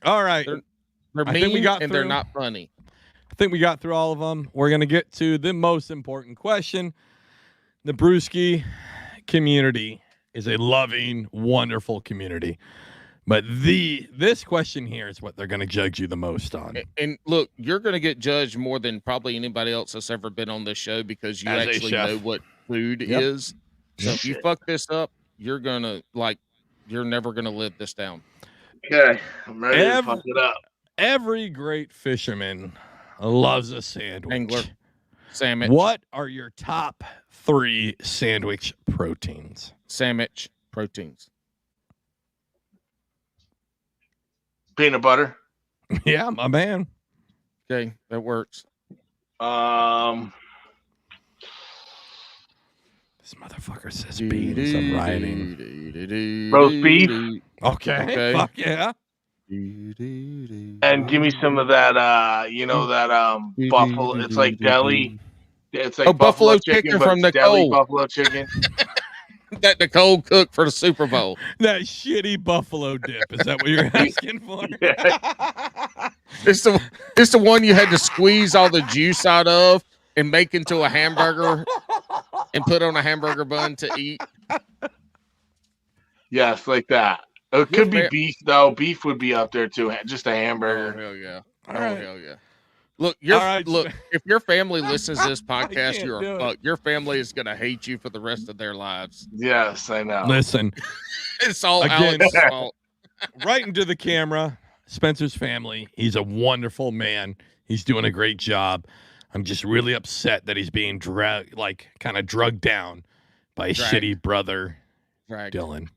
All right. They're mean and they're not funny. I think we got through all of them. We're going to get to the most important question. The Brewski community is a loving, wonderful community. But this question here is what they're going to judge you the most on. And look, you're going to get judged more than probably anybody else that's ever been on this show because you actually know what food is. So if you fuck this up, you're going to you're never going to live this down. Okay, I'm ready to fuck it up. Every great fisherman loves a sandwich. Angler. Sandwich. What are your top 3 sandwich proteins? Sandwich proteins. Peanut butter. Yeah, my man. Okay, that works. This motherfucker says beans. I'm writing. Roast beef. Okay. Fuck yeah. And give me some of that, that buffalo. It's like deli. It's like buffalo chicken from Nicole. Buffalo chicken. That Nicole cooked for the Super Bowl. That shitty buffalo dip. Is that what you're asking for? Yeah. It's the one you had to squeeze all the juice out of and make into a hamburger and put on a hamburger bun to eat. Yes, like that. It could be beef, though. Beef would be up there, too. Just a hamburger. Oh, hell yeah. Hell yeah. Look, if your family listens to this podcast, you're fucked. Your family is going to hate you for the rest of their lives. Yes, I know. Listen. It's all Alex's fault. Right into the camera, Spencer's family. He's a wonderful man. He's doing a great job. I'm just really upset that he's being kind of drugged down by his shitty brother, Dylan.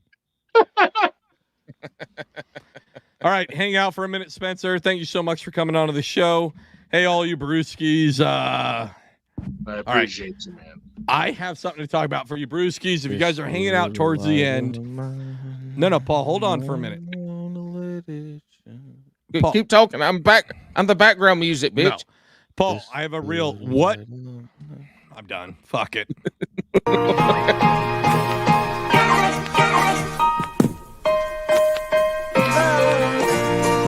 All right, hang out for a minute, Spencer. Thank you so much for coming on to the show. Hey, all you Brewskis. I appreciate you, man. I have something to talk about for you Brewskis. If you guys are hanging out towards the end. No, Paul, hold on for a minute. Paul, keep talking. I'm back. I'm the background music, bitch. No. Paul, I have a real what? I'm done. Fuck it.